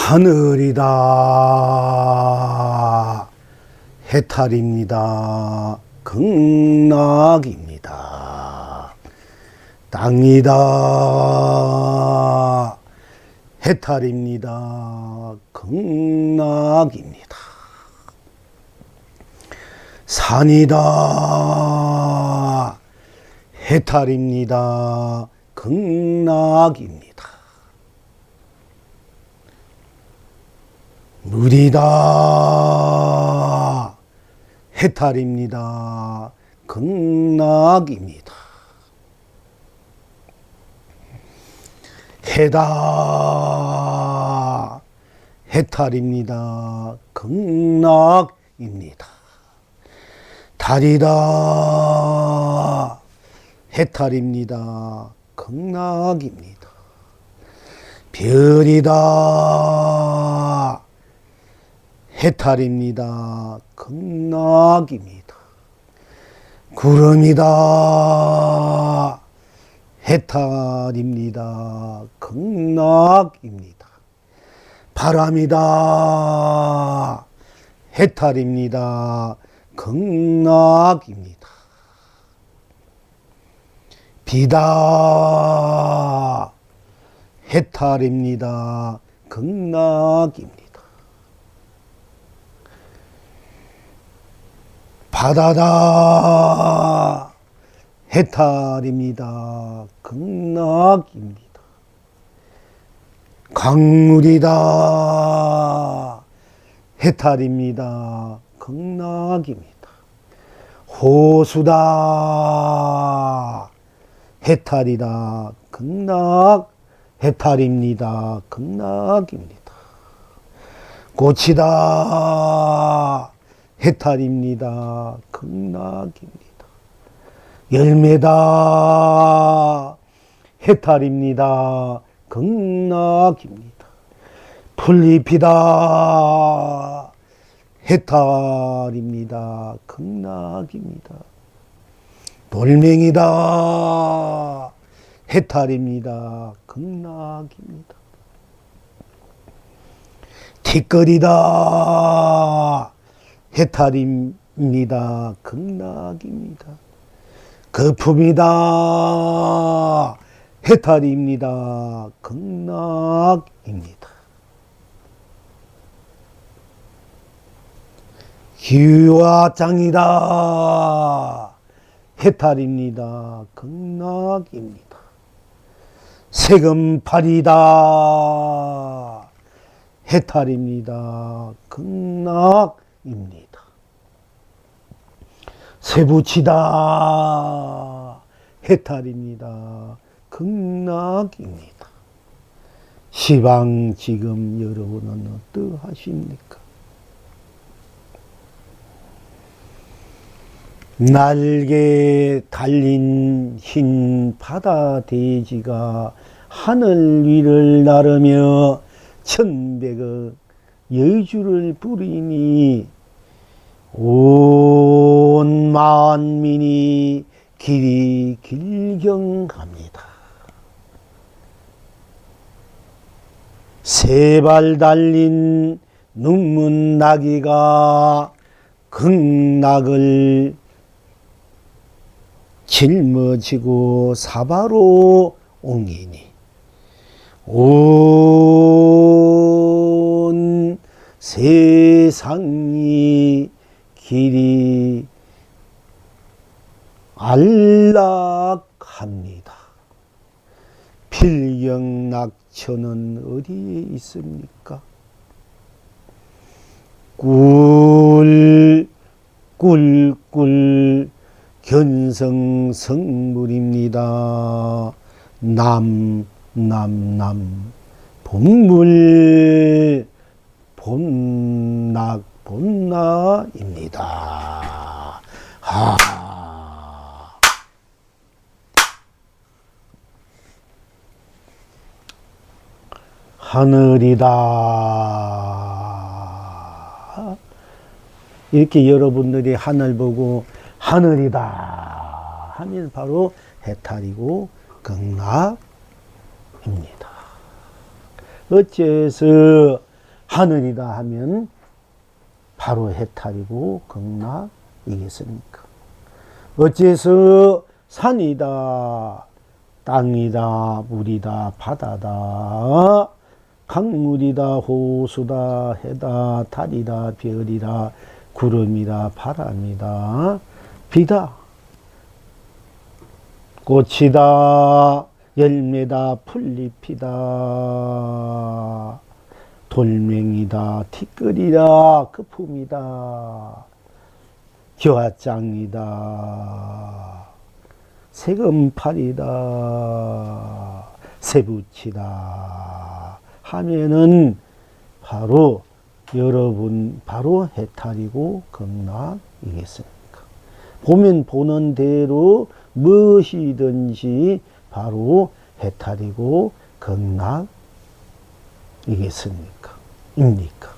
하늘이다 해탈입니다. 극락입니다. 땅이다 해탈입니다. 극락입니다. 산이다 해탈입니다. 극락입니다. 물이다 해탈입니다. 극락입니다. 해다 해탈입니다. 극락입니다. 달이다 해탈입니다. 극락입니다. 별이다 해탈입니다. 극락입니다. 구름이다 해탈입니다. 극락입니다. 바람이다 해탈입니다. 극락입니다. 비다 해탈입니다. 극락입니다. 바다다 해탈입니다. 극락입니다. 강물이다 해탈입니다. 극락입니다. 호수다 해탈이다. 극락 해탈입니다. 극락입니다. 꽃이다 해탈입니다. 극락입니다. 열매다 해탈입니다. 극락입니다. 풀잎이다 해탈입니다. 극락입니다. 돌멩이다 해탈입니다. 극락입니다. 티끌이다 해탈입니다. 극락입니다. 거품이다 해탈입니다. 극락입니다. 기와장이다 해탈입니다. 극락입니다. 세금팔이다 해탈입니다. 극락입니다. 쇠붙이다 해탈입니다. 극락입니다. 시방 지금 여러분은 어떠하십니까? 날개 달린 흰 바다 돼지가 하늘 위를 나르며 천백억 여주를 부리니 온 만민이 길이 길경합니다. 세 발 달린 눈문 나귀가 극락을 짊어지고 사바로 옮기니 온 세상이 길이 안락합니다. 필경낙천은 어디에 있습니까? 꿀꿀꿀 견성성물입니다. 남남남 본물 본락입니다. 하늘이다. 이렇게 여러분들이 하늘 보고 하늘이다 하면 바로 해탈이고 극락입니다. 어째서 하늘이다 하면 바로 해탈이고 극락이겠습니까? 어째서 산이다, 땅이다, 물이다, 바다다, 강물이다, 호수다, 해다, 달이다, 별이다, 구름이다, 바람이다, 비다, 꽃이다, 열매다, 풀잎이다, 돌멩이다, 티끌이다, 거품이다, 겨화장이다, 세금팔이다, 세부치다 하면은 바로 여러분 바로 해탈이고 극락이겠습니까? 보면 보는 대로 무엇이든지 바로 해탈이고 극락이겠습니까? 입니까?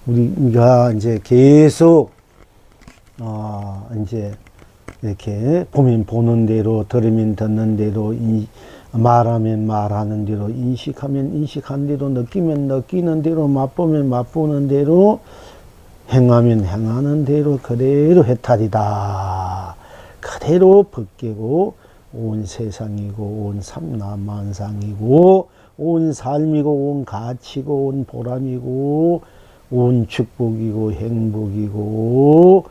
우리가 이제 계속 이제 이렇게 보면 보는 대로, 들으면 듣는 대로, 말하면 말하는 대로, 인식하면 인식하는 대로, 느끼면 느끼는 대로, 맛보면 맛보는 대로, 행하면 행하는 대로 그대로 해탈이다. 그대로 벗기고 온 세상이고 온 삼라만상이고 온 삶이고 온 가치고 온 보람이고 온 축복이고 행복이고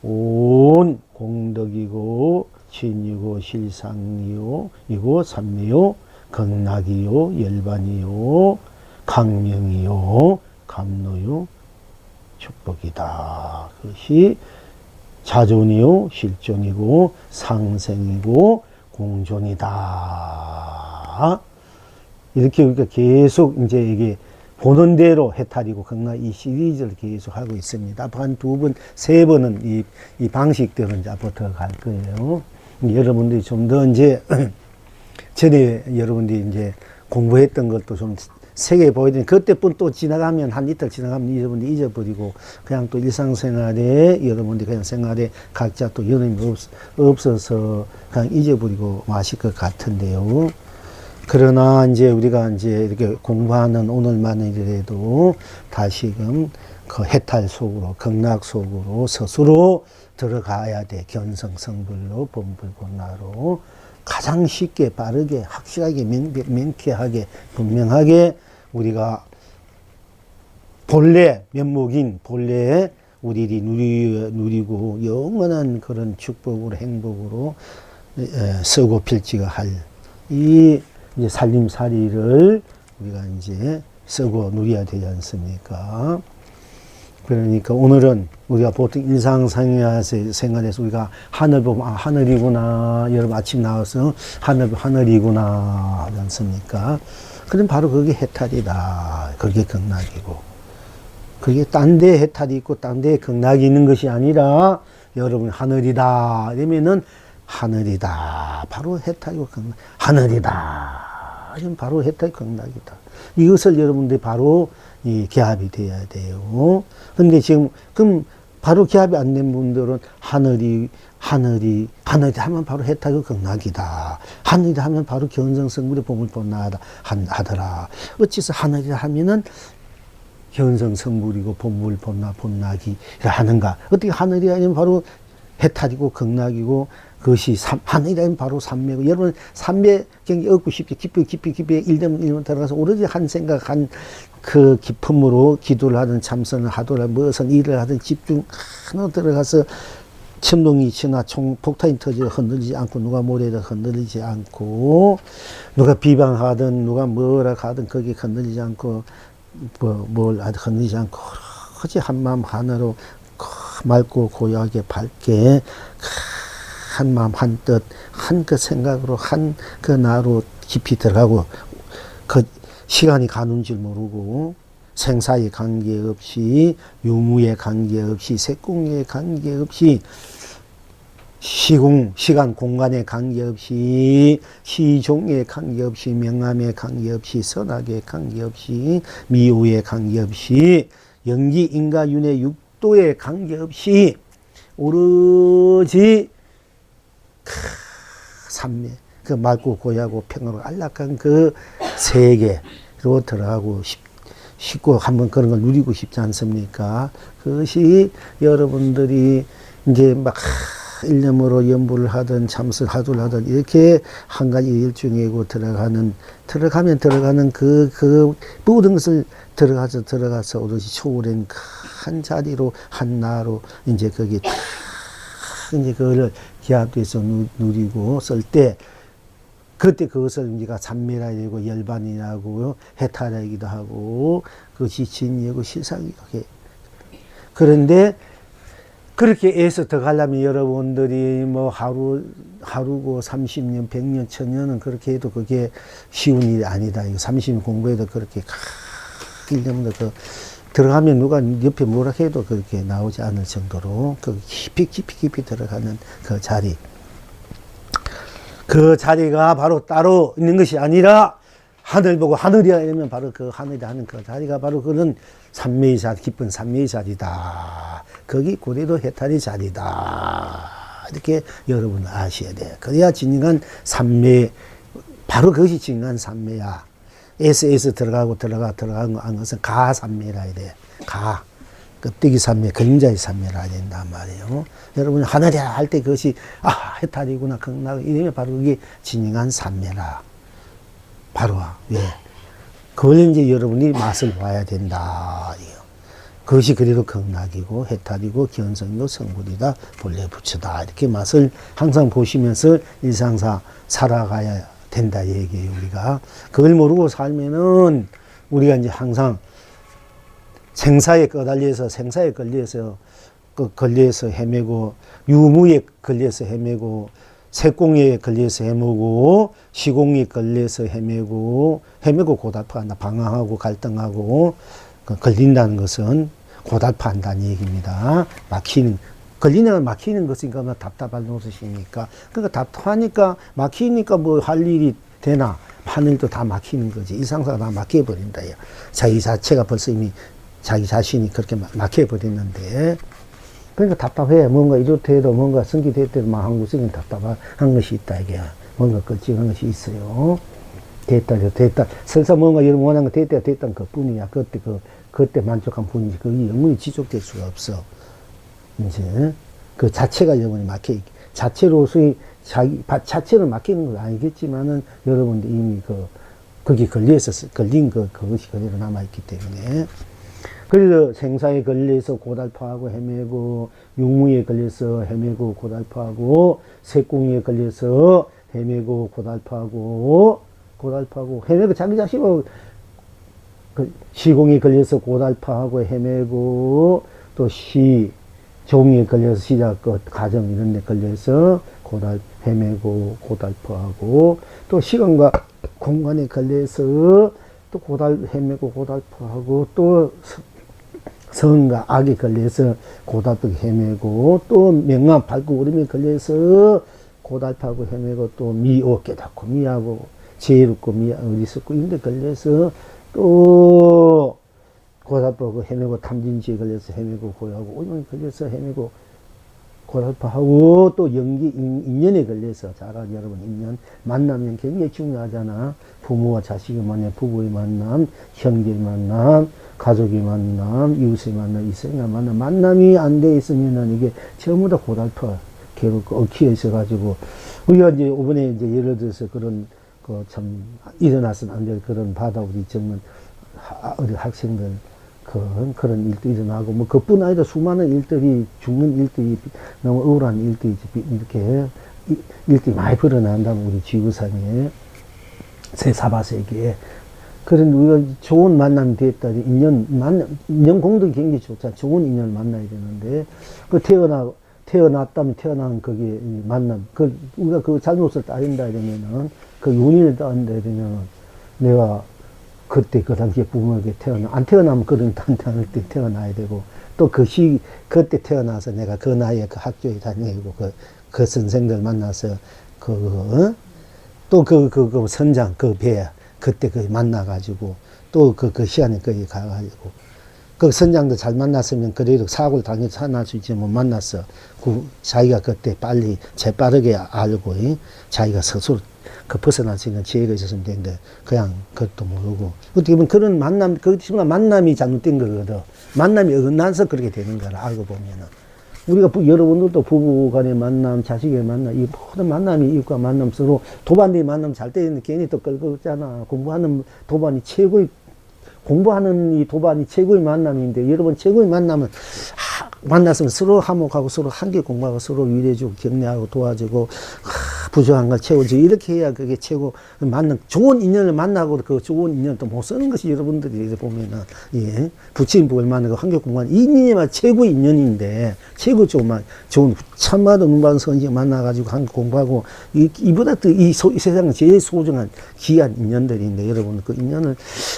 온 공덕이고 진이고 실상이요 이고 삼미요 극락이요 열반이요 강명이요 감노요 축복이다. 그것이 자존이요 실존이고 상생이고 공존이다. 이렇게 우리가 계속 이제 이게 보는 대로 해탈이고 극락 이 시리즈를 계속 하고 있습니다. 앞으로 한 두 번, 세 번은 이 방식대로 이제 앞으로 더 갈 거예요. 여러분들이 좀 더 이제 전에 여러분들이 이제 공부했던 것도 좀 세게 보여드리는 그때뿐 또 지나가면 한 이틀 지나가면 여러분들이 잊어버리고 그냥 또 일상생활에 여러분들이 그냥 생활에 각자 또 연임이 없어서 그냥 잊어버리고 마실 것 같은데요. 그러나 이제 우리가 이제 이렇게 공부하는 오늘만이라도 다시금 그 해탈 속으로 극락 속으로 스스로 들어가야 돼. 견성성불로 본불본나로 가장 쉽게 빠르게 확실하게 명쾌하게 분명하게 우리가 본래 면목인 본래의 우리들이 누리고 영원한 그런 축복으로 행복으로 쓰고 필지가 할 이 이제 살림살이를 우리가 이제 쓰고 누려야 되지 않습니까? 그러니까 오늘은 우리가 보통 일상생활에서 우리가 하늘 보면 아 하늘이구나 여러분 아침 나와서 하늘이구나 하지 않습니까? 그럼 바로 그게 해탈이다. 그게 극락이고 그게 딴 데 해탈이 있고 딴 데 극락이 있는 것이 아니라 여러분 하늘이다 이러면은 하늘이다 바로 해탈이고 극락 하늘이다 이건 바로 해탈 극락이다. 이것을 여러분들이 바로 이 개합이 돼야 돼요. 근데 지금, 그럼 바로 개합이 안 된 분들은 하늘이 하면 바로 해탈이고 극락이다. 하늘이다 하면 바로 견성성불의 보물본나하다 하더라. 어째서 하늘이라 하면은 견성성불이고 보물본나 본락이라 하는가? 어떻게 하늘이라 하면 바로 해탈이고 극락이고 그것이 하늘이라면 바로 삼매고 여러분 삼매 경기 얻고 싶게 깊이 일되면 들어가서 오로지 한 생각 한 그 깊음으로 기도를 하든 참선을 하더라 무엇은 일을 하든 집중 하나 들어가서 천둥이 치나 폭탄이 터져 흔들리지 않고 누가 뭐래도 흔들리지 않고 누가 비방하든 누가 뭐라 하든 거기에 흔들리지 않고 뭘 하든 흔들리지 않고 오로지 한마음 하나로 맑고 고요하게 밝게 한 마음 한 뜻 한 그 생각으로 한 그 나로 깊이 들어가고 그 시간이 가는 줄 모르고 생사에 관계없이 유무에 관계없이 색공에 관계없이 시간 공간에 관계없이 시종에 관계없이 명암에 관계없이 선악에 관계없이 미호에 관계없이 영기 인가윤회 육도에 관계없이 오로지 삼매 그 맑고 고요하고 평화로 안락한 그 세계로 들어가고 쉽고 한번 그런 걸 누리고 싶지 않습니까? 그것이 여러분들이 이제 막 일념으로 연부를 하든 참선을 하든 이렇게 한 가지 일중이고 들어가면 들어가는 그 모든 것을 들어가서 오롯이 초월한 큰 자리로 한나로 이제 거기 탁 이제 그거를 기합돼서 누리고 쓸 때 그때 그것을 우리가 찬미라 되고 열반이라고 해탈하기도 하고 그것이 진리고 실상이고 그런데 그렇게 애써 더 가려면 여러분들이 뭐 하루고 30년, 100년, 1000년은 그렇게 해도 그게 쉬운 일이 아니다. 이거 30년 공부해도 그렇게 일념도 들어가면 누가 옆에 뭐라 해도 그렇게 나오지 않을 정도로 그 깊이 들어가는 그 자리. 그 자리가 바로 따로 있는 것이 아니라 하늘 보고 하늘이야 이러면 바로 그 하늘이 하는 그 자리가 바로 그런 삼매의 자리, 깊은 삼매의 자리다. 거기 고대도 해탈의 자리다. 이렇게 여러분 아셔야 돼요. 그래야 진정한 삼매, 바로 그것이 진정한 삼매야. 에서 들어가는 것은 가삼매라 해야 돼. 껍데기 삼매, 그림자의 삼매라 해야 된단 말이에요. 여러분, 하늘이야 할 때 그것이, 해탈이구나, 극락이구나, 이러면 바로 그게 진정한 삼매라. 바로, 왜? 그걸 이제 여러분이 맛을 봐야 된다. 그것이 그래도 극락이고, 해탈이고, 기원성이고, 성불이다, 본래 부처다. 이렇게 맛을 항상 보시면서 일상사 살아가야 된다, 얘기예요, 우리가. 그걸 모르고 살면은, 우리가 이제 항상 생사에 걸려서 헤매고, 유무에 걸려서 헤매고, 색공에 걸려서 헤매고, 시공에 걸려서 헤매고 고달파한다. 방황하고 갈등하고, 걸린다는 것은 고달파한다는 얘기입니다. 막히는 것이니까 답답할 노릇이니까. 그러니까 답답하니까, 막히니까 뭐 할 일이 되나? 하늘도 다 막히는 거지. 일상사가 다 막혀버린다. 자기 자체가 벌써 이미 자기 자신이 그렇게 막혀버렸는데, 그러니까 답답해. 뭔가 이렇다 해도 뭔가 성기됐다 해도 막 한국성은 답답한 것이 있다. 이게 뭔가 걸쭉한 것이 있어요. 됐다. 설사 뭔가 여러분 원하는 거 됐다 그 뿐이야. 그때 만족한 뿐이지. 그게 영원히 지속될 수가 없어. 이제 그 자체가 영원히 자체로서의 자체는 막히는 건 아니겠지만은 여러분들 이미 거기 걸린 그것이 그대로 남아있기 때문에. 그래서 생사에 걸려서 고달파하고 헤매고, 육무에 걸려서 헤매고 고달파하고, 색공에 걸려서 헤매고 고달파하고, 헤매고 자기 자신을 시공에 걸려서 고달파하고 헤매고, 또 종에 걸려서 시작 끝 가정 이런 데 걸려서 헤매고 고달파하고, 또 시간과 공간에 걸려서 또 헤매고 고달파하고, 또 선과 악에 걸려서 고달프게 헤매고, 또 명암 밝고 우림에 걸려서 고달파하고 헤매고, 또 미오 깨닫고 미하고 지혜롭고 어리석고 이런 데 걸려서 또 고달파하고 헤매고, 탐진지에 걸려서 헤매고 고요하고 오염에 걸려서 헤매고 고달파하고, 또 인연에 걸려서 여러분 인연 만나면 굉장히 중요하잖아. 부모와 자식의 만남, 부부의 만남, 형제의 만남, 가족의 만남, 이웃의 만남, 이성의 만남, 만남이 안 돼 있으면은 이게 전부 다 고달파, 괴롭고 얽혀 있어가지고, 우리가 이제 이번에 이제 예를 들어서 그런, 참, 일어나서는 안 될 그런 바다 우리 젊은 어린 학생들, 그런 일도 일어나고, 뭐, 그뿐 아니라 수많은 일들이, 죽는 일들이, 너무 억울한 일들이, 이렇게, 일들이 많이 벌어난다면, 우리 지구상에, 사바세계에. 그런 우리가 좋은 만남이 됐다. 인연 공덕이 굉장히 좋잖아. 좋은 인연을 만나야 되는데, 태어났다면 태어난 거기에 만남, 우리가 그 잘못을 따른다 이러면은, 그 윤리를 따른다 이러면은, 내가 그때 그 당시에 부모에게 안 태어나면 그런 단단할 때 태어나야 되고, 또 그때 태어나서 내가 그 나이에 그 학교에 다니고, 그 선생들 만나서, 또 선장, 그때 만나가지고, 또 그 시간에 거기 가가지고, 그 선장도 잘 만났으면 그래도 사고를 당연히 살아날 수 있지 못 만났어. 자기가 그때 빨리 재빠르게 알고 자기가 스스로 그 벗어날 수 있는 지혜가 있었으면 되는데 그냥 그것도 모르고 어떻게 보면 그런 만남 그렇지만 만남이 잘못된 거거든. 만남이 어긋나서 그렇게 되는 거라 알고 보면은 우리가 여러분들도 부부간의 만남, 자식의 만남, 이 모든 만남이 이웃과 만남 서로 도반들이 만남 잘 때는 괜히 또 끌고 있잖아. 공부하는 도반이 최고의 공부하는 이 도반이 최고의 만남인데 여러분 최고의 만남은 만났으면 서로 화목하고 서로 함께 공부하고 서로 위로해주고 격려하고 도와주고 부족한 걸 채워주고 이렇게 해야 그게 최고 맞는 좋은 인연을 만나고 그 좋은 인연을 또 못 쓰는 것이 여러분들이 보면은 예 부처님 얼마나 그 환경 공부하는 이 인연이 최고의 인연인데 최고 좋은 참마도 눈반 선지 만나가지고 함께 공부하고 이보다 또 이 세상은 제일 소중한 귀한 인연들인데 여러분 그 인연을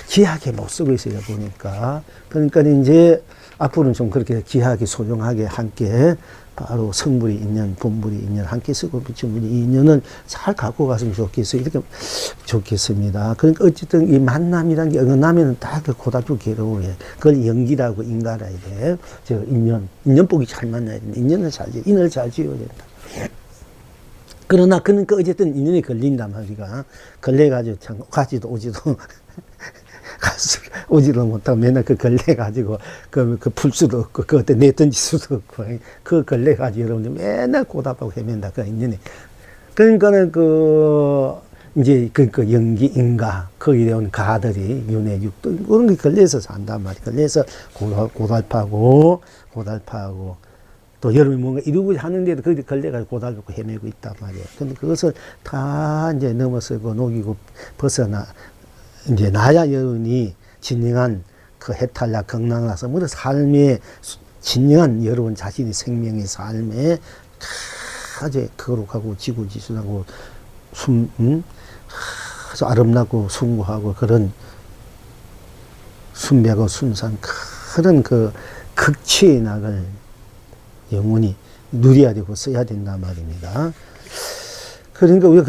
귀하게 못 쓰고 있어요 보니까 그러니까 이제 앞으로는 좀 그렇게 귀하게 소중하게 함께 바로 성불이 인연, 본불이 인연 함께 쓰고 비춘불이 이 인연을 잘 갖고 갔으면 좋겠어요. 이렇게 좋겠습니다. 그러니까 어쨌든 이 만남이라는 게 어긋나면 다 그 고달프고 괴로워요. 그걸 연기라고 인가라야 돼. 저 인연복이 잘 만나야 된다. 인연을 잘 지어야 된다. 그러니까 어쨌든 인연이 걸린단 말이야. 걸려가지고 참 가지도 오지도 오지도 못하고 맨날 그 걸려가지고 그 풀 수도 없고 그 어때 내던질 수도 없고 그 걸려가지고 여러분들 맨날 고답하고 헤맨다 그 인연이 그러니까는 이제 그 연기 인가 거기에 온 가들이 윤회 육도 그런 게 걸려서 산단 말이야. 걸려서 고달파고 또 여러분이 뭔가 이루고 하는데도 거기 걸려가지고 고달고 헤매고 있단 말이야. 근데 그것을 다 이제 넘어서고 녹이고 벗어나 이제 나야 여러분이 진정한 그 해탈락 건강나서 모두 삶의 진정한 여러분 자신의 생명의 삶에 아주 거룩하고 지구지순하고 아주 아름답고 숭고하고 그런 순백하고 순수한 그런 그 극치의 낙을 영원히 누려야 되고 써야 된단 말입니다. 그러니까 우리가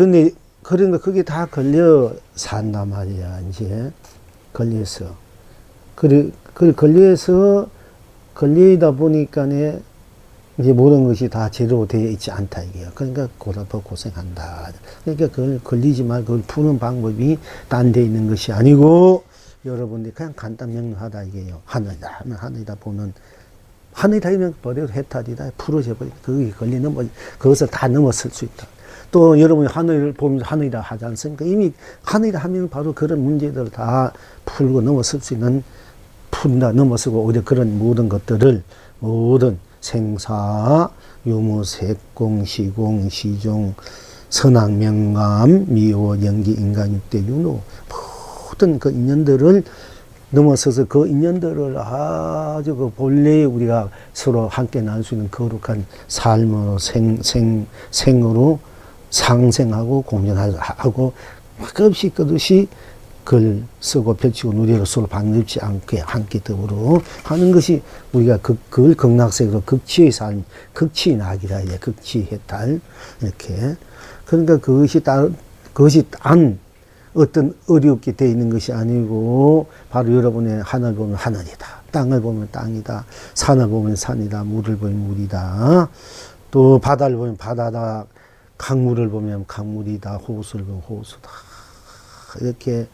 그러니까 그게 다 걸려 산단 말이야, 이제. 걸려서. 걸리다 보니까네, 이제 모든 것이 다 제대로 되어 있지 않다, 이게요. 그러니까 고생한다. 그러니까 그걸 걸리지 말고 그걸 푸는 방법이 딴 데 있는 것이 아니고, 여러분들이 그냥 간단명료하다, 이게요. 하늘이다 하면 하늘이다 보면, 하늘이다 하면 버려도 해탈이다. 풀어져 버리고, 그게 걸리는 거, 그것을 다 넘어설 수 있다. 또 여러분이 하늘을 보면서 하늘이다 하지 않습니까? 이미 하늘이다 하면 바로 그런 문제들을 다 풀고 넘어설 수 있는 넘어서고 오히려 그런 모든 것들을 모든 생사, 유무, 색공, 시공, 시종, 선악, 명감, 미호, 연기, 인간, 육대, 윤호 모든 그 인연들을 넘어서서 그 인연들을 아주 그 본래의 우리가 서로 함께 나눌 수 있는 거룩한 삶으로 생으로 상생하고 공존하고 끝없이 글 쓰고 펼치고 누리로 서로 반립지 않게 함께 더불어 하는 것이 우리가 그걸 극락색으로 극치의 삶, 극치의 낙이다 이제 극치 해탈 이렇게 그러니까 그것이 단 어떤 어렵게 되어 있는 것이 아니고 바로 여러분의 하늘 보면 하늘이다, 땅을 보면 땅이다, 산을 보면 산이다, 물을 보면 물이다, 또 바다를 보면 바다다. 강물을 보면 강물이다, 호수를 보면 호수다. 이렇게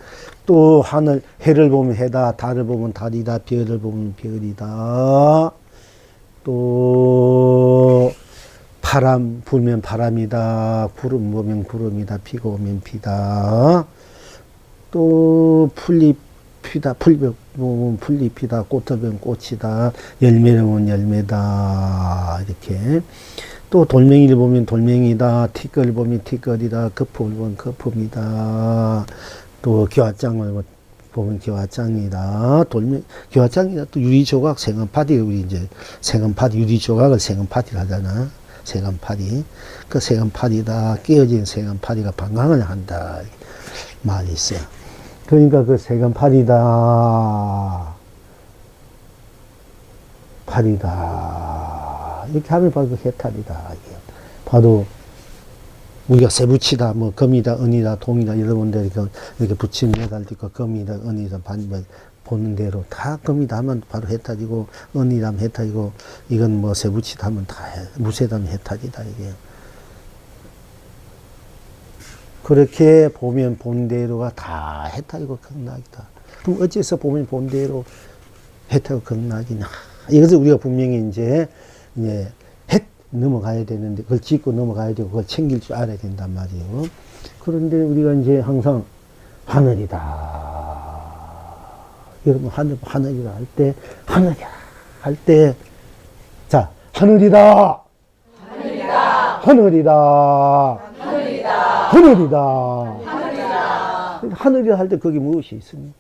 또 하늘, 해를 보면 해다, 달을 보면 달이다, 별을 보면 별이다. 또 바람 불면 바람이다, 구름 보면 구름이다, 비가 오면 비다. 또 풀잎 피다, 풀잎 보면 풀잎이다, 꽃을 보면 꽃이다, 열매를 보면 열매다. 이렇게. 또 돌멩이를 보면 돌멩이다, 티끌을 보면 티끌이다, 거품을 보면 거품이다. 또 기와장을 보면 기와장이다. 기와장이다. 또 유리조각, 생은파디, 우리 이제 생은파디, 유리조각을 생은파디를 하잖아. 생은파디. 그 생은파디다. 깨어진 생은파디가 방광을 한다. 말이 있어요. 그러니까 그 생은파디다. 파디다. 이렇게 하면 바로 그 해탈이다. 바로 우리가 세부치다, 금이다, 은이다, 동이다, 여러분들 이렇게 붙임 매달리고 금이다, 은이다, 보는 대로 다 겁니다 하면 바로 해타지고, 언니라면 해타지고, 이건 뭐 세부치다 하면 다 무쇠다면 해타지다, 이게. 그렇게 보면 본대로가 다 해타지고 극락이다. 그럼 어째서 보면 본대로 해타지고 극락이냐. 이것을 우리가 분명히 이제 해 넘어가야 되는데, 그걸 짚고 넘어가야 되고, 그걸 챙길 줄 알아야 된단 말이에요. 그런데 우리가 이제 항상 하늘이다. 여러분, 하늘이라 할 때, 하늘이야. 할 때, 자, 하늘이다. 하늘이다. 하늘이다. 하늘이다. 하늘이다. 하늘이다. 하늘이라 할 때 거기 무엇이 있습니까?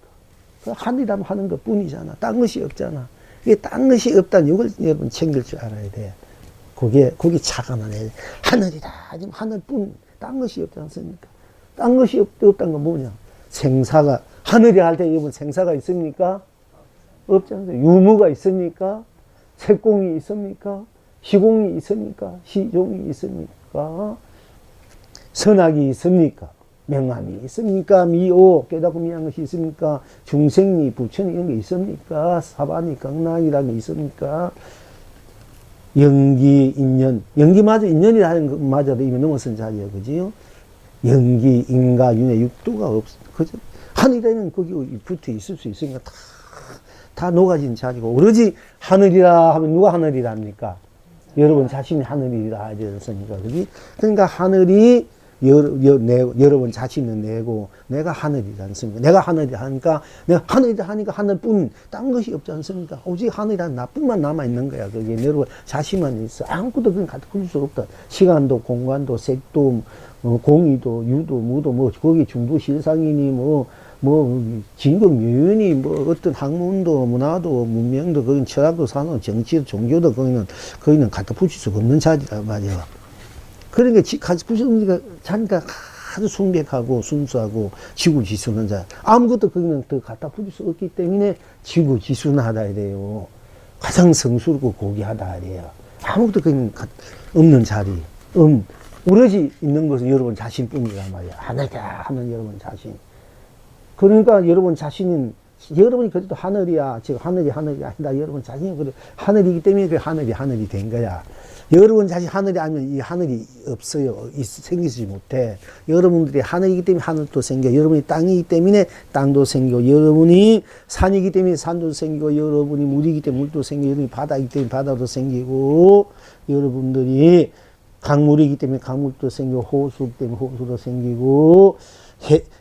하늘이라면 하는 것 뿐이잖아. 딴 것이 없잖아. 이게 딴 것이 없다는 이걸 여러분 챙길 줄 알아야 돼. 거기에 차가만 해. 하늘이다. 지금 하늘뿐, 딴 것이 없지 않습니까? 딴 것이 없다는 건 뭐냐? 생사가, 하늘이 할 때 여러분 생사가 있습니까? 없지 않습니까? 유무가 있습니까? 색공이 있습니까? 시공이 있습니까? 시종이 있습니까? 선악이 있습니까? 명암이 있습니까? 미오, 깨닫고 미한 것이 있습니까? 중생리, 부처니 이런 게 있습니까? 사반이, 극락이라는 게 있습니까? 연기, 인연. 연기마저, 인연이라는 것마저도 이미 넘어선 자리야, 그지요? 연기, 인가, 윤회, 육도가 그죠? 하늘에는 거기 붙어 있을 수 있으니까 다 녹아진 자리고, 오로지 하늘이라 하면 누가 하늘이라 합니까? 여러분 자신이 하늘이라 하지 않습니까? 그러니까 하늘이 여러분 자신은 내고, 내가 하늘이지 않습니까? 내가 하늘이라 하니까, 내가 하늘이라 하니까 하늘뿐, 딴 것이 없지 않습니까? 오직 하늘이란 나뿐만 남아있는 거야. 그게 여러분 자신만 있어. 아무것도 그냥 갖다 풀 수 없다. 시간도, 공간도, 색도, 공의도, 유도, 무도, 뭐, 거기 중도 실상이니, 진공 유연이, 어떤 학문도, 문화도, 문명도, 거긴 철학도, 산업, 정치도, 종교도, 거기는 갖다 붙일 수가 없는 자리란 말이야. 그러니까 같이 붙이니까 자기가 아주 순백하고 순수하고 지구지순한 자. 아무것도 거기는 더 갖다 붙일 수 없기 때문에 지구지순하다 이래요. 가장 성스럽고 고귀하다 이래요. 아무것도 거기는 없는 자리. 오로지 있는 것은 여러분 자신뿐이란 말이야. 하나다 하는 여러분 자신. 그러니까 여러분 자신은, 여러분이 그래도 하늘이야. 지금 하늘이 아니다. 여러분 자신이 그래. 하늘이기 때문에 그 하늘이 된 거야. 여러분 자신 하늘이 아니면 이 하늘이 없어요. 생기지 못해. 여러분들이 하늘이기 때문에 하늘도 생겨. 여러분이 땅이기 때문에 땅도 생기고, 여러분이 산이기 때문에 산도 생기고, 여러분이 물이기 때문에 물도 생기고, 여러분이 바다이기 때문에 바다도 생기고, 여러분들이 강물이기 때문에 강물도 생기고, 호수 때문에 호수도 생기고,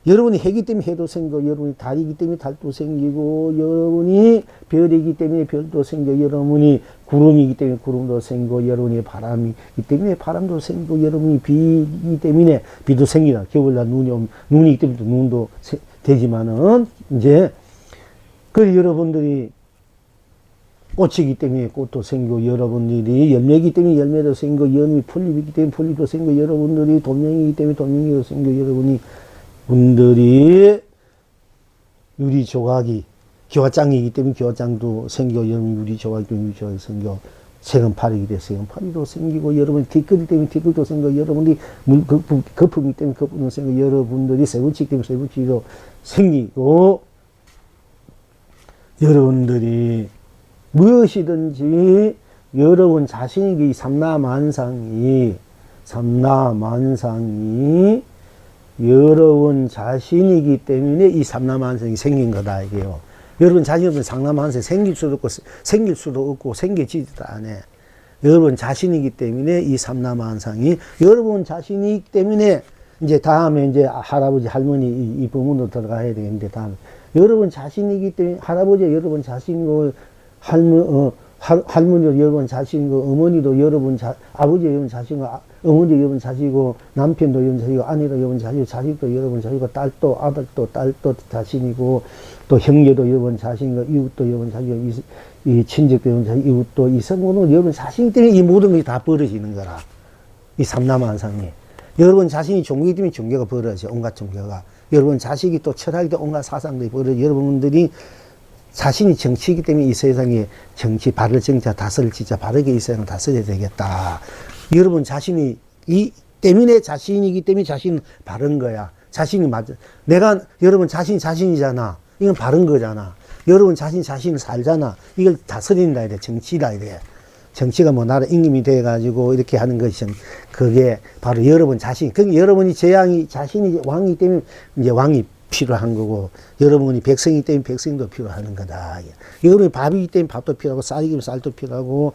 여러분이 해기 때문에 해도 생기고, 여러분이 달이기 때문에 달도 생기고, 여러분이 별이기 때문에 별도 생기고, 여러분이 구름이기 때문에 구름도 생기고, 여러분이 바람이기 때문에 바람도 생기고, 여러분이 비이기 때문에 비도 생기다. 겨울날 눈이기 때문에 눈도 되지만은, 이제, 여러분들이 꽃이기 때문에 꽃도 생기고, 여러분들이 열매이기 때문에 열매도 생기고, 여러분이 풀잎이기 때문에 풀잎도 생기고, 여러분들이 돈명이기 때문에 돈명이도 생기고, 분들이 유리 조각이 기와장이기 때문에 기와장도 생기고, 여러분 유리 조각이 때문에 유리 조각이 생기고, 세금팔이기 때문에 세금팔이도 생기고, 여러분이 티끌이 때문에 티끌도 생기고, 여러분이 거품이기 때문에 거품도 생기고, 여러분들이 세부치기 때문에 세부치기도 생기고, 여러분들이 무엇이든지 여러분 자신에게 이 삼라만상이 여러분 자신이기 때문에 이 삼라만상이 생긴 거다, 이게요. 여러분 자신이 없으면 삼라만상이 생길 수도 없고, 생겨지지도 않아. 여러분 자신이기 때문에 이 삼라만상이, 여러분 자신이기 때문에, 이제 다음에 이제 할아버지, 할머니 이 부문으로 들어가야 되겠는데, 다음에. 여러분 자신이기 때문에, 할아버지가 여러분 자신이고, 할머니도 여러분 자신이고, 어머니도 여러분 아버지가 여러분 자신이고, 어머니도 여러분 자신이고, 남편도 여러분 자신이고, 아내도 여러분 자신이고, 자식도 여러분 자신이고, 딸도, 아들도, 딸도 자신이고, 또 형제도 여러분 자신이고, 이웃도 여러분 자신이고, 이 친척도 여러분 자신이고, 이웃도, 이 성모는 여러분 자신 때문에 이 모든 것이 다 벌어지는 거라. 이 삼라만상이. 여러분 자신이 종교이기 때문에 종교가 벌어져, 온갖 종교가. 여러분 자식이 또 철학이 또 온갖 사상들이 벌어져. 여러분들이 자신이 정치이기 때문에 이 세상에 정치, 바를 정자, 다스릴 지자, 바르게 이 세상을 다스려야 되겠다. 여러분 자신이 때문에 자신이기 때문에 자신은 바른 거야. 자신이 맞아. 여러분 자신이잖아. 이건 바른 거잖아. 여러분 자신을 살잖아. 이걸 다스린다 이래. 정치다 이래. 정치가 뭐 나라 임금이 돼가지고 이렇게 하는 것이 그게 바로 여러분 자신. 그러니까 여러분이 자신이 왕이기 때문에 이제 왕이 필요한 거고, 여러분이 백성이기 때문에 백성도 필요한 거다. 여러분이 밥이기 때문에 밥도 필요하고, 쌀이기 때문에 쌀도 필요하고,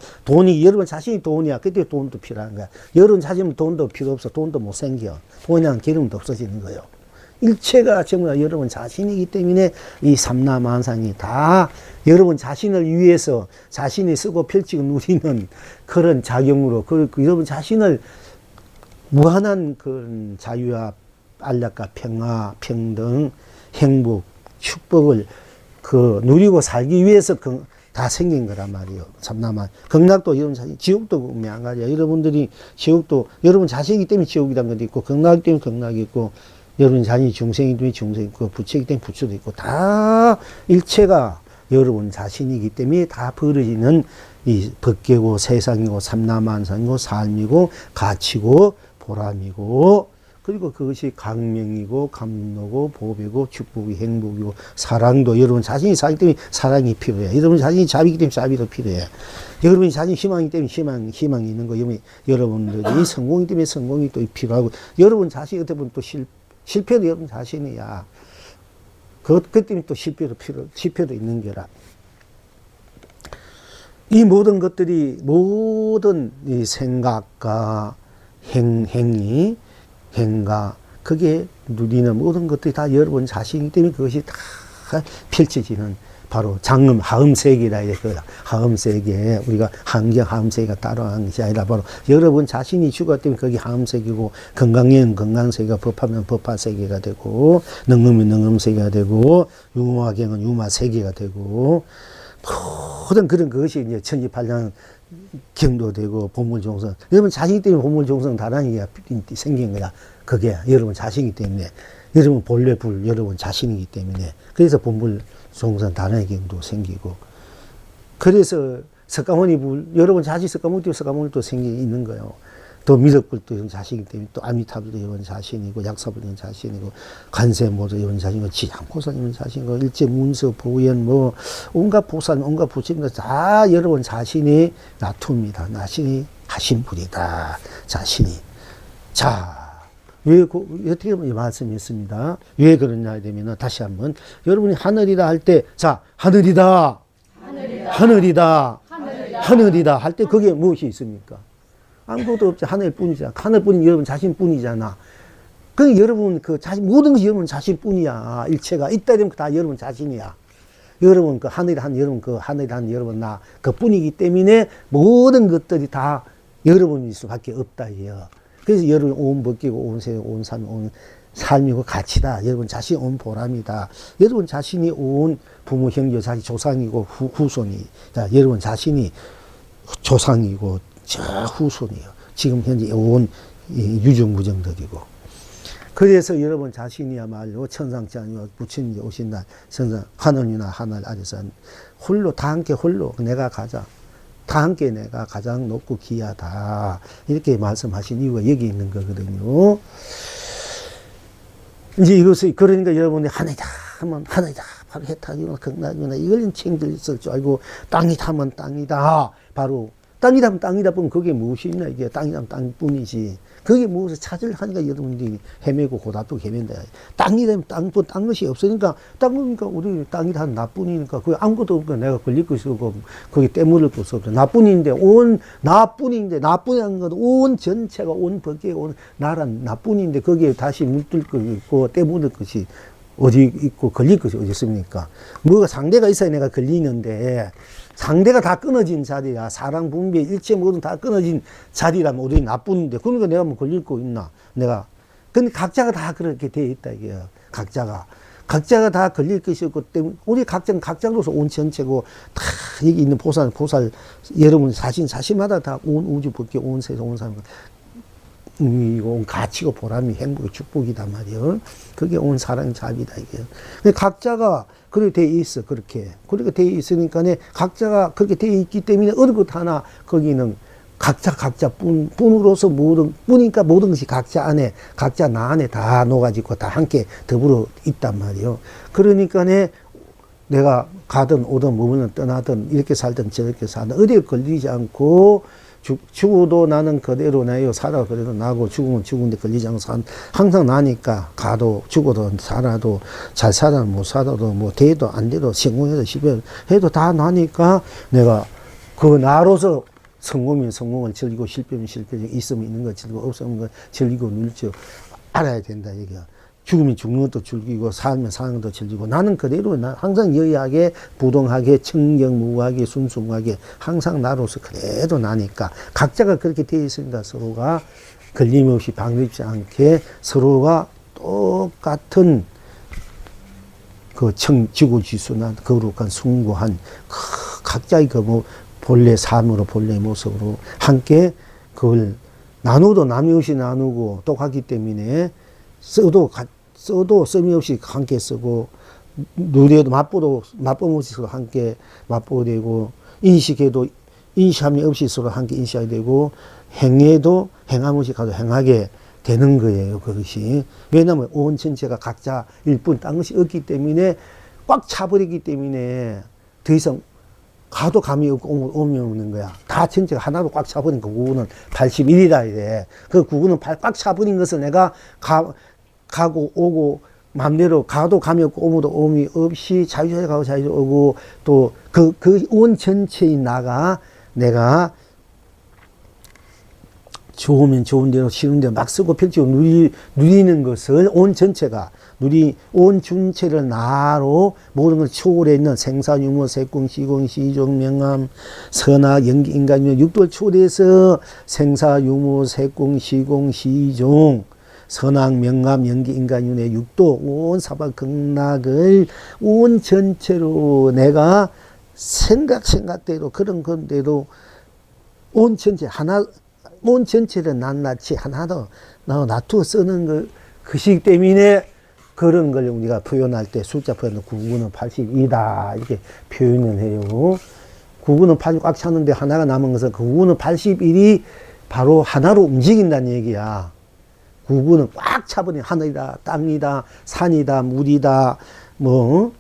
여러분 자신이 돈이야. 그때 돈도 필요한 거야. 여러분 자신은 돈도 필요 없어. 돈도 못 생겨. 돈이랑 기름도 없어지는 거예요. 일체가 전부 다 여러분 자신이기 때문에 이 삼라만상이 다 여러분 자신을 위해서 자신이 쓰고 펼치고 누리는 그런 작용으로 여러분 자신을 무한한 그런 자유와 안락과 평화, 평등, 행복, 축복을 누리고 살기 위해서 다 생긴 거란 말이에요. 삼라만. 극락도 여러분 자신, 지옥도 마찬가지야. 여러분들이 지옥도 여러분 자신이기 때문에 지옥이란 것도 있고, 극락이기 때문에 극락이 있고, 여러분 자신이 중생이기 때문에 중생이 있고, 부처이기 때문에 부처도 있고, 다 일체가 여러분 자신이기 때문에 다 벌어지는 이 법계고 세상이고 삼라만상이고 삶이고 가치고 보람이고, 그리고 그것이 강명이고 감로고 보배고 축복이 행복이고 사랑도 여러분 자신이 사기 때문에 사랑이 필요해. 여러분 자신이 자비이기 때문에 자비도 필요해. 여러분이 자신이 희망이기 때문에 희망이 있는 거. 여러분들이 성공이기 때문에 성공이 또 필요하고, 여러분 자신이 어떻게 보면 또 실패도 여러분 자신이야. 그 때문에 또 실패도 있는 게라. 이 모든 것들이, 모든 이 생각과 행위, 행가, 그게 누리는 모든 것들이 다 여러분 자신이기 때문에 그것이 다 펼쳐지는 바로 장엄, 하음세계라 이래. 하음세계, 우리가 하음세계가 따로 하는 것이 아니라 바로 여러분 자신이 죽었기 때문에 그게 하음세계고, 건강이면 건강세계가, 법하면 법화세계가 되고, 능음이면 능음세계가 되고, 유마경은 유마세계가 되고, 모든 그것이 이제 천지팔량 경도되고 보물종성. 여러분 자신이기 때문에 보물종성 다란이가 생긴 거야. 그게 여러분 자신이기 때문에. 여러분 본래 여러분 자신이기 때문에. 그래서 보물종성 다란이 경도 생기고. 그래서 석가모니 여러분 자신 석가모니도 있는 거예요. 또 미륵불도 여러분 자신이기 때문에, 또 아미타불도 여러분 자신이고, 약사불도 여러분 자신이고, 관세모도 여러분 자신이고, 지장보살 여러분 자신이고, 일제문서 보현 온갖 보살, 온갖 부처님들 다 여러분 자신이 나투입니다. 자신이 하신 분이다. 자신이. 자, 어떻게 말씀했습니다. 왜 그러냐 되면은, 다시 한번, 여러분이 하늘이다 할 때, 자, 하늘이다 할 때 그게 무엇이 있습니까? 아무것도 없지. 하늘뿐이잖아. 하늘뿐이 여러분 자신뿐이잖아. 그 여러분 모든 것이 여러분 자신뿐이야. 일체가 있다 되면 다 여러분 자신이야. 여러분 하늘이란 여러분 나 그뿐이기 때문에 모든 것들이 다 여러분일 수밖에 없다 이요. 그래서 여러분 온 벗기고 온 세, 온 삶, 온 삶이고 가치다. 여러분 자신이 온 보람이다. 여러분 자신이 온 부모 형제 자기 조상이고 후손이. 자, 여러분 자신이 조상이고 저 후손이에요. 지금 현재 온 유정무정들이고. 그래서 여러분 자신이야말로 천상자녀 부처님이 오신 날 하늘이나 하늘 아래서 홀로 다 함께 홀로 내가 가자. 다 함께 내가 가장 높고 귀하다. 이렇게 말씀하신 이유가 여기 있는 거거든요. 이제 이것을 그러니까 여러분이 하늘이다 하면 하늘이다. 바로 해탈이나 극락이나 이걸 챙길 줄 알고, 땅이다 하면 땅이다. 바로 땅이다 하면 땅이다 보면 그게 무엇이 있나. 이게 땅이다 하면 땅뿐이지. 그게 무엇을 찾으려 하니까 여러분들이 헤매고 고답도 헤맨다. 땅이다 하면 땅 것이 없으니까, 땅이니까 우리 땅이다 하면 나뿐이니까, 그게 아무것도 없고 내가 걸릴 것이 없고, 거기 때물을 것이 없어. 나뿐인데, 나뿐이라는 건 온 전체가, 온 법계가, 온 나라는 나뿐인데, 거기에 다시 물들 것이 있고, 때묻을 것이 어디 있고, 걸릴 것이 어디 있습니까? 뭐가 상대가 있어야 내가 걸리는데, 상대가 다 끊어진 자리야. 사랑, 분별, 일체 모든 다 끊어진 자리라면 우리 나쁜데, 그러니까 내가 뭐 걸릴 거 있나? 근데 각자가 다 그렇게 돼 있다, 이게요. 각자가 다 걸릴 것이 없기 때문에, 우리 각자로서 온 전체고, 다 여기 있는 보살, 여러분 자신마다 다 온 우주 법계, 온 세상, 온 사람, 온 가치고 보람이 행복이 축복이단 말이에요. 그게 온 사랑 자비다, 이게. 근데 각자가 그렇게 돼 있어, 그렇게 돼 있으니까, 각자가 그렇게 돼 있기 때문에 어느 것 하나, 거기는 각자 뿐으로서 뿐이니까 모든 것이 각자 안에, 각자 나 안에 다 녹아지고 다 함께 더불어 있단 말이에요. 그러니까 내가 가든 오든 머물든 떠나든 이렇게 살든 저렇게 살든 어디에 걸리지 않고 죽어도 나는 그대로 나요. 살아 그대로 나고 죽으면 죽은데 걸리지 않고 항상 나니까 가도 죽어도 살아도 잘 살아 못 살아도 뭐 돼도 안 돼도 성공해도 실패해도 다 나니까 내가 그 나로서 성공이면 성공을 즐기고 실패면 실패 있으면 있는 거 즐기고 없으면 거 즐기고 눌죠 알아야 된다 얘기야. 죽으면 죽는 것도 즐기고 살면 사는 것도 즐기고 나는 그대로 나 항상 여의하게 부동하게 청정무하게 순수하게 항상 나로서 그대로 나니까 각자가 그렇게 되어 있으니까 서로가 걸림없이 방해되지 않게 서로가 똑같은 그 지고지순한 거룩한 숭고한 각자의 그 뭐 본래 삶으로 본래 모습으로 함께 그걸 나누도 남이 없이 나누고 똑같기 때문에 써도 씀이 없이 함께 쓰고 누려도 맛보없이 서로 함께 맛보게 되고 인식해도 인식함이 없이 서로 함께 인식하게 되고 행해도 행함 없이 가도 행하게 되는 거예요. 그것이 왜냐하면 온 전체가 각자 일뿐 딴 것이 없기 때문에 꽉 차버리기 때문에 더 이상 가도 감이 없고 오면 없는 거야. 다 전체가 하나로 꽉 차버린 그 구구는 81이다 이래. 그 구구는 꽉 차버린 것을 내가 가고 오고 마음대로 가도 감이 없고 오고도 오미 없이 자유자재 가고 자유자재 오고 또 그 온 전체인 나가 내가 좋으면 좋은 대로 싫은 대로 막 쓰고 펼치고 누리는 것을 온 전체가 온 전체를 나로 모든 걸 초월해 있는 생사 유무 색공 시공 시종 명암 선악 연기 인간유 육도를 초월해서 생사 유무 색공 시공 시종 선악 명암 연기 인간윤의 육도 온 사박 극락을 온 전체로 내가 생각대로 그런 건데도 온 전체 하나 온 전체를 낱낱이 하나도 놔두어 쓰는 것이기 때문에 그런 걸 우리가 표현할 때 숫자 표현은 9구는 82다 이렇게 표현을 해요. 9구는 80 꽉 찼는데 하나가 남은 것은 그 9구는 81이 바로 하나로 움직인다는 얘기야. 9구는 꽉 차버린 하늘이다, 땅이다, 산이다, 물이다, 뭐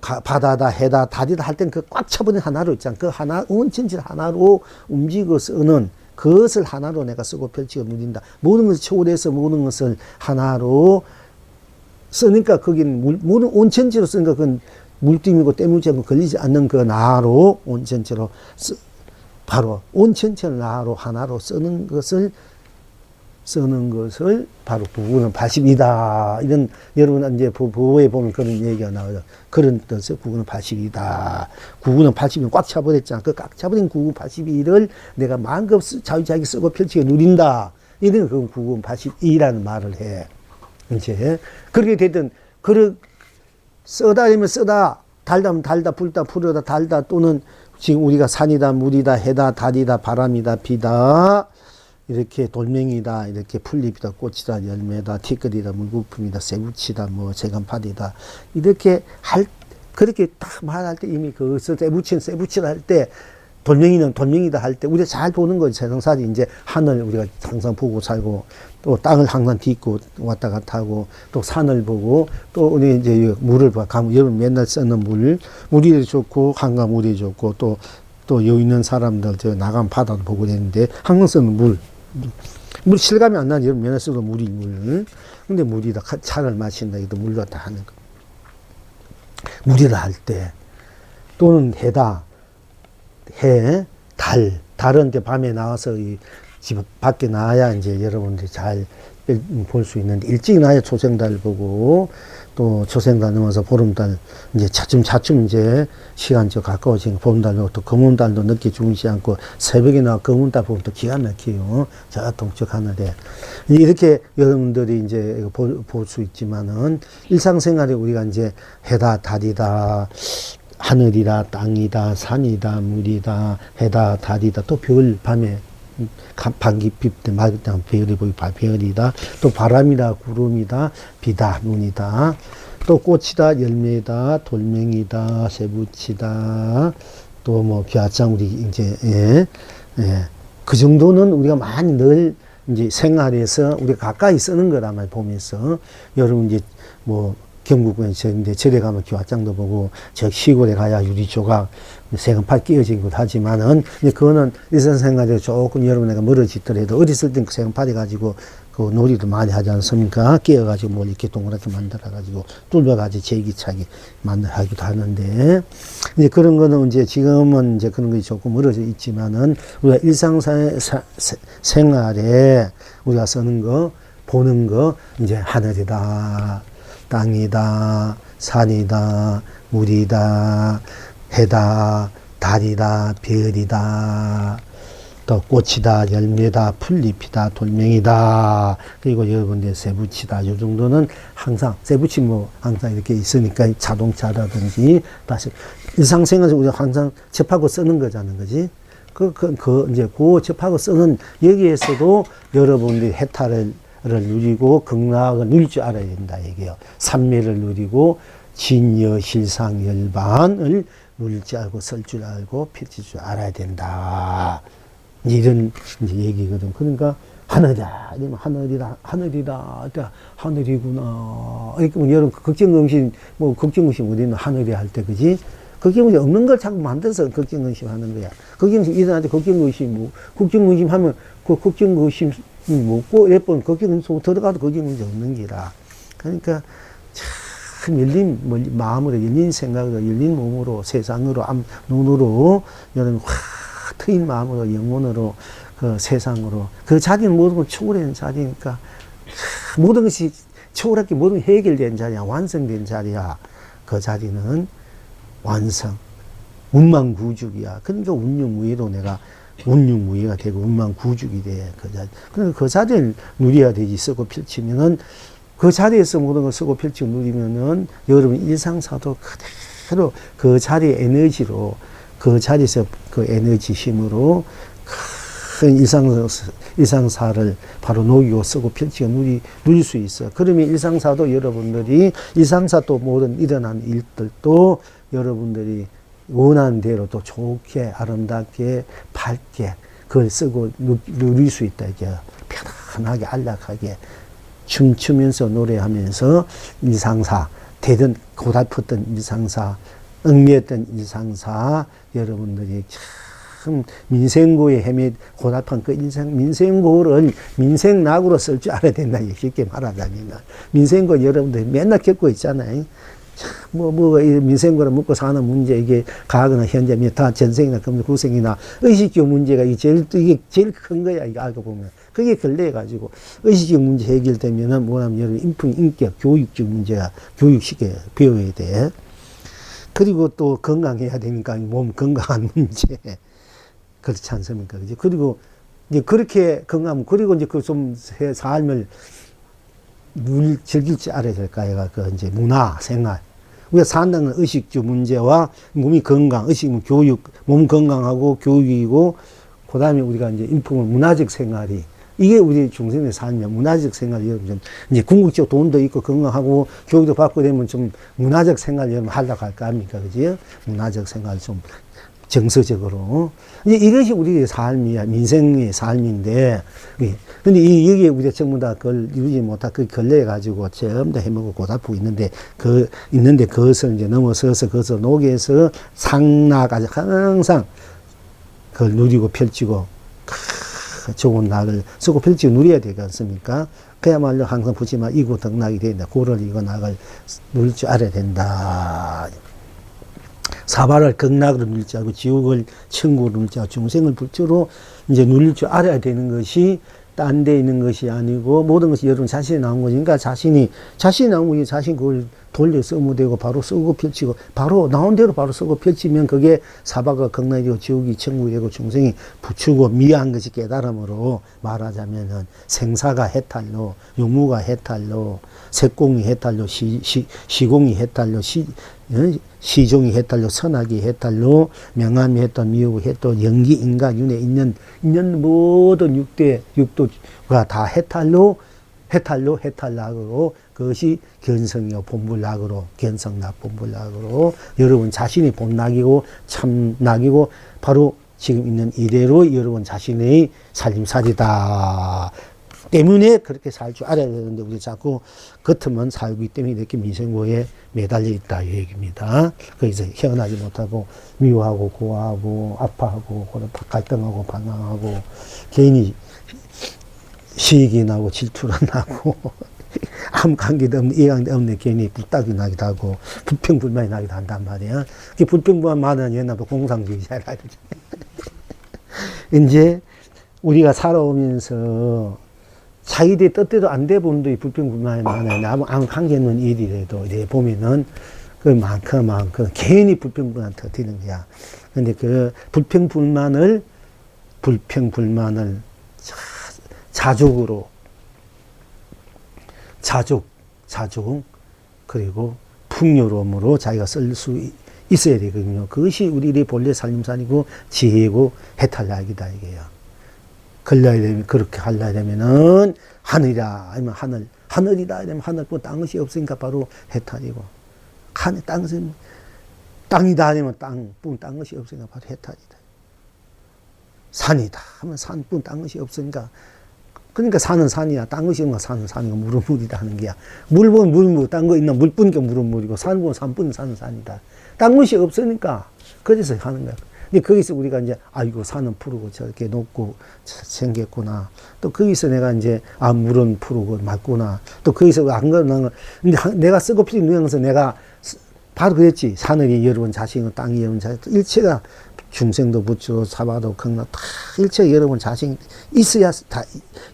바다다, 해다, 달이다 할 땐 그 꽉 차버린 하나로 있잖아. 그 하나, 온 전체를 하나로 움직여 쓰는 그것을 하나로 내가 쓰고 펼치고 누린다. 모든 것을 초월해서 모든 것을 하나로 쓰니까 거기는 모든 온 전체로 쓰니까 그건 물띠이고 때물지고 걸리지 않는 그 나로 온 전체로 바로 온 전체를 나로 하나로 쓰는 것을 바로 9구는 80이다. 이런, 여러분, 이제 보호에 보면 그런 얘기가 나와요. 그런 뜻의 9구는 80이다. 9구는 80이면 꽉 차버렸잖아. 그 꽉 차버린 9구 82를 내가 마음껏 자유자기 쓰고 펼치게 누린다. 이런 그 9구는 82라는 말을 해. 이제, 그렇게 되든, 쓰다 되면 쓰다, 달다면 달다, 불다, 풀어다, 달다, 또는 지금 우리가 산이다, 물이다, 해다, 달이다, 바람이다, 비다, 이렇게 돌멩이다, 이렇게 풀잎이다, 꽃이다, 열매다, 티끌이다, 물거품이다, 쇠붙이다, 뭐 재간파리다, 이렇게 그렇게 딱 말할 때 이미 그것을 쇠붙이다 할 때, 돌멩이는 돌멩이다 할 때, 우리가 잘 보는 거지. 세상살이 이제 하늘 우리가 항상 보고 살고, 또 땅을 항상 딛고 왔다 갔다 하고, 또 산을 보고, 또 우리 이제 물을 봐. 여러분 맨날 쓰는 물이 좋고, 한강물이 좋고, 또 여기 있는 사람들, 나간 바다도 보고 그랬는데, 항상 쓰는 물 실감이 안 나지. 여러분 맨날 쓰는 물. 근데 물이다. 차를 마신다. 이것도 물로 다 하는 거. 물이라 할 때, 또는 해다. 달은 이제 밤에 나와서 집 밖에 나와야 이제 여러분들이 잘 볼 수 있는데, 일찍 나야 초생달 보고, 또 초생달 넘어서 보름달, 이제 차츰 이제 시간적 가까워지니까 보름달도 또 검은달도 늦게 주무시지 않고, 새벽에 나와 검은달 보면 또 기가 막혀요. 저 동쪽 하늘에. 이렇게 여러분들이 이제 볼 수 있지만은, 일상생활에 우리가 이제 해다, 달이다, 하늘이다, 땅이다, 산이다, 물이다, 해다, 달이다, 또 별, 밤에, 반기빛 때, 맑을 때 별이 보이고, 별이다, 또 바람이다, 구름이다, 비다, 눈이다, 또 꽃이다, 열매다, 돌멩이다, 쇠붙이다, 또 뭐, 벼장, 우리 이제, 그 정도는 우리가 많이 이제 생활에서 우리가 가까이 쓰는 거란 말 보면서, 여러분 이제 뭐, 경북에서 이제 절에 가면 기와장도 보고, 저 시골에 가야 유리 조각, 세금팔 끼어진 곳 하지만은, 이제 그거는 일상생활에 조금 여러분에게 멀어지더라도, 어렸을 땐 그 세금팔이 가지고, 그 놀이도 많이 하지 않습니까? 끼어가지고 뭘 이렇게 동그랗게 만들어가지고, 뚫어가지고 제기차게 하기도 하는데, 이제 그런 거는 이제 지금은 이제 그런 것이 조금 멀어져 있지만은, 우리가 일상생활에 우리가 쓰는 거, 보는 거, 이제 하늘이다, 땅이다, 산이다, 물이다, 해다, 달이다, 별이다, 또 꽃이다, 열매다, 풀잎이다, 돌멩이다, 그리고 여러분들 쇠붙이다. 이 정도는 항상, 쇠붙이 뭐 항상 이렇게 있으니까 자동차라든지, 다시 일상생활에서 우리가 항상 접하고 쓰는 거잖아요. 그지? 이제 그 접하고 쓰는 여기에서도 여러분들이 해탈을 누리고 극락을 누릴 줄 알아야 된다 얘기예요. 삼매를 누리고 진여 실상 열반을 누릴 줄 알고 쓸 줄 알고 펼칠 줄 알아야 된다. 이런 이제 얘기거든. 그러니까 하늘이다. 이러면 하늘이다. 하늘이구나. 그러니까 여러분 걱정긍심 걱정긍심 어디 있는 하늘이 할 때 그지? 걱정긍심 없는 걸 자꾸 만들어서 걱정긍심 하는 거야. 걱정긍심 일어날 때 걱정긍심 걱정긍심 하면 그 걱정긍심 먹고 몇 번 걱정긍심 들어가도 걱정긍심 없는 기라. 그러니까 참 열린 마음으로 열린 생각으로 열린 몸으로 세상으로 눈으로 여러분 확 트인 마음으로 영혼으로 그 세상으로 그 자리는 모든 걸 초월하는 자리니까 모든 것이 초월하게 모든 해결된 자리야. 완성된 자리야. 그 자리는 완성 운만구죽이야. 그러니까 운명무예로 내가 운명무예가 되고 운만구죽이 돼. 그 자리. 그러니까 그 자리를 누려야 되지. 쓰고 펼치면은 그 자리에서 모든 걸 쓰고 펼치고 누리면은 여러분 일상사도 그대로 그 자리의 에너지로 그 자리에서 그 에너지 힘으로 큰 일상사를 바로 녹이고 쓰고 펼치고 누릴 수 있어. 그러면 일상사도 여러분들이 일상사 또 모든 일어난 일들도 여러분들이 원하는 대로 또 좋게 아름답게 밝게 그걸 쓰고 누릴 수 있다. 이게 편안하게 안락하게 춤추면서 노래하면서 일상사 되든 고달팠던 일상사 얽매였던 일상사 여러분들이 참 민생고에 고달픈 그 민생고를 민생락으로 쓸 줄 알아야 된다. 쉽게 말하자면 민생고 여러분들이 맨날 겪고 있잖아요. 민생고를 먹고 사는 문제, 이게 과거나 현재, 다 전생이나 구생이나 의식적 문제가 이게 제일 큰 거야, 이거 알고 보면. 그게 걸려가지고, 의식적 문제 해결되면은 뭐냐면, 여러분, 인격, 교육적 문제가 교육시켜 배워야 돼. 그리고 또 건강해야 되니까, 몸 건강한 문제. 그렇지 않습니까? 그지? 그리고, 이제 그렇게 건강, 그리고 이제 그 좀 삶을 즐길 줄 알아야 될까, 얘가 그 이제 문화, 생활. 우리가 산다는 의식주 문제와 몸이 건강, 의식은 교육, 몸 건강하고 교육이고, 그 다음에 우리가 이제 인품은 문화적 생활이, 이게 우리 중생의 삶이야. 문화적 생활, 여러분. 이제 궁극적 돈도 있고 건강하고 교육도 받고 되면 좀 문화적 생활 여러분 하려고 할까 합니까? 그지? 문화적 생활 좀 정서적으로. 이제 이것이 우리의 삶이야. 민생의 삶인데, 근데 여기에 우리가 전부 다 그걸 이루지 못하고 그 걸려가지고 전부 다 해먹고 고달프고 있는데, 그것을 이제 넘어서서 그것을 녹여서 상락까지 항상 그걸 누리고 펼치고, 좋은 낙을 쓰고 펼치고 누려야 되지 않습니까? 그야말로 항상 붙이면 이고 덕락이 된다. 고를 이고 낙을 누릴 줄 알아야 된다. 사발을 극락으로 누릴 줄 알고 지옥을 천국으로 누릴 줄 알고 중생을 불주로 이제 누릴 줄 알아야 되는 것이 딴 데 있는 것이 아니고 모든 것이 여러분 자신이 나온 거니까 자신이 나온 거니 자신 그걸 돌려 쓰면 되고 바로 쓰고 펼치고 바로 나온 대로 바로 쓰고 펼치면 그게 사바가 극락이고 지옥이 천국이 되고 중생이 부추고 미화한 것이 깨달음으로 말하자면은 생사가 해탈로 유무가 해탈로 색공이 해탈로 시공이 해탈로 시종이 해탈로 선악이 해탈로 명암이 해탈 미혹이 해탈 연기 인각 윤회 있는 모든 육도가 다 해탈락으로 그것이 견성이요 본불락으로 견성락 본불락으로 여러분 자신이 본락이고 참락이고 바로 지금 있는 이대로 여러분 자신의 살림살이다. 때문에 그렇게 살 줄 알아야 되는데 우리 자꾸 겉으면 살기 때문에 이렇게 미생고에 매달려 있다 이 얘기입니다. 거기서 헤어나지 못하고 미워하고 고하고 아파하고 갈등하고 반항하고 괜히 시익이 나고 질투가 나고 아무 관계도 없는 이해관계 없는 괜히 불닭이 나기도 하고 불평불만이 나기도 한단 말이야. 그 불평불만은 옛날부터 공상주의자라 그러죠. 이제 우리가 살아오면서 자기들 뜻대로 안 돼 보는 이 불평불만이 많아요. 아무 관계 없는 일이라도 이래 보면은 그만큼 괜히 불평불만 터뜨리는 거야. 근데 그 불평불만을 자족으로 자족 그리고 풍요로움으로 자기가 쓸 수 있어야 되거든요. 그것이 우리의 본래 살림살이고 지혜고 해탈약이다 이게요. 걸려야 되면 그렇게 하려면은 하늘이라 아니면 하늘이다 아니면 하늘 뭐 땅것이 없으니까 바로 해탈이고 하늘 땅이다 아니면 땅것이 없으니까 바로 해탈이다. 산이다 하면 산뿐 땅것이 없으니까 그러니까 산은 산이야. 딴 것이 없는 산은 산이고 물은 물이다 하는 게야. 물 보면 물, 딴 거 있나 물뿐이니까 물은 물이고 산 보면 산뿐 산은 산이다. 딴 것이 없으니까 그래서 하는 거야. 근데 거기서 우리가 이제 아이고 산은 푸르고 저렇게 높고 생겼구나. 또 거기서 내가 이제 물은 푸르고 맑구나. 또 거기서 안 그러는 거. 근데 내가 쓰고 필요 누양에서 내가 바로 그랬지. 하늘이 여러분 자신은 땅이 여러분 자신 일체가 중생도 부처 사바도 극락 다 일체 여러분 자신 있어야 다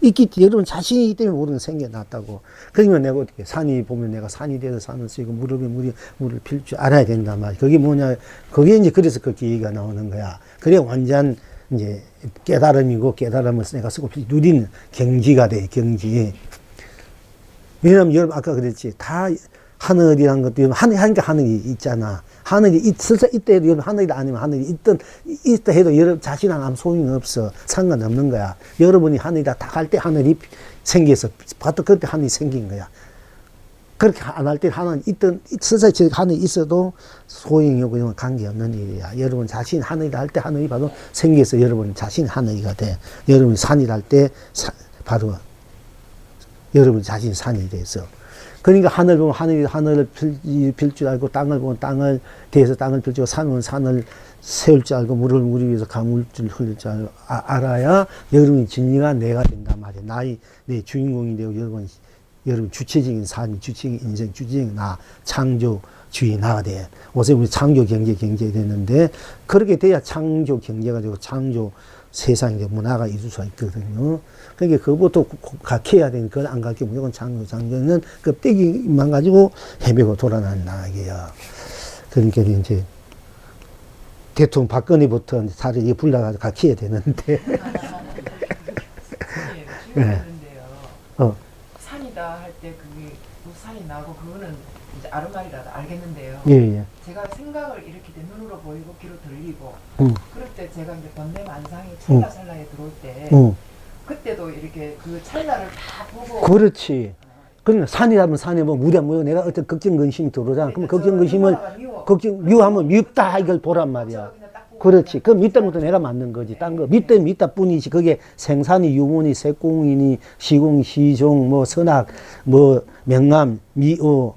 있기 여러분 자신이기 때문에 모든 생겨났다고. 그러면 내가 어떻게 산이 보면 내가 산이 돼서 산을 쓰고 물을 필 줄 알아야 된단 말이야. 그게 뭐냐? 그게 이제 그래서 그렇게 얘기가 나오는 거야. 그래 완전 이제 깨달음이고 깨달음을 내가 쓰고 누리는 경지가 돼 경지. 왜냐면 여러분 아까 그랬지 다 하늘이란 것도 하니까 하늘이 있잖아. 하늘이 있어서 이때 해도 하늘이 아니면 하늘이 있다 해도 여러분 자신은 아무 소용이 없어. 상관없는 거야. 여러분이 하늘이다 다 할 때 하늘이 생겨서 바로 그때 하늘이 생긴 거야. 그렇게 안 할 때 하늘 있어서 하늘이 있어도 소용이 없고 관계없는 일이야. 여러분 자신 하늘이다 할 때 하늘이 바로 생겨서 여러분 자신 하늘이가 돼. 여러분이 산이다 할 때 바로 여러분 자신 산이 돼서. 그러니까 하늘 보면 하늘을 필 줄 알고 땅을 보면 땅을 대해서 땅을 필 줄 알고 산은 산을 세울 줄 알고 물을 물 위에서 가물줄 흘릴 줄 알아야 여러분이 진리가 내가 된단 말이야. 내 주인공이 되고 여러분 주체적인 삶이 주체적인 인생 주체적인 나 창조주의 나가 돼. 어제 우리 창조 경제 됐는데 그렇게 돼야 창조 경제가 되고 창조 세상에 문화가 이룰 수가 있거든요. 그러니까 그것부터 각해야 되는 그걸 안 각해 무조건 장조는 껍데기만 가지고 헤매고 돌아난다 이게요. 그러니까 이제 대통령 박근혜부터 살이 불나가지고 각해야 되는데. 네. 산이다 할 때 그게 산이 나고 그거는 이제 아르마리라도 알겠는데요. 예. 제가 생각을 이렇게 내 눈으로 보이고 귀로 들리고 그럴 때 제가 이제 번뇌만상이 찰나찰나에 들어올 때 그때도 이렇게 그 찰나를 다 보고 그렇지. 그러니까 산이라면 산에 뭐 물이 안 보여. 내가 어떤 걱정 근심이 들어오잖아. 그럼 걱정 근심을 미워하면 밉다 이걸 보란 말이야. 그렇지. 그 밉다는 것도 내가 맞는 거지. 딴 거 밉다 밉다 뿐이지. 그게 생산이 유문이 색공이니 시공 시종 뭐 선악 뭐 명암 미오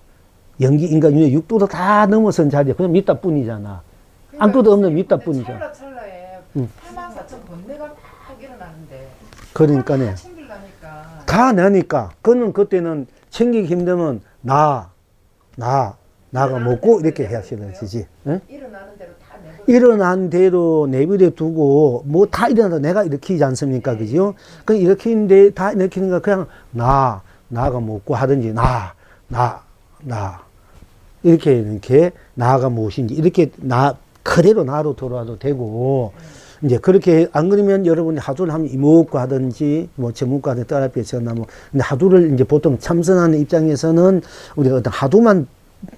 연기 인간 윤회 육도도 다 넘어선 자리야. 그냥 밉다 뿐이잖아. 그러니까 안고도 없는 밉다 뿐이잖아. 찰나찰나에 84,000 번뇌가 막 일어나는데 그러니까네. 다 나니까. 그는 그때는 챙기기 힘들면 나가 먹고 이렇게 해야 싫어지지. 일어나는 대로 다 내버려. 일어난 대로 내버려 두고 뭐 다 일어나도 내가 일으키지 않습니까? 그죠? 그 일으키는데 다 일으키는 거 그냥 나가 먹고 하든지 이렇게 나가 무엇인지 이렇게 그대로 나로 돌아와도 되고 이제 그렇게 안 그러면 여러분이 하두를 하면 이목구 하든지 뭐 제목구 하든지 떨앞에 전나 뭐 근데 하두를 이제 보통 참선하는 입장에서는 우리가 어떤 하두만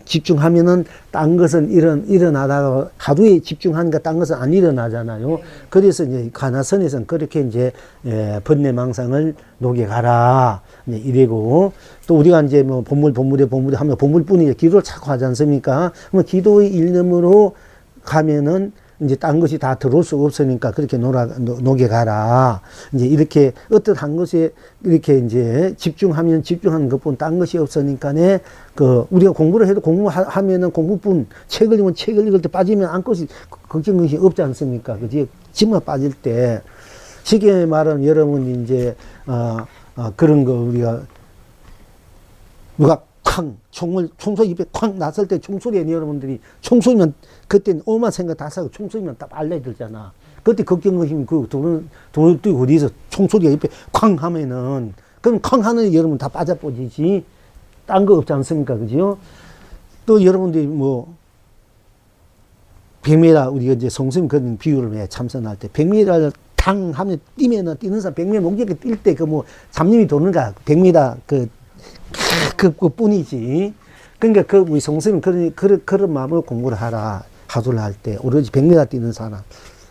집중하면은 딴 것은 일어나다가 하두에 집중하니까 딴 것은 안 일어나잖아요. 그래서 이제 가나선에서는 그렇게 이제 번뇌망상을 녹여가라 이제 이래고 또 우리가 이제 뭐 본물에 하면 본물뿐이죠. 기도를 자꾸 하지 않습니까? 그러면 기도의 일념으로 가면은 이제 딴 것이 다 들어올 수 없으니까 그렇게 녹여 가라. 이제 이렇게 어떠한 것에 이렇게 이제 집중하면 집중하는 것뿐 딴 것이 없으니까네, 우리가 공부를 해도 공부하면은 공부뿐, 책을 읽으면 책을 읽을 때 빠지면 안 것이, 걱정은 것이 없지 않습니까? 그지? 짐만 빠질 때. 쉽게 말하면 여러분 이제, 그런 거 우리가, 누가 쾅! 총소리 입에 쾅! 났을 때 총소리에 여러분들이, 총소리면, 그때는 오만 생각 다 사고 총소리면 딱 알려야 되잖아. 그때 걱정하시면 돈을 뛰고 어디서 총소리가 입에 쾅! 하면은, 그럼 쾅! 하는 여러분 다 빠져버리지. 딴 거 없지 않습니까? 그죠? 또 여러분들이 뭐, 100m, 우리가 이제 성수님 그런 비유를 해, 참선할 때, 100m를 탕 하면 뛰면은, 뛰는 사람 100m 목적에 뛸 때 잡념이 도는가, 100m 그 뿐이지. 그러니까 우리 성수님 그런 마음으로 공부를 하라. 하도를 할 때, 오로지 100m 뛰는 사람.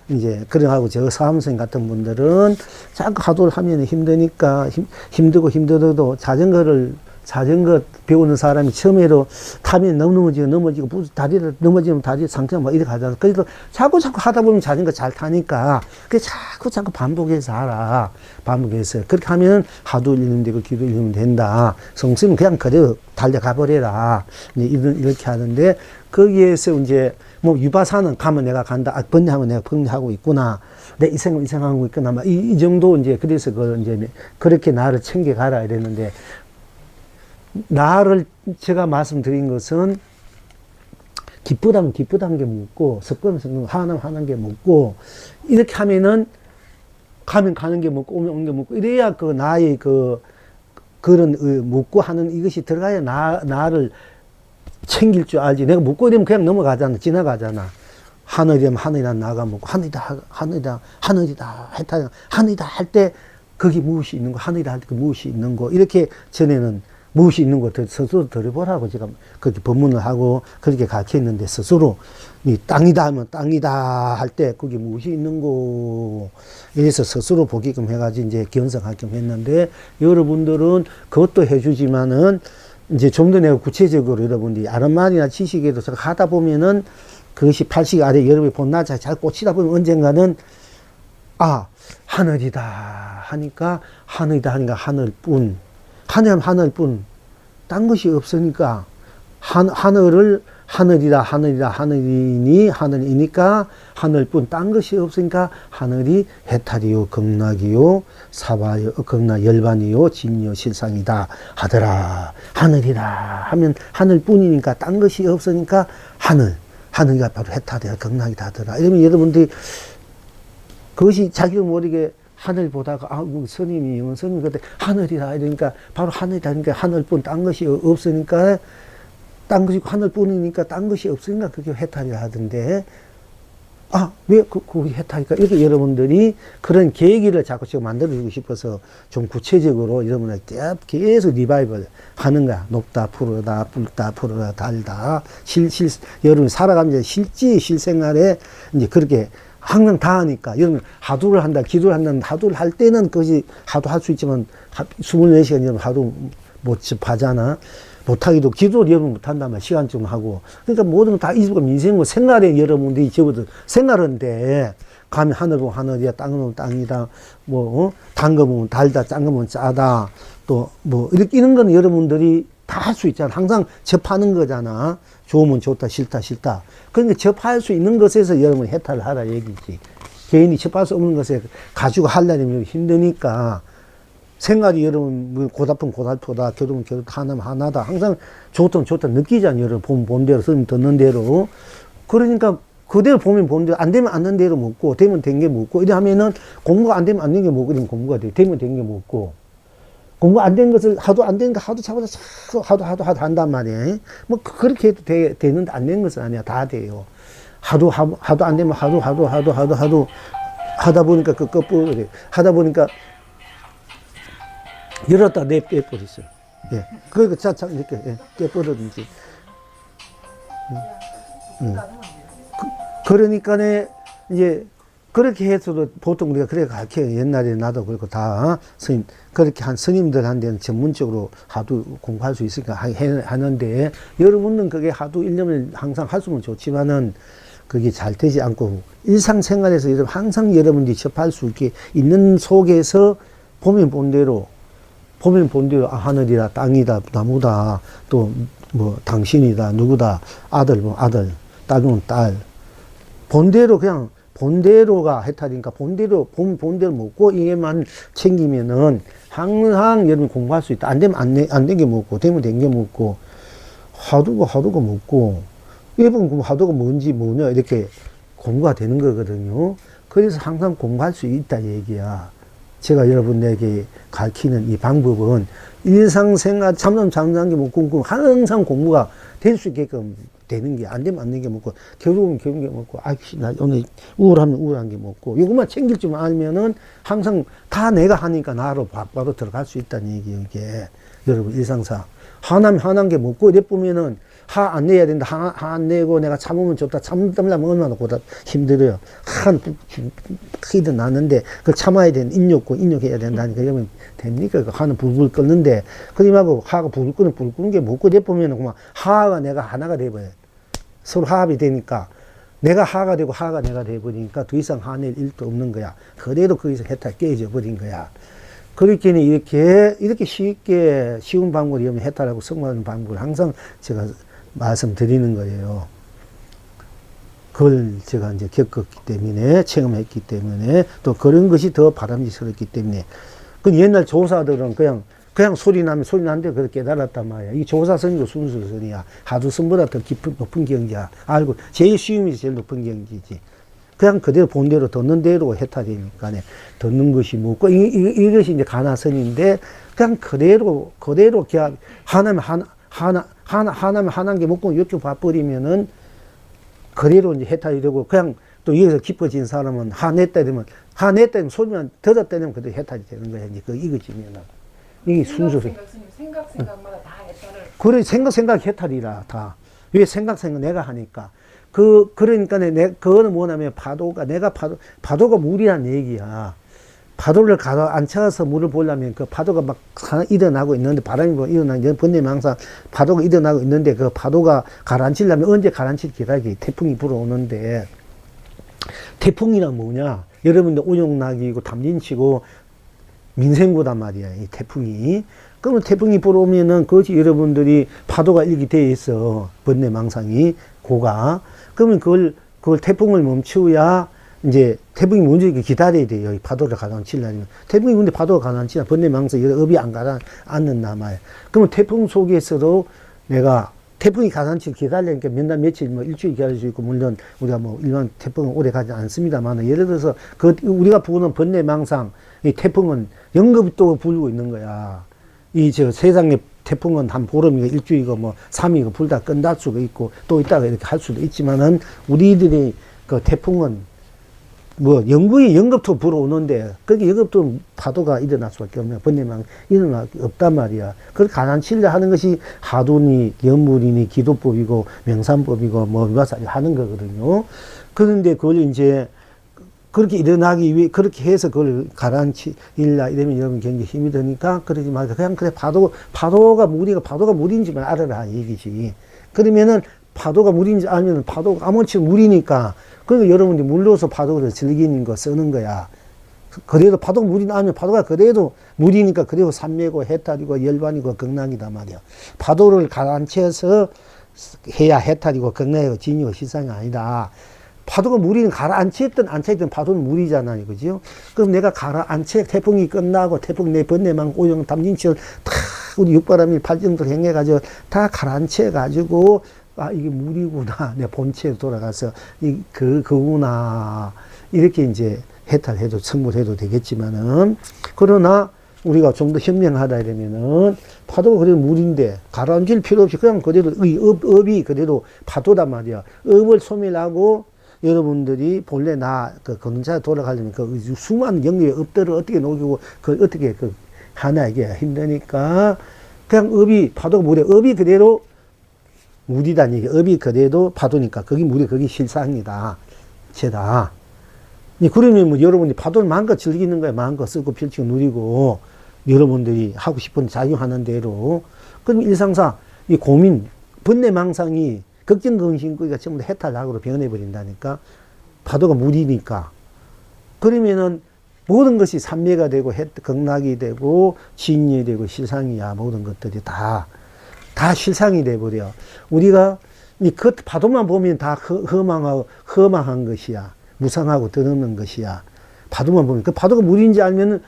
이제, 그래하고 저 사암선생 같은 분들은 자꾸 하도를 하면 힘드니까, 힘들어도 자전거 배우는 사람이 처음에도 타면 넘어지고, 다리를 넘어지면 다리 상처가 막 이렇게 하잖아. 그래서 자꾸 하다 보면 자전거 잘 타니까, 자꾸 반복해서 하라. 반복해서. 그렇게 하면 하도 읽는 되고 기도 읽으면 된다. 성수는 그냥 그대로 달려가 버려라. 이렇게 하는데, 거기에서 이제, 유바사는 가면 내가 간다. 번뇌하면 내가 번뇌하고 있구나. 내 이생하고 있구나. 이 정도 이제, 그래서 그렇게 나를 챙겨가라. 이랬는데, 나를 제가 말씀드린 것은 기쁘다면 기쁘다는 게 묻고, 습관은 화나는 게 묻고, 이렇게 하면은 가면 가는 게 묻고, 오면 게 묻고, 이래야 나의 그런 묻고 하는 이것이 들어가야 나를 챙길 줄 알지. 내가 묻고 이러면 그냥 넘어가잖아. 지나가잖아. 하늘이면 하늘이란 나가 묻고, 하늘이다 했다. 하늘이다 할 때 거기 무엇이 있는 거, 하늘이다 할 때 그 무엇이 있는 거, 이렇게 전에는 무엇이 있는 거 스스로 들어보라고 제가 그렇게 법문을 하고 그렇게 가르쳤는데, 스스로 이 땅이다 하면 땅이다 할 때 그게 무엇이 있는 거, 이래서 스스로 보게끔 해가지고 이제 견성하게끔 했는데, 여러분들은 그것도 해주지만은 이제 좀 더 내가 구체적으로 여러분들이 아는 말이나 지식에도 하다 보면은 그것이 80 아래 여러분이 본나자 잘 꽂히다 보면 언젠가는 하늘이다 하니까 하늘뿐, 하늘뿐, 딴 것이 없으니까, 하늘이니까 하늘뿐, 딴 것이 없으니까 하늘이 해탈이요, 극락이요, 사바요, 극락 열반이요, 진요, 실상이다 하더라. 하늘이다 하면 하늘뿐이니까, 딴 것이 없으니까 하늘이가 바로 해탈이야, 극락이다 하더라. 이러면 여러분들이 그것이 자기도 모르게 하늘 보다가, 스님이, 영원 스님이 그때 하늘이다. 이러니까, 바로 하늘이다. 그러니까 하늘뿐, 딴 것이 없으니까, 딴 것이 하늘뿐이니까, 딴 것이 없으니까 그게 해탈이라 하던데, 왜 그게 해탈일까? 이렇게 여러분들이 그런 계기를 자꾸 지금 만들어주고 싶어서 좀 구체적으로 여러분한테 계속 리바이벌 하는 거야. 높다, 푸르다, 붉다, 푸르다, 달다. 여러분이 살아가면서 실생활에 이제 그렇게 항상 다 하니까, 여러분, 하도를 한다, 기도를 한다, 하도를 할 때는 그것이 하도 할 수 있지만, 24시간 여러분 하도 못 하잖아. 못하기도, 기도를 여러분 못한다면 시간 좀 하고. 그러니까 모든 거 다 잊고 민생고 생활에 여러분들이 적어도 생활인데, 가면 하늘 보면 하늘이야, 땅 보면 땅이다, 단 거 보면 달다, 짠 거 보면 짜다, 또 이렇게 이런 거는 여러분들이 다 할 수 있잖아. 항상 접하는 거잖아. 좋으면 좋다, 싫다. 그러니까 접할 수 있는 것에서 여러분 해탈을 하라 얘기지. 개인이 접할 수 없는 것에 가지고 하려면 힘드니까, 생활이 여러분 고달픈 고달프다, 겨루면 겨루다, 하나면 하나다. 항상 좋다 느끼잖아요. 여러분 본 대로, 스님 듣는 대로. 그러니까 그대로 보면 보는 대로, 안 되면 안 되는 대로 먹고, 되면 된 게 먹고, 이래 하면은 공부가 안 되면 안 되는 게 먹고, 이러면 공부가 돼. 되면 된 게 먹고. 공부 안 된 것을 하도 안 되니까 하도 한단 말이에요. 그렇게 해도 되는데 안 되는 것은 아니야. 다 돼요. 하도 안 되면 하도 하다 보니까 끝부분에 하다 보니까 열었다 빼버렸어요. 예. 그러니까 이렇게 깨버리든지. 그러니까네 이제 그렇게 해서도 보통 우리가 그렇게 가르쳐요. 옛날에 나도 그렇고 다 스님, 그렇게 한 스님들한테는 전문적으로 하도 공부할 수 있으니까 하는데, 여러분은 그게 하도 1년을 항상 할 수는 좋지만은, 그게 잘 되지 않고 일상생활에서 여러분 항상 여러분들이 접할 수 있게 있는 속에서 보면 본 대로 아, 하늘이다, 땅이다, 나무다, 또 뭐 당신이다, 누구다, 아들 뭐 아들, 딸은 딸, 본대로 그냥 본대로가 해탈이니까 본대로 본대로 먹고 이게만 챙기면은 항상 여러분 공부할 수 있다. 안 되면 안 된 게 먹고 되면 된 게 먹고 하도가 먹고 일본 하도가 뭔지 뭐냐 이렇게 공부가 되는 거거든요. 그래서 항상 공부할 수 있다 얘기야. 제가 여러분에게 가르치는 이 방법은 일상생활 참담 장단기 먹고 항상 공부가 될 수 있게끔 되는 게 안 되면 안 되는 게 먹고 겨울은 겨운 게 먹고 아이씨 나 오늘 우울하면 우울한 게 먹고 이것만 챙길 줄 알면은 항상 다 내가 하니까 나로 바로 들어갈 수 있다는 얘기예요. 이게 여러분 일상상 화난 게 먹고 이래 보면은 화 안 내야 된다. 화 안 내고 내가 참으면 좋다. 참으려면 얼마나 보다 힘들어요. 크게 나는데 그걸 참아야 되는 인욕해야 된다니까. 그러면 됩니까? 그 화는 불불 끓는데 그러면 화가 불불 끄는 게 먹고 이래 보면은 그만 화가 내가 하나가 돼버려요. 서로 화합이 되니까 내가 화가 되고 화가 내가 돼버리니까 더 이상 화낼 일도 없는 거야. 그래도 거기서 해탈 깨져 버린 거야. 그렇게는 이렇게 쉽게 쉬운 방법을 이용해 해탈하고 성공하는 방법을 항상 제가 말씀드리는 거예요. 그걸 제가 이제 겪었기 때문에, 체험했기 때문에, 또 그런 것이 더 바람직스럽기 때문에. 그 옛날 조사들은 그냥 소리 나면 소리 나는데 그걸 깨달았단 말이야. 이 조사선이고 순수선이야. 하두선보다 더 높은 경지야. 알고, 제일 쉬움이 제일 높은 경지지. 그냥 그대로 본대로 듣는 대로 해탈이니까, 듣는 것이 뭐고, 이것이 이제 가나선인데, 그냥 그대로 그냥 하나면 게 먹고 이렇게 봐버리면은, 그대로 이제 해탈이 되고, 그냥 또 여기서 깊어진 사람은 화냈다 이러면 소리만 들었다 이러면 그대로 해탈이 되는 거야. 이제 이거지면은. 이게 순수. 생각마다 다 해탈을. 그래, 생각 해탈이라, 다. 왜 생각 내가 하니까. 그러니까 그거는 뭐냐면 파도가 물이란 얘기야. 파도를 가라앉혀서 물을 보려면 그 파도가 막 일어나고 있는데 바람이 일어나는 번뇌면 항상 파도가 일어나고 있는데 그 파도가 가라앉히려면 언제 가라앉힐 기다리기 태풍이 불어오는데 태풍이란 뭐냐? 여러분들 오용락이고 담진치고 민생구단 말이야. 이 태풍이. 그러면 태풍이 불어오면은 그것이 여러분들이 파도가 일기 되어 있어. 번뇌망상이 고가. 그러면 그걸 태풍을 멈추어야 이제 태풍이 먼저 이렇게 기다려야 돼요. 이 파도를 가라앉히려면. 태풍이 근데 파도가 가라앉히나 번뇌망상 업이 안 가라앉는단 말이야. 그러면 태풍 속에서도 내가 태풍이 가라앉히기 기다리니까 몇 날 며칠 뭐 일주일 기다릴 수 있고 물론 우리가 뭐 일반 태풍은 오래 가지 않습니다만 예를 들어서 우리가 부르는 번뇌망상 이 태풍은 연급도 불고 있는 거야. 세상에 태풍은 한 보름이고 일주일이고 뭐 3일이고 불다 끝날 수가 있고 또 있다가 이렇게 할 수도 있지만은 우리들이 그 태풍은 뭐 연급도 불어오는데 그게 연급도 파도가 일어날 수밖에 없는 번뇌망 일어날 게 없단 말이야. 그걸 가라앉히려 하는 것이 하도니 연물이니 기도법이고 명산법이고 뭐 위화살이 하는 거거든요. 그런데 그걸 이제 그렇게 일어나기 위해 그렇게 해서 그걸 가라앉히려 이러면 여러분 굉장히 힘이 드니까 그러지 말고 그냥 그래 파도가 물인지만 알아라 얘기지. 그러면은 파도가 물인지 알면은 파도가 아무렇지 물이니까 그러니까 여러분들이 물로서 파도를 즐기는 거 쓰는 거야. 그래도 파도가 물이 아면 파도가 그래도 물이니까 그래도 산매고 해탈이고 열반이고 극락이다 말이야. 파도를 가라앉혀서 해야 해탈이고 극락이고 진이고 실상이 아니다. 파도가 물이는 가라앉혔든 안 쳤든 파도는 물이잖아요. 그죠? 그럼 내가 태풍이 끝나고 태풍 내 번뇌망 오용 담진치를 다 우리 육바람이 팔정도를 행해가지고 다 가라앉혀가지고 아, 이게 물이구나. 내 본체에 돌아가서 그구나. 이렇게 이제 해탈해도 성불해도 되겠지만은 그러나 우리가 좀 더 현명하다 이러면은 파도가 그래도 물인데 가라앉힐 필요 없이 그냥 그대로 업이 그대로 파도단 말이야. 업을 소멸하고 여러분들이 본래 그 건자 돌아가려면 그 수많은 영역의 업들을 어떻게 녹이고 그 어떻게 하나 이게 힘드니까 그냥 파도가 물에 업이 그대로 물이란 얘기. 업이 그대로 파도니까 거기 실상이다. 죄다. 그러면 뭐 여러분이 파도를 마음껏 즐기는 거야. 마음껏 쓰고 펼치고 누리고 여러분들이 하고 싶은 작용하는 대로. 그럼 일상사 이 고민 번뇌망상이 걱정근심거리가 전부 다 해탈락으로 변해버린다니까. 파도가 물이니까. 그러면은 모든 것이 산매가 되고 극락이 되고 진이 되고 실상이야. 모든 것들이 다 실상이 돼버려. 우리가 그 파도만 보면 다 허망한 것이야. 무상하고 더없는 것이야. 파도만 보면. 그 파도가 물인지 알면은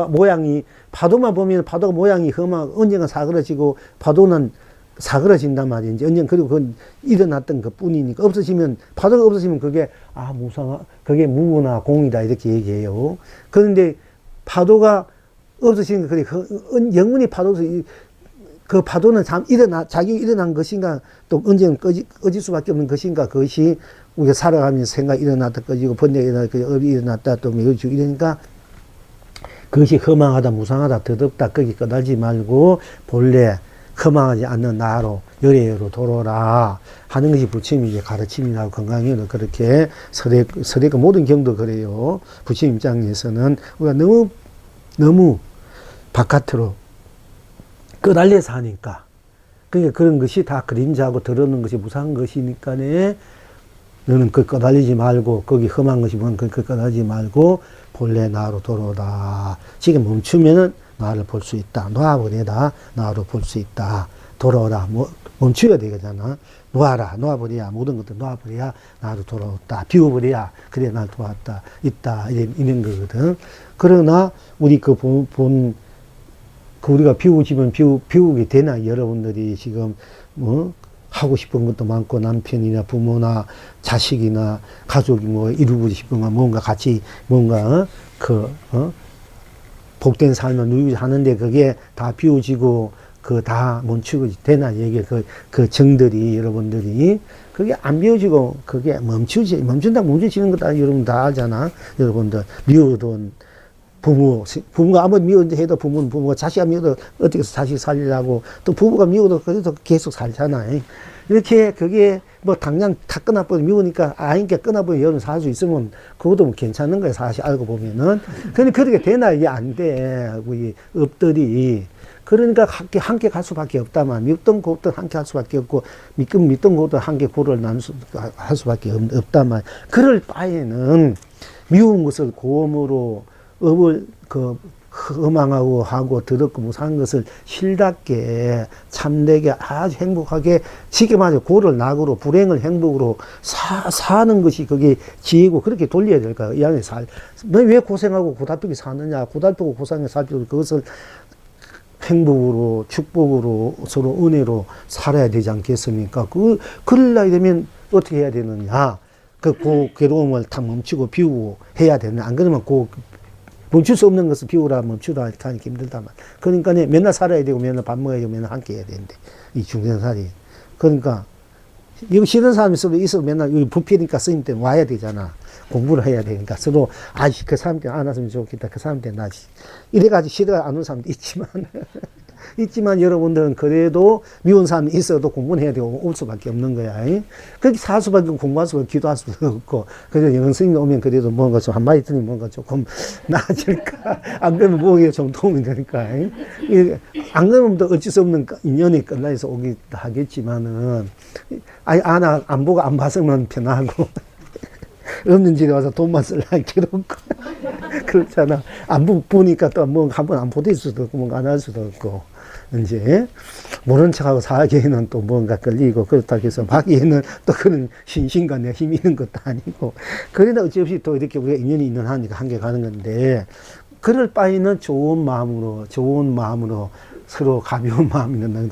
모양이, 파도만 보면 파도가 모양이 언젠가 사그러지고 파도는 사그러진단 말이지. 언젠가 그리고 그건 일어났던 것 뿐이니까. 파도가 없어지면 그게, 그게 무구나 공이다. 이렇게 얘기해요. 그런데 파도가 없어지니까, 그래, 영원히 그 파도는 자기 일어난 것인가, 또 언젠가 꺼질 수밖에 없는 것인가, 그것이 우리가 살아가면서 생각이 일어났다 꺼지고, 번뇌가 일어났다, 업이 일어났다, 또 매우지고 이러니까, 그것이 허망하다, 무상하다, 더덥다, 거기 꺼달지 말고, 본래 허망하지 않는 나로, 열애로 돌아라 하는 것이 부처님이 이제 가르침이라고 건강에는 그렇게 설의 모든 경도 그래요. 부처님 입장에서는 우리가 너무 바깥으로 끄달려서 하니까. 그러니까 그런 것이 다 그림자고 들어오는 것이 무상한 것이니까네. 너는 그 끄달리지 말고, 거기 험한 것이 뭔 그 끄달리지 말고, 본래 나로 돌아오라. 지금 멈추면은 나를 볼 수 있다. 놓아버려라. 나로 볼 수 있다. 돌아오라. 멈춰야 되잖아. 놓아버려야, 모든 것들 놓아버려야 나로 돌아왔다. 비워버려야, 그래, 날 도왔다. 있다. 이런 거거든. 그러나, 우리 우리가 비우지면 비우게 되나, 여러분들이 지금, 하고 싶은 것도 많고, 남편이나 부모나 자식이나 가족이 이루고 싶은 거, 뭔가 같이, 복된 삶을 누리고 하는데, 그게 다 비워지고, 다 멈추고 되나, 얘기, 그 정들이, 여러분들이, 그게 안 비워지고, 그게 멈춘지는 것도 여러분 다 알잖아. 여러분들, 미워둔, 부모가 아무리 미워도 해도 부모가 자식이 미워도 어떻게 해서 자식 살리려고, 또 부부가 미워도 그래도 계속 살잖아. 이렇게 그게 당장 다 끊어버리면 미우니까 아이니까 끊어버리면 여러분 살 수 있으면 그것도 괜찮은 거야, 사실 알고 보면은. 근데 그렇게 되나, 이게 안 돼. 우리 업들이. 그러니까 함께 갈 수밖에 없다만, 믿던 것도 함께 할 수밖에 없고, 믿던 것도 함께 고를 할 수밖에 없다만, 그럴 바에는 미운 것을 고음으로 업을 허망하고 하고 더럽고 무상한 것을 실답게 참되게 아주 행복하게 지게마저 고를 낙으로 불행을 행복으로 사는 것이 그게 지혜고, 그렇게 돌려야 될까요? 이 안에 너 왜 고생하고 고달프게 사느냐, 고달프고 고상하게 살 필요, 그것을 행복으로 축복으로 서로 은혜로 살아야 되지 않겠습니까? 그러려고 되면 어떻게 해야 되느냐, 괴로움을 다 멈추고 비우고 해야 되는. 안 그러면 멈출 수 없는 것을 비우라, 멈추라 하니까 힘들다만. 그러니까 맨날 살아야 되고, 맨날 밥 먹어야 되고, 맨날 함께 해야 되는데, 이 중생살이. 그러니까, 이거 싫은 사람이 서로 있어도 맨날 여기 부피니까 스님 때문에 와야 되잖아. 공부를 해야 되니까 서로, 그 사람 때문에 안 왔으면 좋겠다. 그 사람 때문에 이래가지고 싫어가 안 온 사람도 있지만 여러분들은 그래도 미운 사람이 있어도 공부는 해야 되고 올 수밖에 없는 거야. 그렇게 살 수밖에 없고, 공부할 수밖에, 기도할 수밖에 없고. 그래서 영은 스님이 오면 그래도 뭔가 좀 한마디 들으면 뭔가 조금 나아질까. 안 그러면 뭐에 좀 도움이 되니까. 안 그러면 또 어쩔 수 없는 인연이 끝나서 오긴 하겠지만은, 안 보고 안 봤으면 편하고. 없는 집에 와서 돈만 쓸라 괴롭고. 그렇잖아. 안 보니까 또 한번 안 보댈 수도 없고, 뭔가 안 할 수도 없고. 이제, 모른 척하고 살기에는 또 뭔가 끌리고, 그렇다고 해서 하기에는 또 그런 신신과 내 힘이 있는 것도 아니고. 그러나 어찌없이 또 이렇게 우리가 인연이 있는 하니까 함께 가는 건데, 그럴 바에는 좋은 마음으로 서로 가벼운 마음이 있는,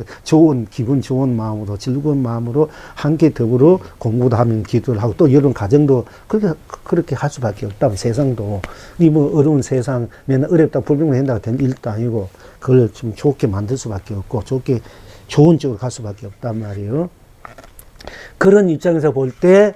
기분 좋은 마음으로, 즐거운 마음으로 함께 더불어 공부도 하면 기도를 하고, 또 이런 가정도 그렇게 할 수밖에 없다고, 세상도. 어려운 세상, 맨날 어렵다, 불평한다고 된 일도 아니고, 그걸 좀 좋게 만들 수밖에 없고, 좋은 쪽으로 갈 수밖에 없단 말이에요. 그런 입장에서 볼 때,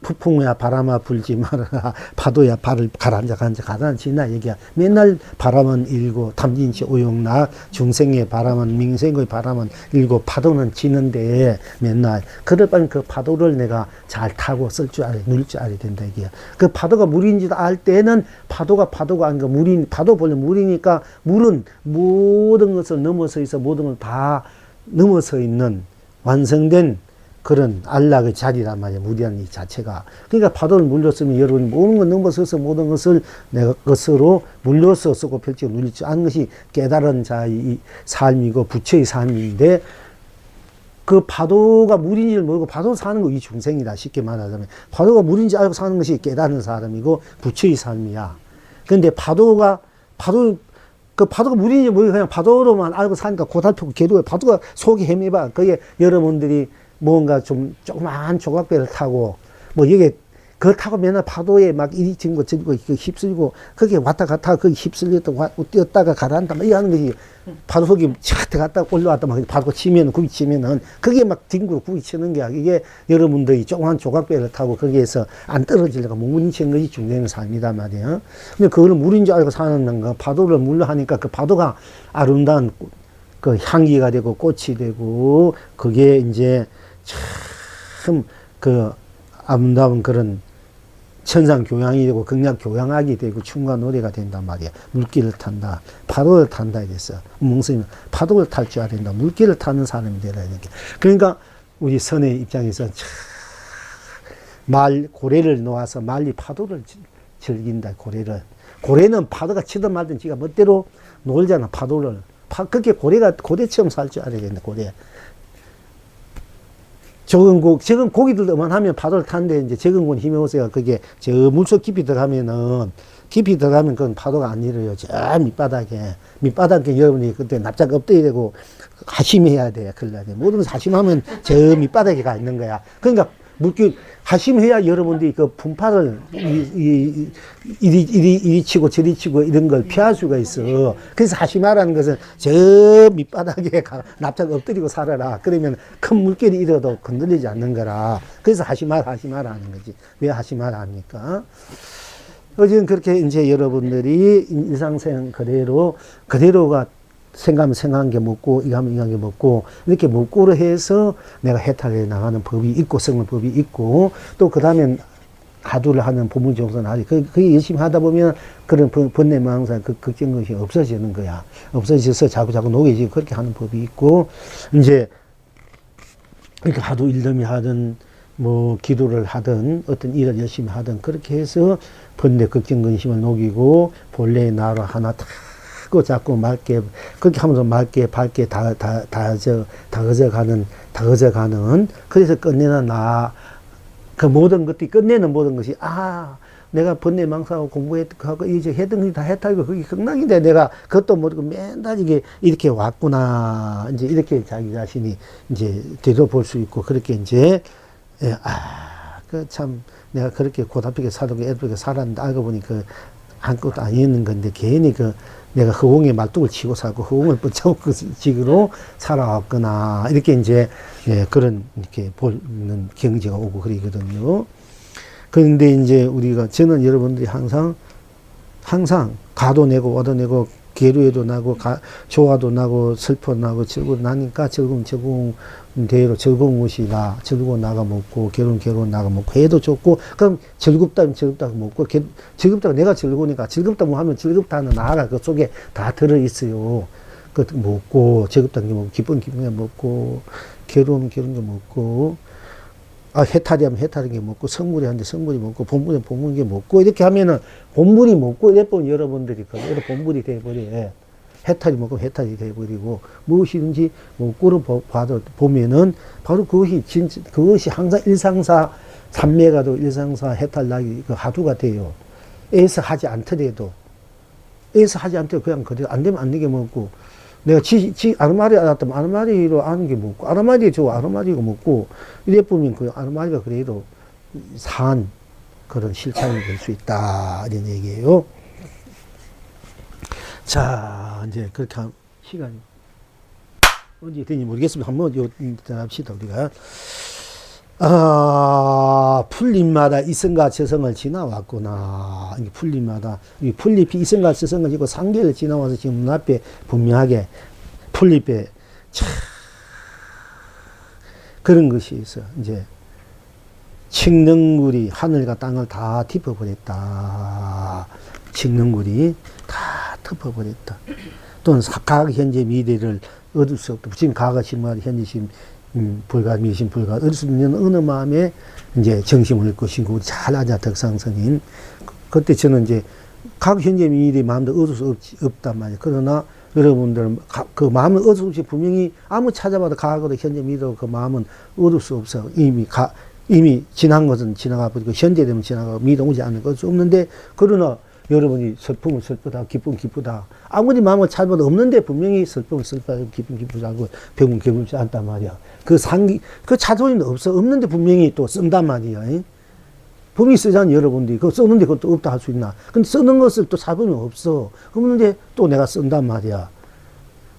폭풍야 바람아 불지 말아라. 파도야 발을 가라앉히나 얘기야. 맨날 바람은 일고, 탐진치 오용락, 중생의 바람은, 민생의 바람은 일고, 파도는 지는데, 맨날. 그럴 바엔 그 파도를 내가 잘 타고 누릴 줄 알아야 된다, 얘기야. 그 파도가 물인지도 알 때는, 파도가 아니고, 파도 본래 물이니까, 물은 모든 것을 넘어서 있어, 모든 걸 다 넘어서 있는, 완성된 그런 안락의 자리란 말이야, 무리한 이 자체가. 그러니까 파도를 물렸으면 여러분이 모든 것 넘어서서 모든 것을 내가 것으로 물려서 쓰고 펼치고 누리지 않은 것이 깨달은 자의 삶이고 부처의 삶인데, 그 파도가 물인지를 모르고 파도 사는 거 이 중생이다, 쉽게 말하자면. 파도가 물인지 알고 사는 것이 깨달은 사람이고 부처의 삶이야. 근데 파도가 물인지 모르고 그냥 파도로만 알고 사니까 고달프고 괴로워요. 파도가 속이 헤매봐. 그게 여러분들이 뭔가 좀 조그만 조각배를 타고, 뭐 이게 그걸 타고 맨날 파도에 막 이리 징고 저리고 휩쓸고, 그게 왔다 갔다 거기 휩쓸렸다 뛰었다가 가라앉다 막 이거 하는 것이 파도 속이 촥 들어갔다 올라왔다 막 파도가 치면은 구기 치면은 그게 막 뒹굴고 구기 치는 게, 이게 여러분들이 조그만 조각배를 타고 거기에서 안 떨어지려고 몸부림치는 것이 중요한 삶이다 말이에요. 근데 그걸 물인 줄 알고 사는 거, 파도를 물려 하니까 그 파도가 아름다운 그 향기가 되고 꽃이 되고, 그게 이제 참 그 아름다운 그런 천상 교양이 되고 극락 교양학이 되고 춤과 노래가 된단 말이야. 물길을 탄다, 파도를 탄다 이랬어. 몽스님 파도를 탈 줄 알아야 된다, 물길을 타는 사람이 되라 이렇게. 그러니까 우리 선의 입장에서 고래를 놓아서 말리 파도를 즐긴다. 고래는 파도가 치든 말든 지가 멋대로 놀잖아. 파도를 그렇게 고래처럼 살 줄 알아야 된다. 고래. 적은 고기들 어만하면 파도를 타는데, 이제 적은 곤 힘이 오세요. 그게 저 물속 깊이 들어가면 그건 파도가 안 일어요. 저 밑바닥에 여러분이 그때 납작 엎드려야 되고 하심해야 돼요. 그래야 돼. 모든 것을 하심하면 저 밑바닥에 가 있는 거야. 그러니까 물길 하심해야 여러분들이 그 분파를 이리 치고 저리 치고 이런 걸 피할 수가 있어. 그래서 하심하라는 것은 저 밑바닥에 납작 엎드리고 살아라. 그러면 큰 물길이 일어도 건들리지 않는 거라. 그래서 하심하라 하는 거지. 왜 하심하라 합니까? 어쨌든 그렇게 이제 여러분들이 일상생 그대로가 생각하면 생각한 게 먹고, 이거 하면 이거 한 게 먹고, 이렇게 먹고로 해서 내가 해탈해 나가는 법이 있고, 성을 법이 있고, 또 그 다음에 하두를 하는 보물정선을 하지. 그게 열심히 하다 보면 그런 번뇌망상, 걱정 것이 없어지는 거야. 없어져서 자꾸 녹여지고 그렇게 하는 법이 있고, 이제, 이렇게 하도 일념이 하든, 뭐, 기도를 하든, 어떤 일을 열심히 하든, 그렇게 해서 번뇌, 걱정, 근심을 녹이고, 본래의 나로 하나 다 크고 작고 맑게, 그렇게 하면서 맑게 밝게 다그져가는, 그래서 끝내는 그 모든 것들이 끝내는 모든 것이, 내가 번뇌망상하고 공부하고 이제 했던 것이 다 해탈이고 그게 극락인데 내가 그것도 모르고 맨날 이렇게 왔구나. 이제 이렇게 자기 자신이 이제 되돌아볼 수 있고, 그렇게 이제, 참, 내가 그렇게 고달프게 살고 애들게 살았는데 알고 보니 아무것도 아니었는 건데, 괜히 내가 허공에 말뚝을 치고 살고 허공을 뻗쳐먹고 식으로 살아왔구나. 이렇게 이제, 이렇게 보는 경지가 오고 그러거든요. 그런데 이제 저는 여러분들이 항상 가도 내고 와도 내고 괴로워도 나고 조화도 나고 슬퍼도 나고 즐거워도 나니까 즐거운 대로 즐거운 것이다. 즐거워 나가 먹고 괴로운 나가 먹고 해도 좋고, 그럼 즐겁다면 즐겁다고 먹고, 즐겁다고 내가 즐거우니까 즐겁다고 하면 즐겁다는 나가 그 속에 다 들어있어요. 그 먹고 즐겁다는 게 먹고 기쁜 게 먹고 괴로운 게 먹고, 해탈이하면 해탈인 게 먹고, 성물이 하는데 성물이 먹고, 본물이 본물인 게 먹고, 이렇게 하면은 본물이 먹고 이래보면 여러분들이 그대로 본물이 돼버려. 해탈이 먹고 해탈이 돼버리고, 무엇이든지 먹고를 보면은 바로 그것이 항상 일상사 삼매가도 일상사 해탈나기 하두가 돼요. 애서 하지 않더라도 그냥 그대로 안 되면 안 되게 먹고, 내가 아르마리 알았다면 아르마리로 아는 게 먹고, 아르마리 아르마리가 먹고, 이래 보면 그 아르마리가 그래도 산 그런 실천이 될 수 있다. 이런 얘기예요. 자, 이제 그렇게 한 시간이 언제 되는지 모르겠습니다. 한번 합시다, 우리가. 풀잎마다 이성과 저성을 지나왔구나. 이 풀잎마다, 이 풀잎이 이성과 저성을 지고 상계를 지나와서 지금 눈앞에 분명하게 풀잎에 그런 것이 있어. 이제 칡능물이 하늘과 땅을 다 덮어버렸다. 칡능물이 다 덮어버렸다. 또는 과거, 현재, 미래를 얻을 수 없다. 지금 과거, 지금, 현재, 지금 미신 불가 얻을 수 있는 어느 마음에 이제 정심을 것이고 우리 잘 아자 덕상스님. 그때 저는 이제 각 현재 미일이 마음도 얻을 수 없단 말이에요. 그러나 여러분들 그 마음은 얻을 수 없이 분명히 아무 찾아봐도 과거도 현재 미도 그 마음은 얻을 수 없어. 이미 지난 것은 지나가 버리고 현재 되면 지나가고 미도 오지 않는 것은 없는데 그러나 여러분이 슬픔은 슬프다, 기쁨은 기쁘다. 아무리 마음을 찾아봐도 없는데 분명히 슬픔은 슬프다, 기쁨은 기쁘다고 병은 괴롭지 않단 말이야. 그 찾아보는 없어. 없는데 분명히 또 쓴단 말이야. 분명히 쓰잖아, 여러분들이. 그거 썼는데 그것도 없다 할 수 있나. 근데 쓰는 것을 또 찾으면 없어. 없는데 또 내가 쓴단 말이야.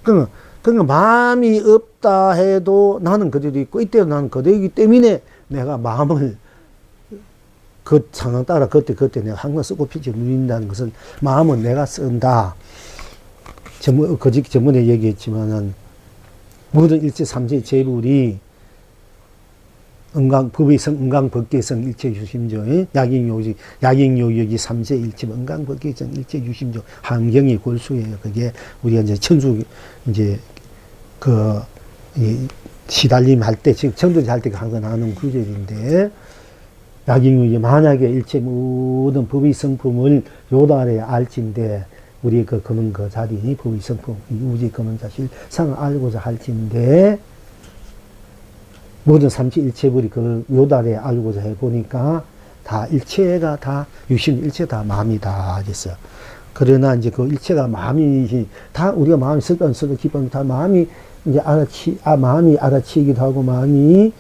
그러니까 마음이 없다 해도 나는 그대로 있고, 이때도 나는 그대로이기 때문에 내가 마음을 그 상황 따라 그때 내가 항상 쓰고 피지 누린다는 것을 마음은 내가 쓴다. 저번에 얘기했지만은 모든 일체 삼재 재불이 법의성, 응강법계성, 일체유심조, 약행요역이 삼재 일체, 응강법계성, 일체유심조, 환경의 골수예요. 그게 우리가 이제 천수, 이제 시달림 할 때, 지금 천도제 할 때 항상 나오는 구절인데, 약행요역이 만약에 일체 모든 법의성품을 요달에 알진데, 우리 그는 그 자리, 법의성품, 우지 그는 자실 상을 알고자 할진데, 모든 삼치 일체불이 그걸 요달에 알고자 해보니까 다 일체가 다 유심 일체 다 마음이다 그랬어요. 그러나 이제 그 일체가 마음이 다 우리가 마음이 슬픈 기쁨 다 마음이 이제 마음이 알아치기도 하고 마음이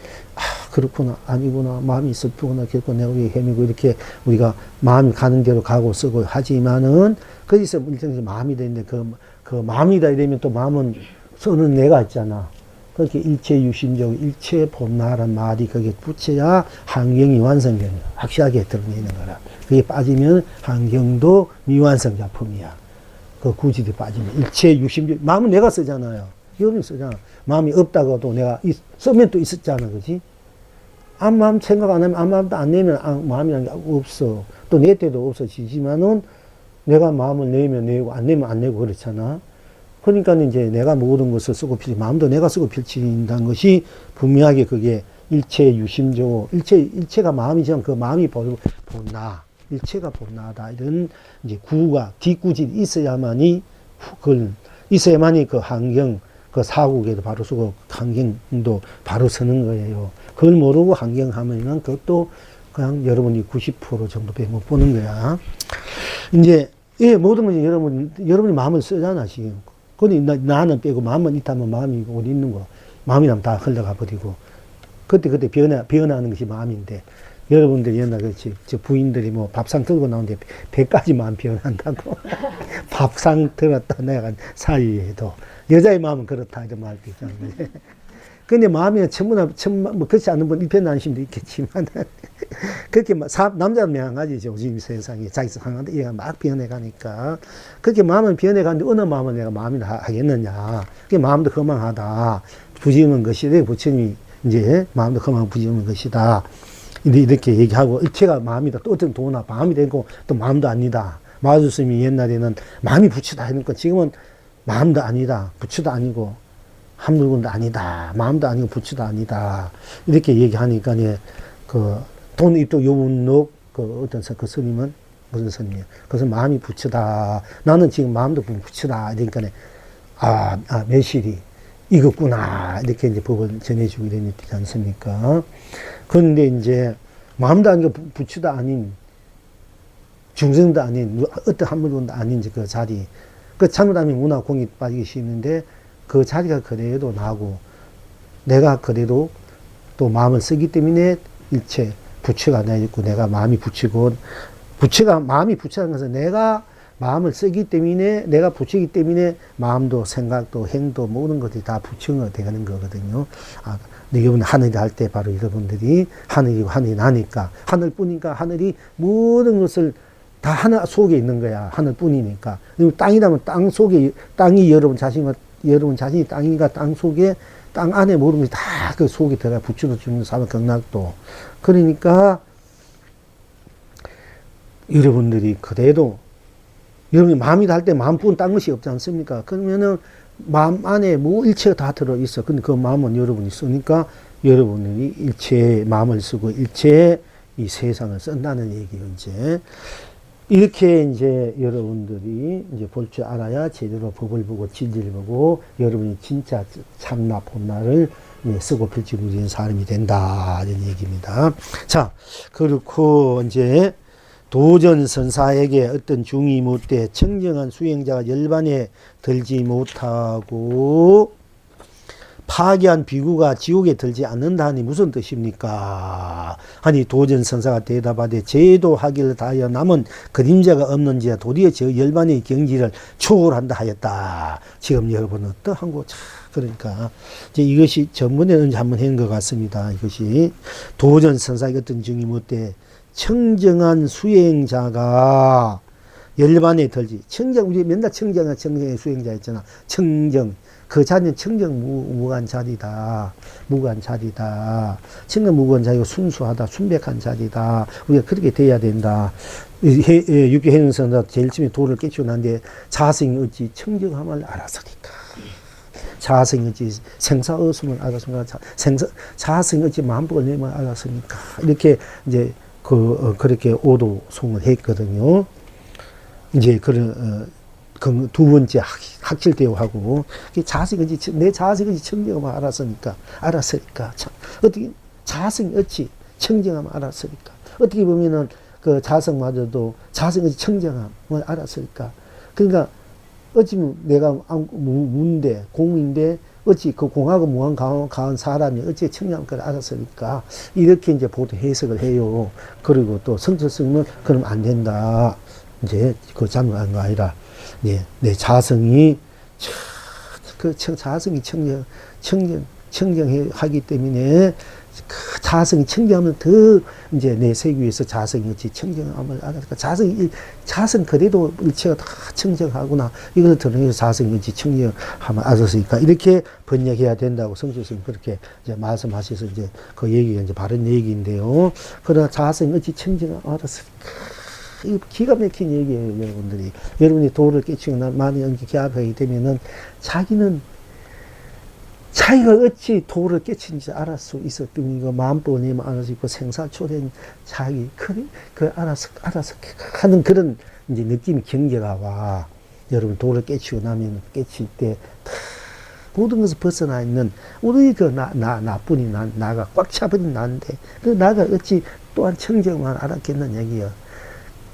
그렇구나 아니구나 마음이 슬프구나 결코 내가 우리 헤매고 이렇게 우리가 마음이 가는 대로 가고 쓰고 하지만은 거기서 일정히 마음이 되는데 그 마음이다 이러면 또 마음은 쓰는 내가 있잖아. 그렇게 일체 유심적, 일체 본나란 말이 거기에 붙여야 환경이 완성되는 거야. 확실하게 드러내는 거라. 그게 빠지면 환경도 미완성 작품이야. 그 구질이 빠지면. 일체 유심적, 마음은 내가 쓰잖아요. 여러분이 쓰잖아. 마음이 없다고도 내가 쓰면 또 있었잖아. 그지? 아무 마음 생각 안 하면 아무 마음도 안 내면 마음이라는 게 없어. 또 내 때도 없어지지만은 내가 마음을 내면 내고 안 내면 안 내고 그렇잖아. 그러니까 이제 내가 모든 것을 쓰고 필지, 마음도 내가 쓰고 필진다는 것이 분명하게 그게 일체 유심조, 일체가 마음이지만 그 마음이 본나, 일체가 본나다. 이런 이제 뒷구질이 있어야만이 그 환경, 그 사국에도 바로 쓰고 환경도 바로 서는 거예요. 그걸 모르고 환경 하면은 그것도 그냥 여러분이 90% 정도 못 보는 거야. 이제, 모든 것이 여러분이 마음을 쓰잖아, 지금. 근데 나는 빼고 마음만 있다면 마음이 어디 있는 거. 마음이라면 다 흘러가 버리고. 그때 변하는 것이 마음인데. 여러분들이 옛날 그렇지. 저 부인들이 뭐 밥상 들고 나오는데 100가지 마음 변한다고. 밥상 들었다 내가 사이에도. 여자의 마음은 그렇다. 이런 말도 있잖아요. 근데 마음이 뭐 그렇지 않은 분 일편단심도 있겠지만. 그렇게 남자는 명하지죠. 요즘 세상에 자기 상황도 얘가 막 변해가니까 그렇게 마음은 변해가는데 어느 마음은 내가 마음이라 하겠느냐. 그게 마음도 허망하다. 부지런한 것이다. 부처님이 이제 마음도 허망 부지런한 것이다. 이렇게 얘기하고 일체가 마음이다. 또 어떤 도나 마음이 되고 또 마음도 아니다. 마주스님이 옛날에는 마음이 부처다 하니까 지금은 마음도 아니다. 부처도 아니고 한 물건도 아니다. 마음도 아니고 부처도 아니다. 이렇게 얘기하니까 돈 입도 요문록 어떤 그 스님은 무슨 스님이에요? 그것은 마음이 부처다. 나는 지금 마음도 부처다. 그러니까 매실이 이것구나. 이렇게 이제 법을 전해주고 되지 않습니까? 그런데 이제 마음도 아니고 부처도 아닌 중생도 아닌 어떤 한 물건도 아닌 그 자리. 잘못하면 문화 공이 빠지기 쉽는데 그 자리가 그래도 나고 내가 그래도 또 마음을 쓰기 때문에 일체 부처가 나 있고 내가 마음이 부처고 마음이 부처라는 것은 내가 마음을 쓰기 때문에 내가 부처이기 때문에 마음도 생각도 행도 모든 것들이 다 부처가 되는 거거든요. 여러분 하늘이 할 때 바로 여러분들이 하늘이고 하늘이 나니까 하늘뿐이니까 하늘이 모든 것을 다 하늘 속에 있는 거야. 하늘뿐이니까. 그리고 땅이라면 땅 속에 땅이 여러분 자신이 땅이니까 땅 속에 땅 안에 모든 것이 다 그 속에 들어가 부처도 주는 사람 경락도. 그러니까 여러분들이 그래도 여러분이 마음이다 할 때 마음뿐 딴 것이 없지 않습니까? 그러면은 마음 안에 뭐 일체가 다 들어있어. 근데 그 마음은 여러분이 쓰니까 여러분이 일체의 마음을 쓰고 일체의 이 세상을 쓴다는 얘기예요, 이제. 이렇게 이제 여러분들이 이제 볼 줄 알아야 제대로 법을 보고 진리를 보고 여러분이 진짜 참나 본나를 쓰고 필지 누리는 사람이 된다. 이런 얘기입니다. 자, 그렇고 이제 도전선사에게 어떤 중이 못돼 청정한 수행자가 열반에 들지 못하고 파괴한 비구가 지옥에 들지 않는다니 무슨 뜻입니까? 아니 도전선사가 대답하되 제도하기를 다하여 남은 그림자가 없는지야 도리어 저 열반의 경지를 초월한다 하였다. 지금 여러분은 어떠한 거 그러니까 이제 이것이 전문에는 한번 한 것 같습니다. 이것이 도전선사의 어떤 중이 못돼 청정한 수행자가 열반에 들지. 청정, 우리 맨날 청정한 청정의 수행자 있잖아. 청정. 그 자리는 청정 무관 자리다. 무관 자리다. 청정 무관 자리가 순수하다. 순백한 자리다. 우리가 그렇게 돼야 된다. 육교해능선사 제일 처음에 도를 깨치고 난데 자성이 어찌 청정함을 알았으니까. 자성이 어찌 생사없음을 알았으니까. 자성이 어찌 만복을 내면 알았으니까. 이렇게 이제 그렇게 오도송을 했거든요. 이제 그 두 번째 학실대오하고 자성이 내 자성이 청정함을 알았으니까 참 어떻게 자성이 어찌 청정함을 알았으니까 어떻게 보면은 그 자성마저도 자성이 청정함을 알았으니까 그러니까 어찌면 내가 무인데 공인데 어찌 그 공하고 무한 가한 사람이 어찌 청량한 걸 알았으니까 이렇게 이제 보도 해석을 해요. 그리고 또 성철스님은 그럼 안 된다. 이제 그 잘못한 거 아니라 내 자성이 그 자성이 청정하기 때문에 그 자성이 청정하면 더 이제 내 세계에서 자성이 어찌 청정함을 알았을까. 자성 그래도 일체가 다 청정하구나. 이걸 드러내서 자성이 어찌 청정함을 알았으니까 이렇게 번역해야 된다고 성주스님 그렇게 이제 말씀하셔서 이제 그 얘기가 이제 바른 얘기인데요. 그러나 자성이 어찌 청정함을 알았을까. 기가 막힌 얘기예요, 여러분들이. 여러분이 도를 깨치고 많이 연기하게 되면은 자기는 자기가 어찌 도를 깨친지 알을 수 있었던 거 마음법을 알을 수 있고 생사초된 자기 알아서 하는 그런 이제 느낌이 경계가 와. 여러분 도를 깨치고 나면 깨칠 때 모든 것을 벗어나 있는 우리 그 나뿐이 나가 꽉 차버린 나인데 그 나가 어찌 또한 청정만 알았겠는 얘기야.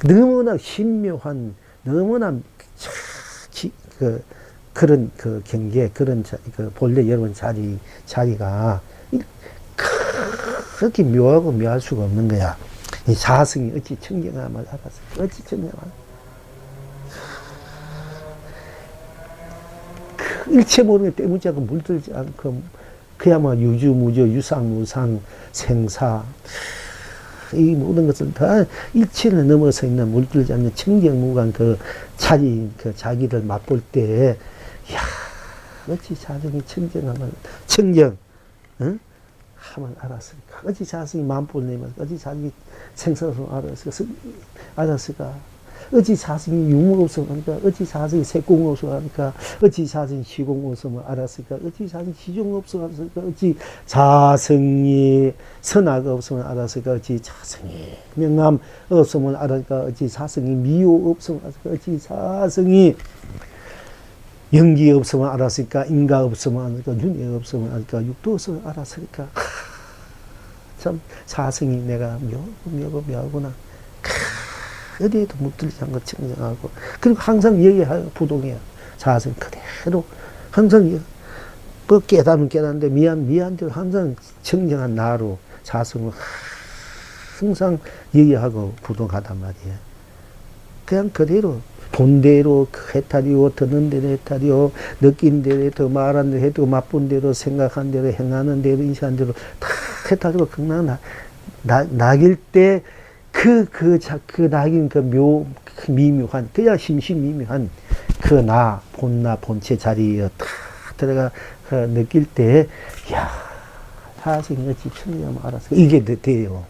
너무나 신묘한 너무나 그런 그 경계 그런 그 본래 여러분 자리가 그렇게 묘하고 묘할 수가 없는 거야. 이 자성이 어찌 청정함을 알았어. 어찌 청정함을 일체 모르는 게 때묻지 않고 물들지 않고 그야말로 유주무주 유상무상 생사 이 모든 것은 다 일체를 넘어서 있는 물들지 않는 청정무관 그 자기를 맛볼 때, 야 어찌 자성이 청정, 응? 함을 알았으니까. 어찌 자성이 만볼 내면, 어찌 자성이 생사를 알았을까. 어찌 자성이 유무가 없으니까, 어찌 자성이 색공이 없으니까, 어찌 자성이 시공이 없으면 알았을까, 어찌 자성이 시종이 없으면 알았을까, 어찌 자성이 선화가 없으면 알았을까, 어찌 자성이 명암 없으면 알았을까, 어찌 자성이 미호 없으면 알았을까, 어찌 자성이 연기 없으면 알았을까, 인가 없으면 알았을까, 윤회 없으면 알았을까, 육도 없으면 알았을까. 참 자성이 내가 묘하구나. 어디에도 묻들지 않고 청정하고 그리고 항상 얘기하여 부동해요. 자성 그대로 항상 뭐 깨달으면 깨닫는데 미안대로 항상 청정한 나로 자성을 항상 얘기하고 부동하단 말이에요. 그냥 그대로 본대로 해탈이요 듣는 대로 해탈이요 느낀 대로 더 말한 대로 해도 맛본 대로 생각한 대로 행하는 대로 인식한 대로 다 해탈이고 극락 낙일 때 그 낙인 미묘한, 그야 심심미묘한 그 본나, 본체 자리에 다 들어가 느낄 때, 야 사생이 어찌 청정하면 알았어. 이게 돼요.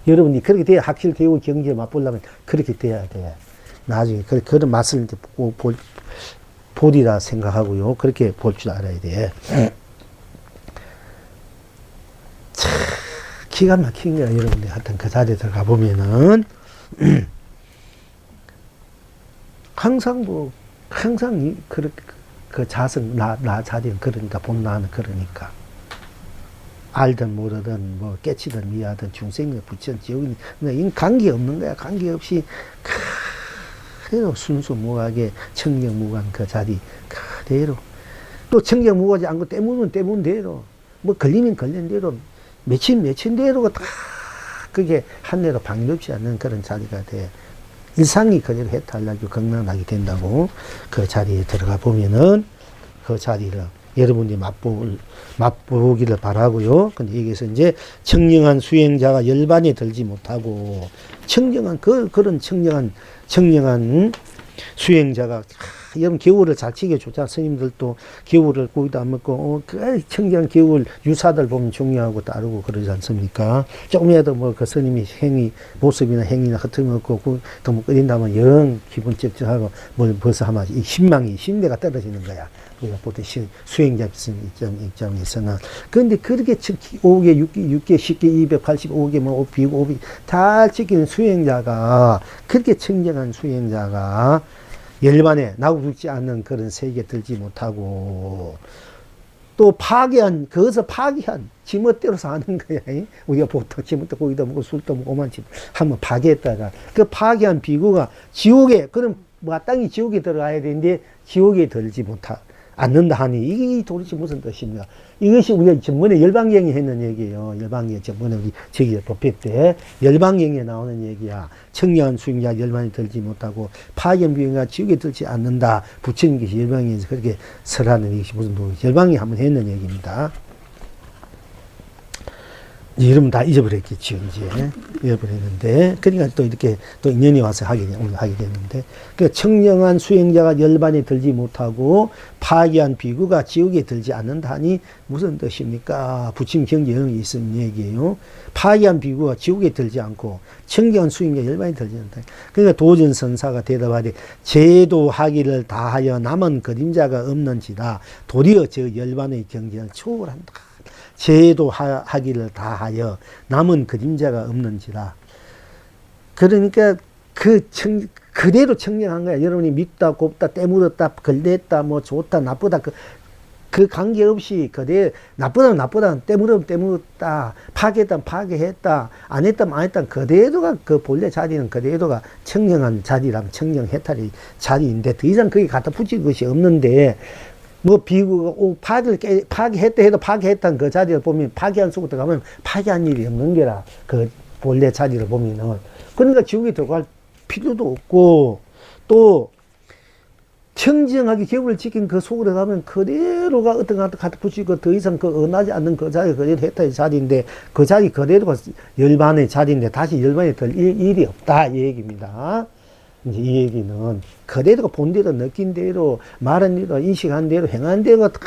여러분이 그렇게 돼야 학실되고 경지를 맛보려면 그렇게 돼야 돼. 나중에 그런 맛을 이제 볼이라 생각하고요. 그렇게 볼 줄 알아야 돼. 참 기가 막힌 거야, 여러분들. 하여튼 그 자리에 들어가 보면은 항상 그 자성 나 자리는 그러니까 본나는 그러니까 알든 모르든 뭐 깨치든 미하든 중생을 부처는 지옥이니 이 관계 없는 거야. 관계 없이 그대로 순수무하게 청정무관 그 자리 그대로 또 청정무하지 않고 때문은 때문대로 뭐 걸리면 걸린 대로 맺힌 대로가 다 그게 한내로 방법지 않는 그런 자리가 돼. 일상이 그대로 해탈나고 건강하게 된다고 그 자리에 들어가 보면은 그 자리를 여러분이 맛보기를 바라고요. 근데 여기서 이제 청정한 수행자가 열반에 들지 못하고 청정한 그런 청정한 수행자가 여러분 겨울을 잘 지켜주자. 스님들도 겨울을 고기도 안 먹고 그 청정한 겨울 유사들 보면 중요하고 따르고 그러지 않습니까? 조금이라도 뭐 그 스님이 모습이나 행위나 같은 거 없고 너무 끓인다면 영 기분 쩍쩍하고 뭘 벌써 하면 신대가 떨어지는 거야. 우리가 보통 수행자 입장에서는. 그런데 그렇게 5개, 6개, 10개, 285개, 뭐, 비고, 잘 지키는 수행자가, 그렇게 청정한 수행자가, 열반에 나고 죽지 않는 그런 세계에 들지 못하고, 또 거기서 파괴한, 지멋대로 사는 거야. 우리가 보통 지멋대로 고기도 먹고 술도 먹고 오만치 한번 파괴했다가, 그 파괴한 비구가 지옥에, 그럼 마땅히 지옥에 들어가야 되는데, 지옥에 들지 않는다 하니 이게 도대체 무슨 뜻입니까? 이것이 우리가 전번에 열방경에 했는 얘기예요. 열방경 전번에 우리 저기 법회 때 열방경에 나오는 얘기야. 청량한 수행자 열반에 들지 못하고 파견비행가 지옥에 들지 않는다. 부처님께서 열방경에서 그렇게 설하는 이것이 무슨 도리지? 열방경에 한번 했는 얘기입니다. 이러면 다 잊어버렸겠죠, 이제. 잊어버렸는데. 그러니까 또 이렇게 또 인연이 와서 하게 되는데. 그 청정한 수행자가 열반에 들지 못하고 파괴한 비구가 지옥에 들지 않는다 하니 무슨 뜻입니까? 부처님 경전에 있는 얘기예요. 파괴한 비구가 지옥에 들지 않고 청정한 수행자 열반에 들지 않는다. 그러니까 도전선사가 대답하되 제도하기를 다하여 남은 그림자가 없는지라 도리어 저 열반의 경전을 초월한다. 제도하기를 다하여 남은 그림자가 없는지라. 그러니까 그대로 청정한 거야. 여러분이 밉다, 곱다, 때묻었다, 걸렸다, 뭐 좋다, 나쁘다, 그 관계없이 그대 나쁘다, 때묻었다, 파괴했다, 파괴했다, 안 했다, 안 했다, 그대로가 그 본래 자리는 그대로가 청정한 자리랑 청정 해탈의 자리인데 더 이상 거기 갖다 붙일 것이 없는데 뭐 비구가 파괴했다 해도 파괴했다는 그 자리를 보면 파괴한 속으로 들어가면 파괴한 일이 없는 게라. 그 본래 자리를 보면은. 그러니까 지옥에 들어갈 필요도 없고 또 청정하게 겨울을 지킨 그 속으로 가면 그대로가 어떤 것 갖다 붙이고 더 이상 그 언하지 않는 그 자리가 그대로 했다의 자리인데 그 자리 그대로가 열반의 자리인데 다시 열반에 들 일이 없다 이 얘기입니다. 이제 이 얘기는 그대로 본대로 느낀 대로 말한 대로 인식한 대로 행한 대로 다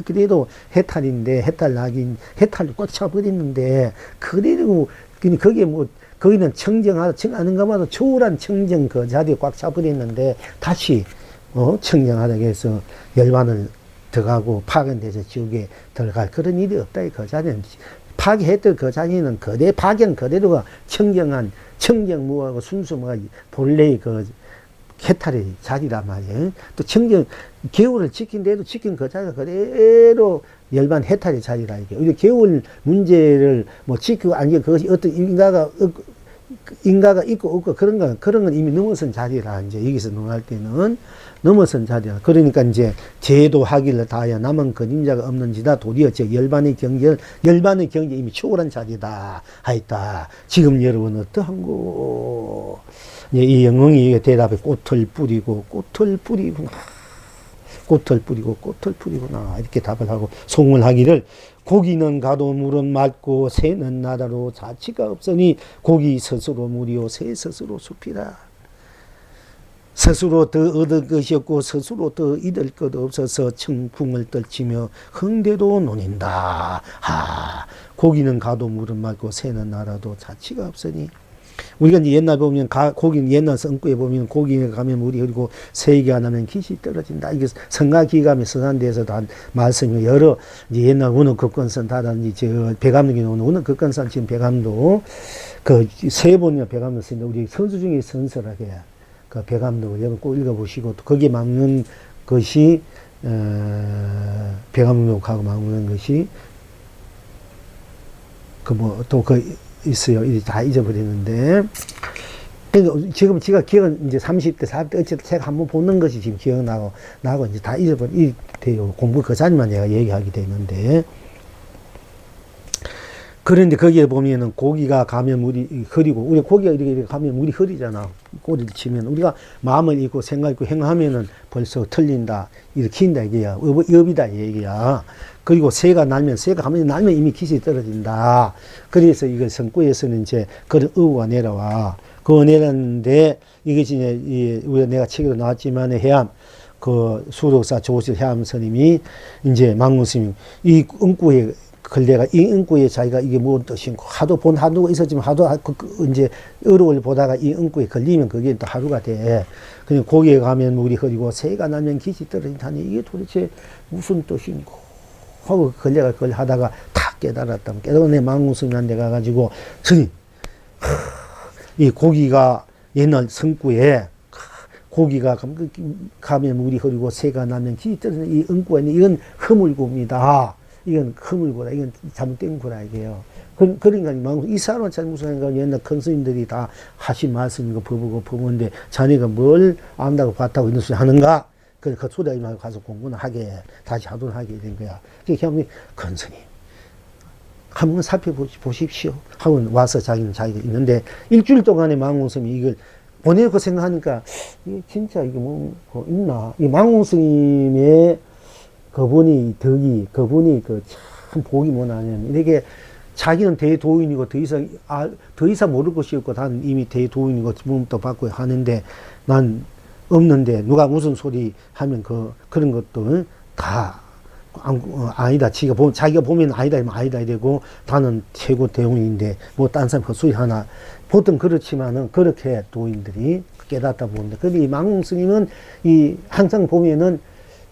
그대로 해탈인데 해탈로 꽂혀버리는데 그대로 거기에 뭐 거기는 청정하는 것마다 초월한 청정 그 자리에 꽉 차버렸는데 다시 청정하다고 해서 열반을 들어가고 파견돼서 지옥에 들어갈 그런 일이 없다. 그 자리는 파괴했던 그 자리는 파견 그대로가 청정무하고 순수무하고 본래의 그 해탈의 자리란 말이에요. 또 겨울을 지킨 그 자리가 그대로 열반 해탈의 자리라 이게. 우리 겨울 문제를 뭐 지키고 아니 그것이 어떤 인가가 있고 없고 그런 건 이미 넘어선 자리라 이제 여기서 논할 때는 넘어선 자리라. 그러니까 이제 제도하기를 다하여 남은 그림자가 없는지다 도리어 즉 열반의 경제 이미 초월한 자리다 하였다. 지금 여러분 어떠한고? 이 영웅이 대답에 꽃을 뿌리고 이렇게 답을 하고 송을 하기를 고기는 가도 물은 맑고 새는 나다로 자치가 없으니 고기 스스로 물이요 새 스스로 숲이라. 스스로 더 얻을 것이 없고 스스로 더 잃을 것 없어서 청풍을 떨치며 흥대도 논인다. 고기는 가도 물은 맑고 새는 나다로 자치가 없으니 우리가 이제 옛날 보면 고기 옛날 성구에 보면 고기에 가면 물이 흐르고 세게 안 하면 기시 떨어진다. 이게 성가기감에 서산대에서도 한 말씀이 여러 이제 옛날 원어 급건선 다든지 저 배감독이 나오는 원어 급건선 지금 배감도 그 세 번이나 배감도 쓰는데 우리 선수 중에 선설하게 그 배감독을 여러분 꼭 읽어보시고 또 거기에 맞는 것이 배감독하고 맞는 것이 그 뭐 또 그 있어요. 이제 다 잊어버리는데. 그러니까 지금 제가 기억은 이제 30대, 40대 어쨌든 제가 한번 보는 것이 지금 기억나고 이제 다 돼요. 공부 그 자리만 내가 얘기하게 되는데. 그런데 거기에 보면은 고기가 가면 물이 흐리고, 우리 고기가 이렇게 가면 물이 흐리잖아. 꼬리를 치면. 우리가 마음을 잊고 생각 있고 행하면은 벌써 틀린다. 일으킨다 이게야. 업이다 얘기야. 그리고 새가 가면 이미 기술이 떨어진다. 그래서 이거 성구에서는 이제 그런 의우가 내려와. 그거 내렸는데 이것이 이제 우리가 내가 책에도 나왔지만 그 수독사 조실 해암 스님이 이제 망문 스님 이 응구에 걸레가 이 응구에 자기가 이게 무슨 뜻인고 하도 있었지만 이제 어려울 보다가 이 응구에 걸리면 그게 또 하루가 돼. 그냥 고기에 가면 물이 흐리고 새가 나면 기시 떨어진다니 이게 도대체 무슨 뜻인고 하고 걸레가 그걸 하다가 탁 깨달았다. 깨달은 내 망문스님한테 가가지고 스님 이 고기가 옛날 성구에 고기가 가면 물이 흐리고 새가 나면 기시 떨어지는 이 응구가 있는 이건 허물구입니다. 이건 허물구라. 이건 잘못된 구라 이게요. 그러니까 이 사람은 잘 무슨 생각 옛날 큰 스님들이 다 하신 말씀이고 법인데 자네가 뭘 안다고 봤다고 이런 소리 하는가? 그 소리 하지 말고 가서 공부는 하게 다시 하도록 하게 된 거야. 그러니까 형님 큰 스님 한번 살펴보십시오. 하고 와서 자기가 있는데 일주일 동안에 망공스님이 이걸 보내놓고 생각하니까 이게 진짜 이게 뭐 있나? 이 망공스님의 그분이 그 참 복이 뭐냐면 이렇게 자기는 대도인이고 더 이상 모를 것이 없고 나는 이미 대도인이고 지금부터 받고 하는데 난 없는데 누가 무슨 소리 하면 그런 것도 다 아니다. 자기가 보면 아니다 이러면 아니다 되고 나는 최고 대웅인데 뭐 딴 사람 헛소리 하나 보통 그렇지만은 그렇게 도인들이 깨닫다 보는데 근데 이 망공스님은 항상 보면은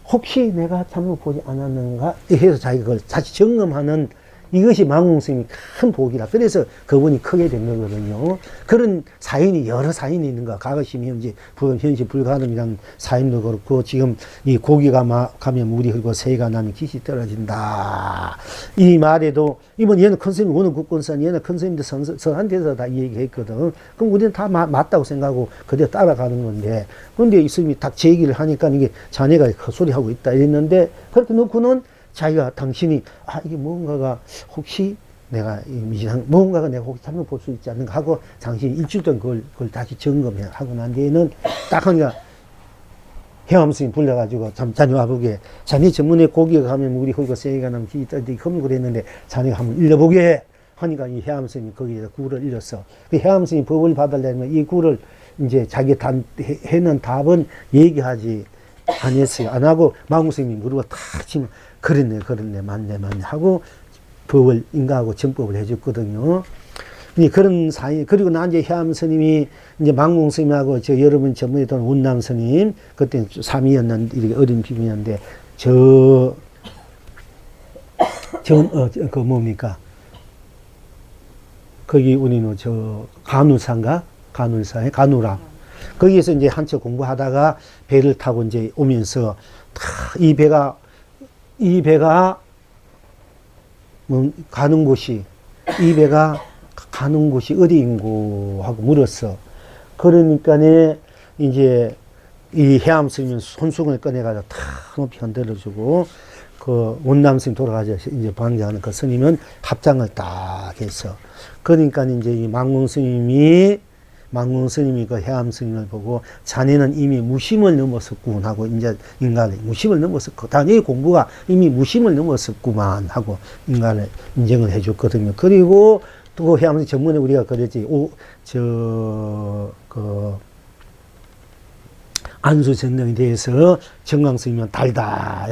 혹시 내가 잘못 보지 않았는가 해서 자기가 그걸 다시 점검하는 이것이 망공스님이 큰 복이라. 그래서 그분이 크게 된 거거든요. 그런 사인이 여러 사인이 있는 거야. 과거심, 현실, 불가능이라는 사인도 그렇고 지금 이 고기가 가면 물이 흐르고 새가 나면 기시 떨어진다. 이 말에도 이번 얘는 큰 스님 오늘 국권선 얘는 큰 스님들 선한테서 다 얘기했거든. 그럼 우리는 다 맞다고 생각하고 그대로 따라가는 건데 근데 이 스님이 딱 제 얘기를 하니까 이게 자네가 헛소리하고 있다 이랬는데 그렇게 놓고는 자기가 당신이 이게 뭔가가 혹시 내가 뭔가가 내가 혹시 잘못 볼 수 있지 않는가 하고 당신이 일주일 동안 그걸 다시 점검하고 난 뒤에는 딱 하니까 해암스님 불러가지고 자네 와보게 자네 전문에 고기가 가면 물이 흐르고 새가 나면 기이 떨어지고 흠을 했는데 자네가 한번 읽어보게 하니까 이 해암스님이 거기에서 구를 읽었어. 그 해암스님이 법을 받으려면 이 구를 이제 자기 해는 답은 얘기하지 안 했어요. 안 하고 망공스님이 물어봐 탁 치면 그랬네 맞네 하고 법을 인가하고 정법을 해줬거든요. 그런 사이 그리고 나 이제 해암 스님이 이제 망공 스님하고 저 여러분 전문에 돈 운남 스님 그때 3위였는데 이렇게 어린 비밀인데 그 뭡니까 거기 우리는 간울사에 가누라 거기에서 이제 한참 공부하다가 배를 타고 이제 오면서 이 배가 가는 곳이 어디인고 하고 물었어. 그러니까네 이제 이 해암 스님은 손수건을 꺼내가지고 탁 높이 흔들어주고 그 원남 스님 돌아가서 이제 방장하는 그 스님은 합장을 딱 했어. 그러니까 이제 이 망공 스님이 그 해암 스님을 보고 자네는 이미 무심을 넘었었구만 하고 이제 인간을 무심을 넘었었고 당연히 공부가 이미 무심을 넘었었구만 하고 인간을 인정을 해줬거든요. 그리고 또 해암 스님 전문에 우리가 그랬지 안수전능에 대해서 정강 스님은 달다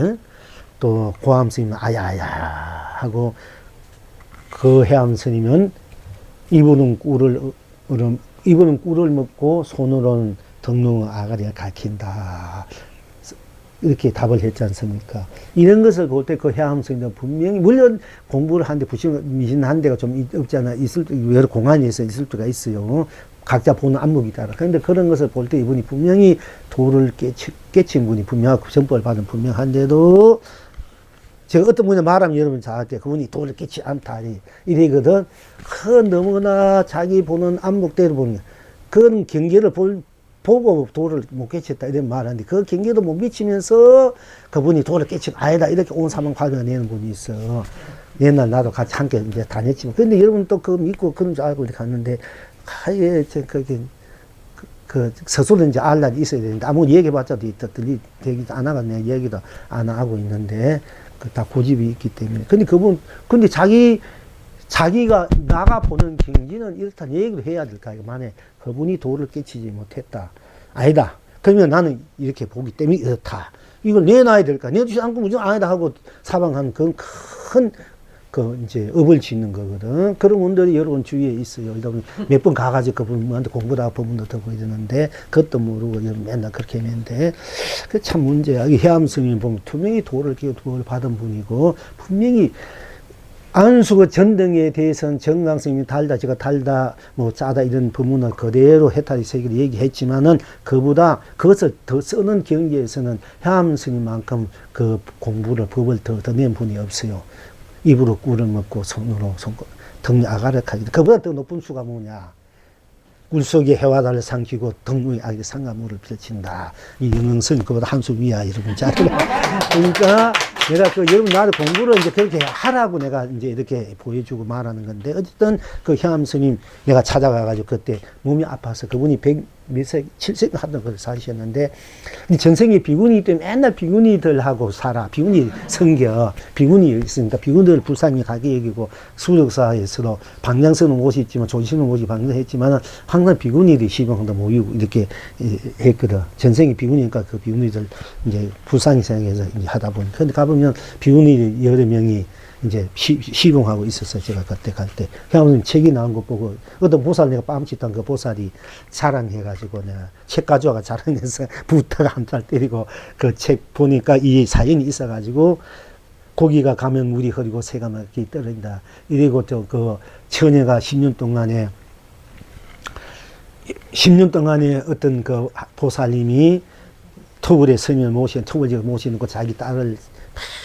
또 고암 스님은 아야야 하고 그 해암 스님은 이분은 꿀을 입으로는 꿀을 먹고 손으로는 덩농 아가리가 가킨다. 이렇게 답을 했지 않습니까? 이런 것을 볼 때 그 해암성도 분명히, 물론 공부를 하는데 미진한 데가 좀 없잖아. 여러 공안이 있을 수가 있어요. 각자 보는 안목이 따라. 그런데 그런 것을 볼 때 이분이 분명히 도를 깨친 분이 분명하고 전법을 받은 분명한데도 제가 어떤 분이 말하면 여러분 잘 알게 그분이 도를 깨치 않다. 이래거든. 너무나 자기 보는 안목대로 보는 그런 경계를 보고 도를 못 깨쳤다 이런 말하는데 그 경계도 못 미치면서 그분이 도를 깨치고 아니다 이렇게 온 사망 과정을 분이 있어. 옛날 나도 같이 함께 이제 다녔지만 근데 여러분 또 그거 믿고 그런 줄 알고 이렇게 갔는데 아예 스스로 이제 알 날이 있어야 되는데 아무 얘기해봤자 되기도 안 하고 내가 얘기도 안 하고 있는데 그 다 고집이 있기 때문에 근데 자기가 나가 보는 경지는 일단 얘기를 해야 될까 이거 만에 그분이 도를 깨치지 못했다 아니다 그러면 나는 이렇게 보기 때문에 이렇다 이걸 내놔야 될까 내주지 않고 무조건 아니다 하고 사방하는 그건 큰 이제 업을 짓는 거거든. 그런 분들이 여러분 주위에 있어요. 몇 번 가가지고 그분한테 공부도 하고 법문도 듣고 이러는데, 그것도 모르고 맨날 그렇게 했는데, 그 참 문제야. 이 해암스님 보면 분명히 도를 받은 분이고, 분명히 안수그 전등에 대해서는 정강스님이 달다, 제가 달다, 뭐 짜다 이런 법문을 그대로 해탈이 세계를 얘기했지만은, 그보다 그것을 더 쓰는 경계에서는 해암스님만큼 그 공부를, 법을 더 낸 분이 없어요. 입으로 꿀을 먹고 손으로 등 아가락하기. 그보다 더 높은 수가 뭐냐. 꿀 속에 해와달을 삼키고 등 위에 아기 상가물을 펼친다. 이 영흥선 그보다 한 수 위야. 여러분 잘. 그러니까 내가 여러분 나를 공부를 이제 그렇게 하라고 내가 이제 이렇게 보여주고 말하는 건데 어쨌든 그 현암 스님 내가 찾아가가지고 그때 몸이 아파서 그분이 100몇 세, 7세 하던 걸 사셨는데 전생에 비구니 때문에 맨날 비구니들하고 살아. 비구니 성겨. 비구니 있으니까 비구니들 불쌍히 가게 여기고 수력사에서도 방향서는 옷이 있지만 조시는 옷이 방향했지만 항상 비구니들이 시병도 모이고 이렇게 했거든. 전생에 비구니니까 그 비구니들 이제 불쌍히 생각해서 이제 하다 보니까. 근데 가보면 비구니 여러 명이 이제 시봉하고 있었어요. 제가 그때 갈 때. 그냥 책이 나온 거 보고, 어떤 보살 내가 뺨치던 그 보살이 자랑해가지고 내가 책 가져와가 자랑해서 부탁 한 달 때리고 그 책 보니까 이 사연이 있어가지고 고기가 가면 물이 흐리고 새가 막히 떨어진다. 이러고 또 그 처녀가 10년 동안에 어떤 그 보살님이 터울에 스님을 모시는 그 자기 딸을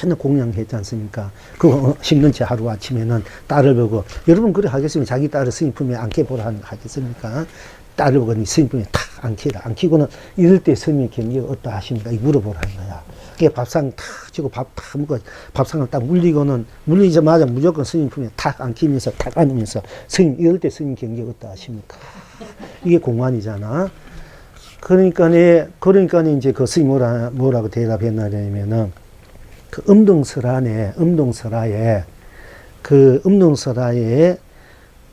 맨날 공양했지 않습니까? 그거 10년째 하루아침에는 딸을 보고, 여러분 그래 하겠으면 자기 딸을 스님 품에 안게 보라 하겠습니까? 딸을 보고 스님 품에 탁 안기고는 이럴 때 스님의 경기가 어떠 하십니까? 물어보라는 거야. 그게 밥상 탁 주고 밥 탁 먹고 밥상을 딱 물리자마자 무조건 스님 품에 탁 안기면서 탁 안으면서 스님, 이럴 때 스님 경기가 어떠 하십니까? 이게 공안이잖아. 그러니까 이제 그 스님 뭐라고 대답했냐면은 그 음동설하에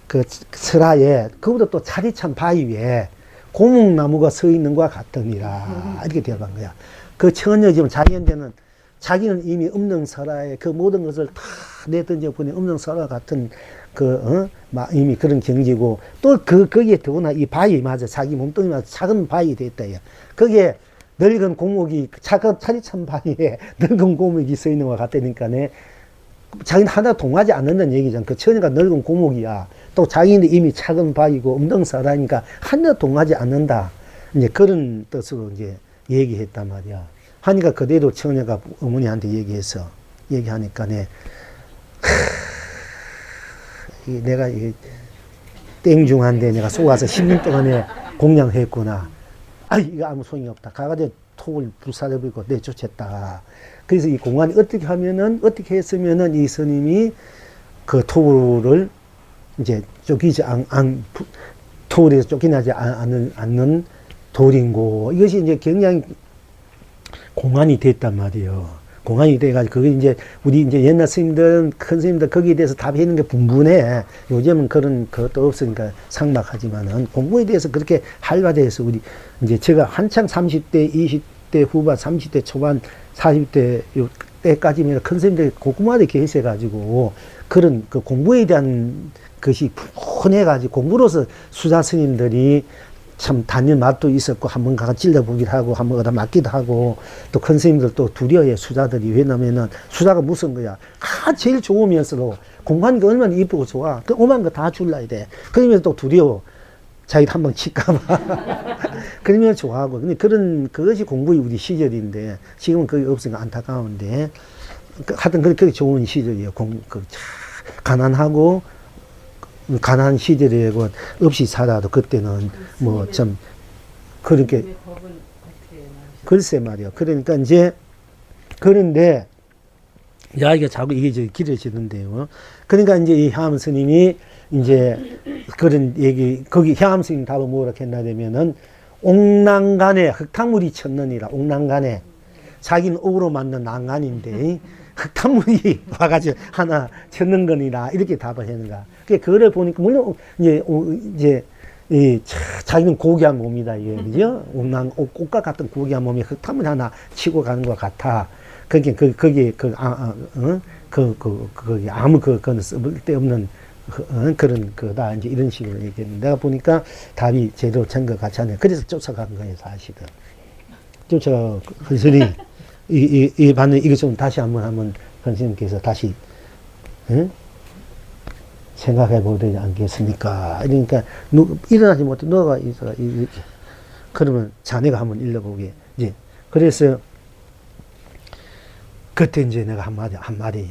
그 설하에 그보다 또 차디찬 바위 위에 고목나무가 서 있는 것과 같으니라 이렇게 대답한 거야. 그 처녀 지금 자기는 이미 음동설하에 그 모든 것을 다 내던져 보니 음동설화 같은 이미 그런 경지고 또 거기에 더구나 이 바위 맞아 자기 몸뚱이마다 작은 바위 됐다 야. 거기에 늙은 고목이 차디찬 바위에 늙은 고목이 서 있는 것 같다니까네. 자기는 하나 동하지 않는다는 얘기잖아. 그 처녀가 늙은 고목이야. 또 자기는 이미 작은 바위고 음덩설하니까 하나 동하지 않는다. 이제 그런 뜻으로 이제 얘기했단 말이야. 하니까 그대로 처녀가 어머니한테 얘기하니까네. 내가 땡중한데 내가 속아서 10년 동안에 공양했구나. 이거 아무 소용이 없다. 가가지고 톡을 불사려버리고 내쫓았다. 그래서 이 공안이 어떻게 했으면은 이 스님이 그 톡을 이제 톡에서 쫓겨나지 않는 돌인고, 이것이 이제 굉장히 공안이 됐단 말이에요. 공안이 돼가지고, 그게 이제, 우리 이제 옛날 스님들, 큰 스님들 거기에 대해서 답하는 게 분분해. 요즘은 그런 것도 없으니까 삭막하지만은, 공부에 대해서 그렇게 활발해서 우리, 이제 제가 한창 30대, 20대 후반, 30대 초반, 40대 때까지면 큰 선생님들이 고구마를 계세가지고 그런 그 공부에 대한 것이 푼해가지고 공부로서 수자 스님들이 참 단연 맛도 있었고 한번 가서 찔러보기도 하고 한번 얻어 맞기도 하고 또 큰 스님들 또 두려워해 수자들이. 왜냐면은 수자가 무슨 거야 제일 좋으면서도 공부하는 게 얼마나 이쁘고 좋아. 그 오만 거 다 줄라야 돼. 그러면서 또 두려워. 자기도 한번 칠까봐. 그러면 좋아하고. 근데 그것이 공부의 우리 시절인데, 지금은 그게 없으니까 안타까운데, 하여튼 그렇게 좋은 시절이에요. 가난하고, 가난한 시절이고, 없이 살아도 그때는 뭐 좀, 그렇게, 글쎄 말이요. 그러니까 이제, 그런데, 이야기가 자꾸 이게 길어지는데요. 그러니까 이제 이 향암 스님이 이제 그런 얘기, 거기 향암 스님 답은 뭐라 했나 되면은, 옥난간에 흙탕물이 쳤느니라. 옥난간에 자기는 옥으로 만든 난간인데 흙탕물이 와가지고 하나 쳤는 거니라. 이렇게 답을 했는가. 그거를 보니까 물론 이제 자기는 고귀한 몸이다 이게 그죠? 옥과 같은 고귀한 몸이 흙탕물 하나 치고 가는 것 같아. 거기 아무 그거는 쓸데없는 그런 거다 이제 이런 식으로 얘기했는데 내가 보니까 답이 제대로 된 것 같지 않아요. 그래서 쫓아간 거예요 사실은. 헌스님 이 반응 이거 좀 다시 한번 선생님께서 다시 생각해 보야 되지 않겠습니까? 그러니까 일어나지 못해 너가 있어 이렇게 그러면 자네가 한번 읽어보게. 이제 그래서 그때 이제 내가 한마디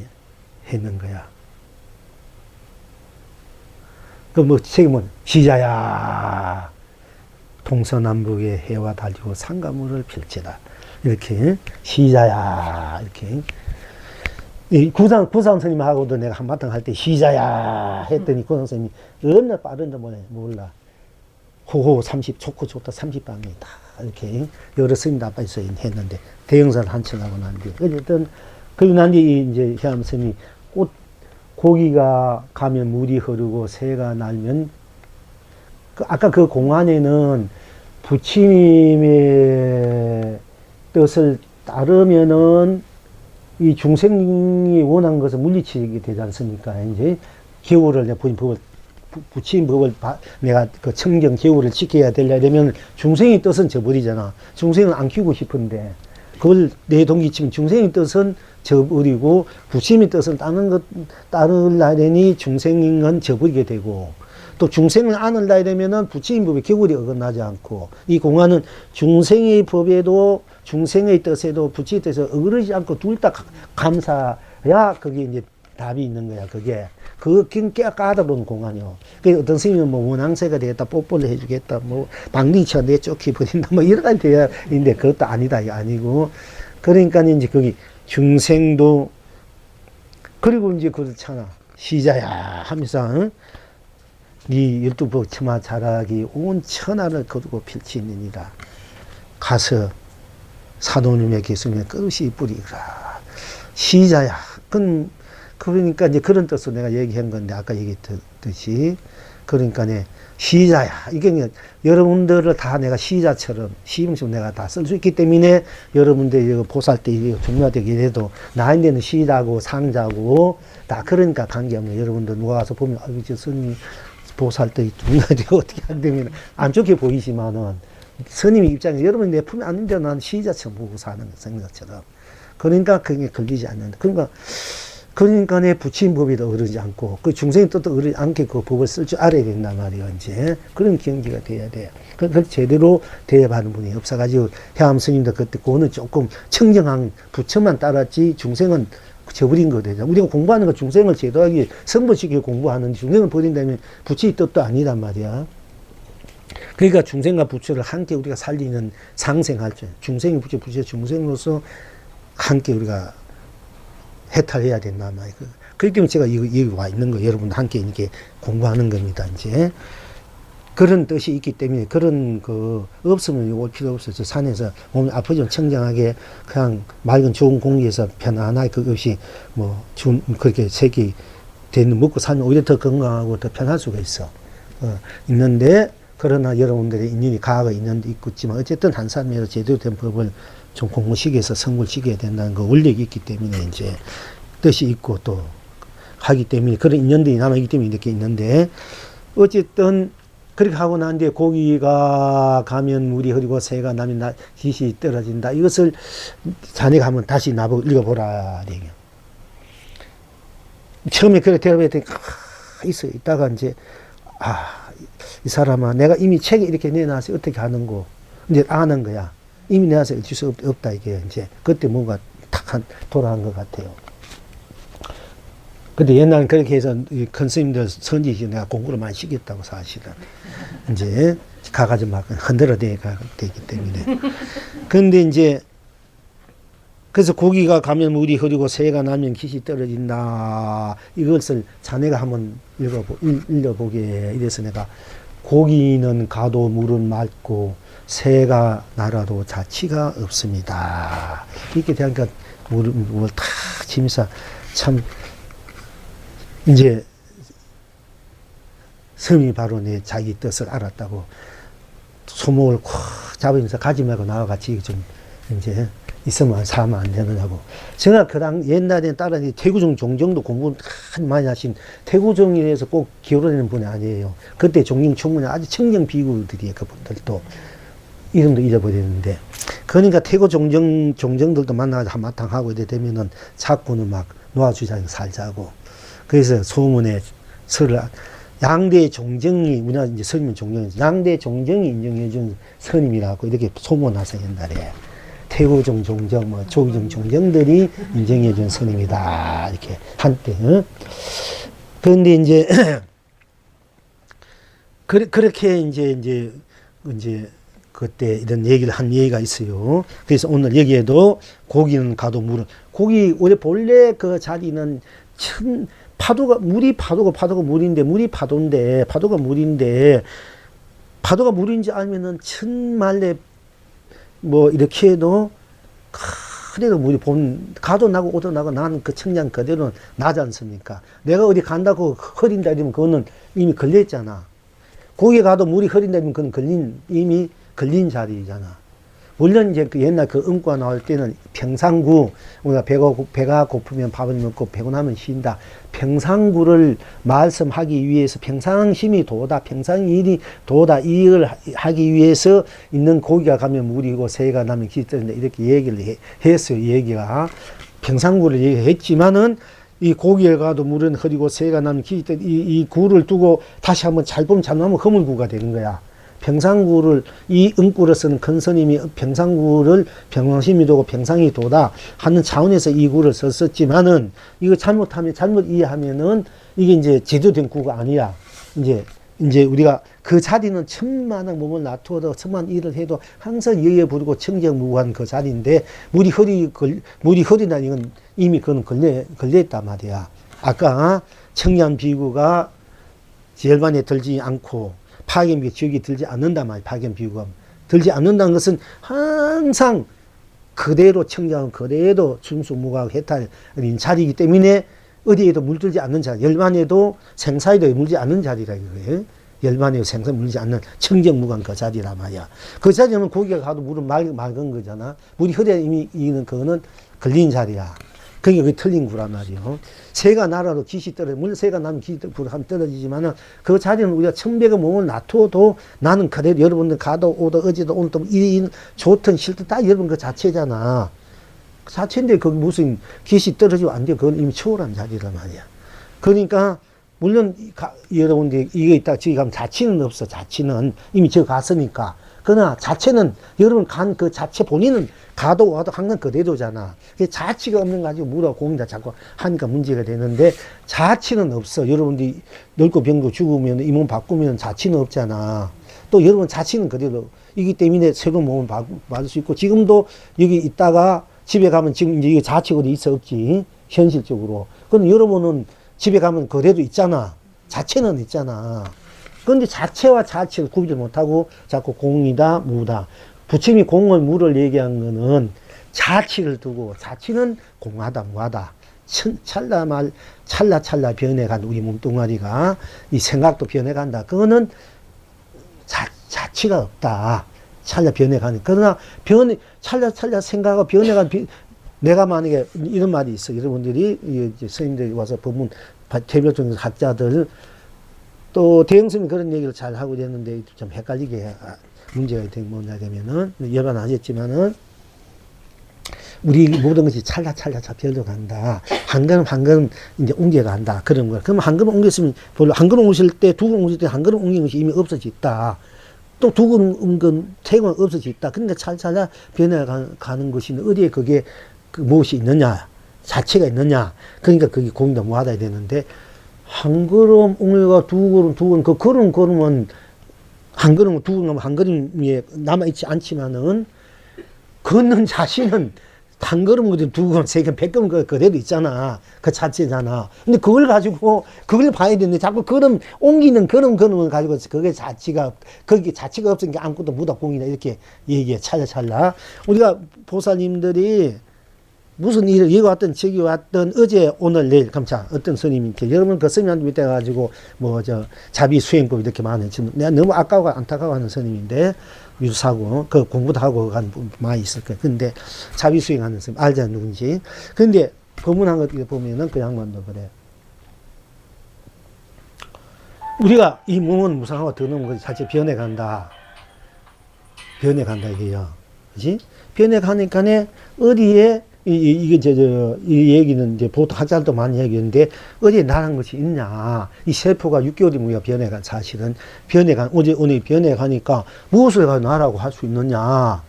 했는 거야. 책임은 시자야 동서남북의 해와 달리고 상가물을 펼치다. 이렇게 시자야 이렇게 이 구상 스님하고도 내가 한바탕 할 때 시자야 했더니 구상 스님이 얼마나 빠른지 몰라. 호호 30 좋고 좋다 30방이다. 이렇게 여러 스님 다 빠져 했는데 대형사를 한청하고 난 뒤에 어쨌든 그리고 난 뒤에 이제 향암 스님이 고기가 가면 물이 흐르고 새가 날면 아까 그 공안에는 부처님의 뜻을 따르면은 이 중생이 원한 것을 물리치게 되지 않습니까? 이제 계율을 내가 부처님 법을 내가 그 청정 계율을 지켜야 되려면 중생의 뜻은 저버리잖아. 중생은 안 키우고 싶은데 그걸 내 동기치면 중생의 뜻은 저버리고 부처님의 뜻은 따르려니 중생인 건 저버리게 되고 또 중생을 안으려 되면은 부처님 법의 계율이 어긋나지 않고 이 공안은 중생의 법에도 중생의 뜻에도 부처의 뜻에 어그러지 않고 둘 다 감사야 그게 이제 답이 있는 거야. 그거 까다로운 공안이요. 그 어떤 스님은 뭐 원앙새가 되겠다, 뽀뽀를 해주겠다, 뭐 방리쳐 내쫓기 버린다, 뭐 여러 가지 돼야 있는데 그것도 아니다, 이게 아니고. 그러니까 이제 거기 중생도 그리고 이제 그렇잖아. 시자야 하면서 네 12법 처마 자락이 온 천하를 거두고 펼치느니라. 가서 사도님의 계승에 끝이 뿌리라. 시자야. 그러니까 이제 그런 뜻으로 내가 얘기한 건데 아까 얘기했듯이 그러니까 시자야. 이게 여러분들을 다 내가 시자처럼 시임식 내가 다 쓸 수 있기 때문에 여러분들 보살 때 중요하게 해도 나인데는 시자고 상자고 다 그러니까 관계없는 여러분들 누가 와서 보면 아유 저 스님 보살 때 중요하게 어떻게 안 되면 안 좋게 보이지만은 스님의 입장에서 여러분 내 품에 안는데 난 시자처럼 보고 사는 생각처럼 그러니까 그게 걸리지 않는다. 그러니까 내 부처님법에도 어르지 않고 그 중생의 뜻도 어르지 않게 그 법을 쓸 줄 알아야 된단 말이에요. 이제 그런 경지가 돼야 돼요. 그걸 제대로 대접하는 분이 없어가지고 해암 스님도 그때 그거는 조금 청정한 부처만 따랐지 중생은 저버린 거거든요. 우리가 공부하는 거 중생을 제도하기 성불시키고 공부하는 중생을 버린다면 부처의 뜻도 아니란 말이야. 그러니까 중생과 부처를 함께 우리가 살리는 상생할 줄 중생이 부처 중생으로서 함께 우리가 해탈해야 된단 말이에요. 그렇기 때문에 제가 여기 와 있는 거예요. 여러분들 함께 이렇게 공부하는 겁니다. 이제 그런 뜻이 있기 때문에 그런 없으면 올 필요 없어요. 저 산에서 몸이 아프지만 청정하게 그냥 맑은 좋은 공기에서 편안하게 그것이 그렇게 색이 되는 먹고 살면 오히려 더 건강하고 더 편할 수가 있어. 있는데 그러나 여러분들의 인연이 가가 인연도 있겠지만 어쨌든 한 사람이라도 제대로 된 법을 좀 공부시켜서 성불시켜야 된다는 그 원력이 있기 때문에 이제 뜻이 있고 또 하기 때문에 그런 인연들이 남아있기 때문에 이렇게 있는데 어쨌든 그렇게 하고 난 뒤에 고기가 가면 물이 흐리고 새가 나면 빛이 떨어진다. 이것을 자네가 한번 다시 나보고 읽어보라. 얘기야. 처음에 그렇게 대답했더니 있어 있다가 이제 이 사람아 내가 이미 책에 이렇게 내놔서 어떻게 하는고 이제 아는 거야. 이미 내놔서 어쩔 수 없다 이게 이제 그때 뭔가 탁 돌아간 것 같아요. 근데 옛날엔 그렇게 해서 큰 스님들 선지시 내가 공부를 많이 시켰다고 사실은. 이제 가가지고 막 흔들어 되기 때문에. 근데 이제 그래서 고기가 가면 물이 흐리고 새가 나면 빛이 떨어진다. 이것을 자네가 한번 읽어보게. 이래서 내가 고기는 가도 물은 맑고 새가 날아도 자취가 없습니다. 이렇게 되니까 뭘 다 짐사 참 이제 스님이 바로 내 자기 뜻을 알았다고 소목을 콱 잡으면서 가지 말고 나와 같이 좀 이제 있으면 사면 안 되느냐고. 제가 옛날에 따른 태구종 종정도 공부 많이 하신 태구종이라서 꼭 기울어내는 분이 아니에요. 그때 종정 총무는 아주 청정 비구들이에요. 그분들도 이름도 잊어버렸는데. 그러니까 태구 종정들도 만나서 한바탕 하고 이래 되면은 자꾸는 막 놓아주자고 살자고. 그래서 소문에 설을 양대 종정이 우리나라 이제 스님은 종정이죠. 양대 종정이 인정해준 스님이라고 이렇게 소문나서 옛날에 태구종 종정 뭐 조기종 종정들이 인정해준 스님이다 이렇게 한때. 그런데 이제 그렇게 이제 그때 이런 얘기를 한 예가 있어요. 그래서 오늘 여기에도 고기는 가도 물은 고기 원래 본래 그 자리는 파도가 물인데 물이 파도가 물인데 파도가 물인지 알면은 천말래 뭐 이렇게 해도 그래도 물이 가도 나고 오도 나고 나는 그 청량 그대로는 나지 않습니까? 내가 어디 간다고 흐린다 이러면 그거는 이미 걸렸잖아. 거기에 가도 물이 흐린다 이러면 그건 이미 걸린 자리잖아. 물론 이제 그 옛날 그 음과 나올 때는 평상구, 우리가 배가 고프면 밥을 먹고 배고나면 쉰다. 평상구를 말씀하기 위해서 평상심이 도다, 평상일이 도다, 이걸 하기 위해서 있는 고기가 가면 물이고 새가 나면 빛이 떨어진다. 이렇게 얘기를 했어요. 얘기가. 평상구를 얘기했지만은 이 고기에 가도 물은 흐리고 새가 나면 빛이 떨어진다. 이 구를 두고 다시 한번 잘 보면 잘못하면 허물구가 되는 거야. 평상구를 이 응구로서는 큰 스님이 평상구를 평상심이 도고 평상이 도다 하는 차원에서 이 구를 썼었지만은 이거 잘못 이해하면은 이게 이제 제대로 구가 아니야. 이제 우리가 그 자리는 천만한 몸을 놔두어도 천만 일을 해도 항상 예에 부르고 청정무구한 그 자리인데 물이 흐리다 이건 이미 그건 걸려있단 말이야. 아까 청량 비구가 열반에 들지 않고 파견비 지역이 들지 않는단 말이야. 파견비구가 들지 않는다는 것은 항상 그대로 청정은 그대로 순수무각 해탈인 자리이기 때문에 어디에도 물들지 않는 자리. 열반에도 생사에도 물지 않는 자리라 이거예요. 열반에도 생사 물지 않는 청정무각 그 자리란 말이야. 그 자리는 고기가 가도 물은 맑은 거잖아. 물이 흐려 이미 이는 그거는 걸린 자리야. 그게 틀린 구란 말이요. 새가 날아도 빛이 떨어져. 물론 새가 나면 빛이 떨어지지만은 그 자리는 우리가 천백의 몸을 놔둬도 나는 그대로 여러분들 가도 오도 어제도 오늘도 이 좋든 싫든 다 여러분 그 자체잖아. 그 자체인데 거기 무슨 빛이 떨어지면 안 돼. 그건 이미 초월한 자리란 말이야. 그러니까 물론 여러분들 이게 있다 저기 가면 자치는 없어. 자치는 이미 저 갔으니까. 그러나 자체는 여러분 간 그 자체 본인은 가도 와도 항상 그대로잖아. 자치가 없는 가지고 물어 공이다 자꾸 하니까 문제가 되는데 자치는 없어. 여러분들이 늙고 병도 죽으면 이 몸 바꾸면 자치는 없잖아. 또 여러분 자치는 그대로 이기 때문에 새로운 몸을 받을 수 있고 지금도 여기 있다가 집에 가면 지금 이제 자치가 어디 있어 없지 현실적으로. 그럼 여러분은 집에 가면 그대로 있잖아. 자체는 있잖아. 그런데 자체와 자치를 구별 못하고 자꾸 공이다 무다. 부처님이 공을 무를 얘기한 거는 자치를 두고 자치는 공하다 무하다. 찰나 변해간 우리 몸뚱아리가 이 생각도 변해간다. 그거는 자취가 없다. 찰나 변해가는. 그러나 찰나 생각하고 변해가는, 내가 만약에 이런 말이 있어. 여러분들이, 이제 스님들이 와서 법문, 개별적인 학자들, 또 대형스님이 그런 얘기를 잘 하고 있는데 좀 헷갈리게 문제가 된 뭐냐 되면은, 여러 번 하셨지만은, 우리 모든 것이 찰나찰나 변해간다. 한 걸음 한 걸음 이제 옮겨간다. 그런 거야. 그럼 한 걸음 옮겼으면, 별로 한 걸음 옮길 때, 두 걸음 옮길 때 한 걸음 옮긴 것이 이미 없어졌다. 또 두 걸음 옮긴 세 걸음 없어졌다. 그러니까 찰찰나 변해가는 것이 어디에 그게 무엇이 있느냐. 자체가 있느냐. 그러니까 그게 공도 모아야 되는데, 한 걸음 옮겨가 두 걸음, 그 걸음은 한 걸음, 두 걸음, 한 걸음에 남아있지 않지만은, 걷는 자신은 한 걸음, 두 걸음, 세 걸음, 100걸음 그대로 있잖아. 그 자체잖아. 근데 그걸 가지고, 그걸 봐야 되는데, 자꾸 걸음, 옮기는 걸음을 가지고, 그게 자치가 없으니까 아무것도 무닥공이나 이렇게 얘기해. 찰나찰나. 우리가 보살님들이 무슨 일을, 여기 왔던, 저기 왔던, 어제, 오늘, 내일, 감차, 어떤 스님이 이렇게, 여러분 그 스님한테 밑에 가지고, 자비 수행법 이렇게 많아요. 지금 내가 너무 아까워, 안타까워 하는 스님인데, 유사고, 그 공부도 하고 간 분 많이 있을 거예요. 근데 자비 수행하는 스님, 알잖아, 누군지. 근데 법문한 것 보면은 그 양반도 그래. 우리가 이 몸은 무상하고 드는 것이 자체 변해간다. 변해간다, 이게요. 그지? 변해가니까네, 어디에, 이 얘기는 이제 보통 학자들도 많이 얘기하는데, 어디에 나란 것이 있냐. 이 세포가 6개월이 뭐야, 변해간, 사실은. 오늘 변해가니까 무엇을 가지고 나라고 할 수 있느냐.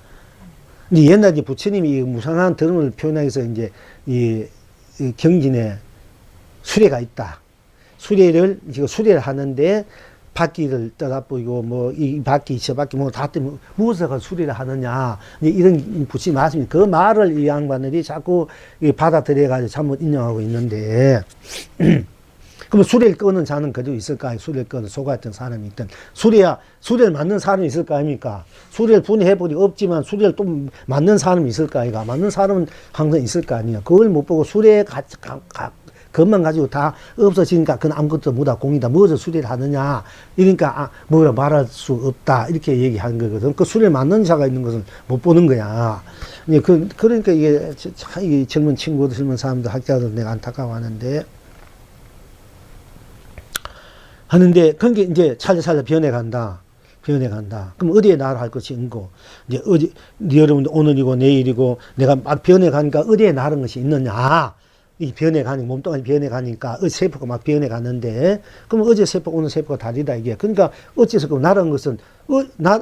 근데 옛날에 부처님이 무상한 ධර්ම을 표현하기 위해서 이제 이 경진에 수레가 있다. 수레를 하는데, 바퀴를 떠다보이고, 이 바퀴, 저 바퀴, 다 때문에, 무엇을 가지고 수리를 하느냐. 이런 부처님 말씀이, 그 말을 이 양반들이 자꾸 받아들여가지고 잘못 인용하고 있는데, 그러면 수레를 끄는 자는 그대로 있을까요? 수레를 끄는 속았던 사람이 있든. 수레를 맞는 사람이 있을 거 아닙니까? 수레를 분해해보니 없지만 수레를 또 맞는 사람이 있을 거 아이가? 맞는 사람은 항상 있을 거 아니야. 그걸 못 보고 수레에 그것만 가지고 다 없어지니까 그건 아무것도 못하 공이다. 무엇을 수리를 하느냐. 이러니까 뭐라 말할 수 없다. 이렇게 얘기하는 거거든. 그 수리를 맞는 자가 있는 것은 못 보는 거야. 그러니까 이게 이 젊은 친구들, 젊은 사람들, 학자들 내가 안타까워하는데. 그게 이제 찰나찰나 변해간다. 그럼 어디에 나를 할 것이 있고, 이제 여러분들 오늘이고 내일이고 내가 막 변해가니까 어디에 나른 것이 있느냐. 이 몸뚱아리 변해가니까, 세포가 막 변해가는데, 그럼 어제 세포, 오늘 세포가 다르다, 이게. 그러니까, 어째서 그 나른 것은,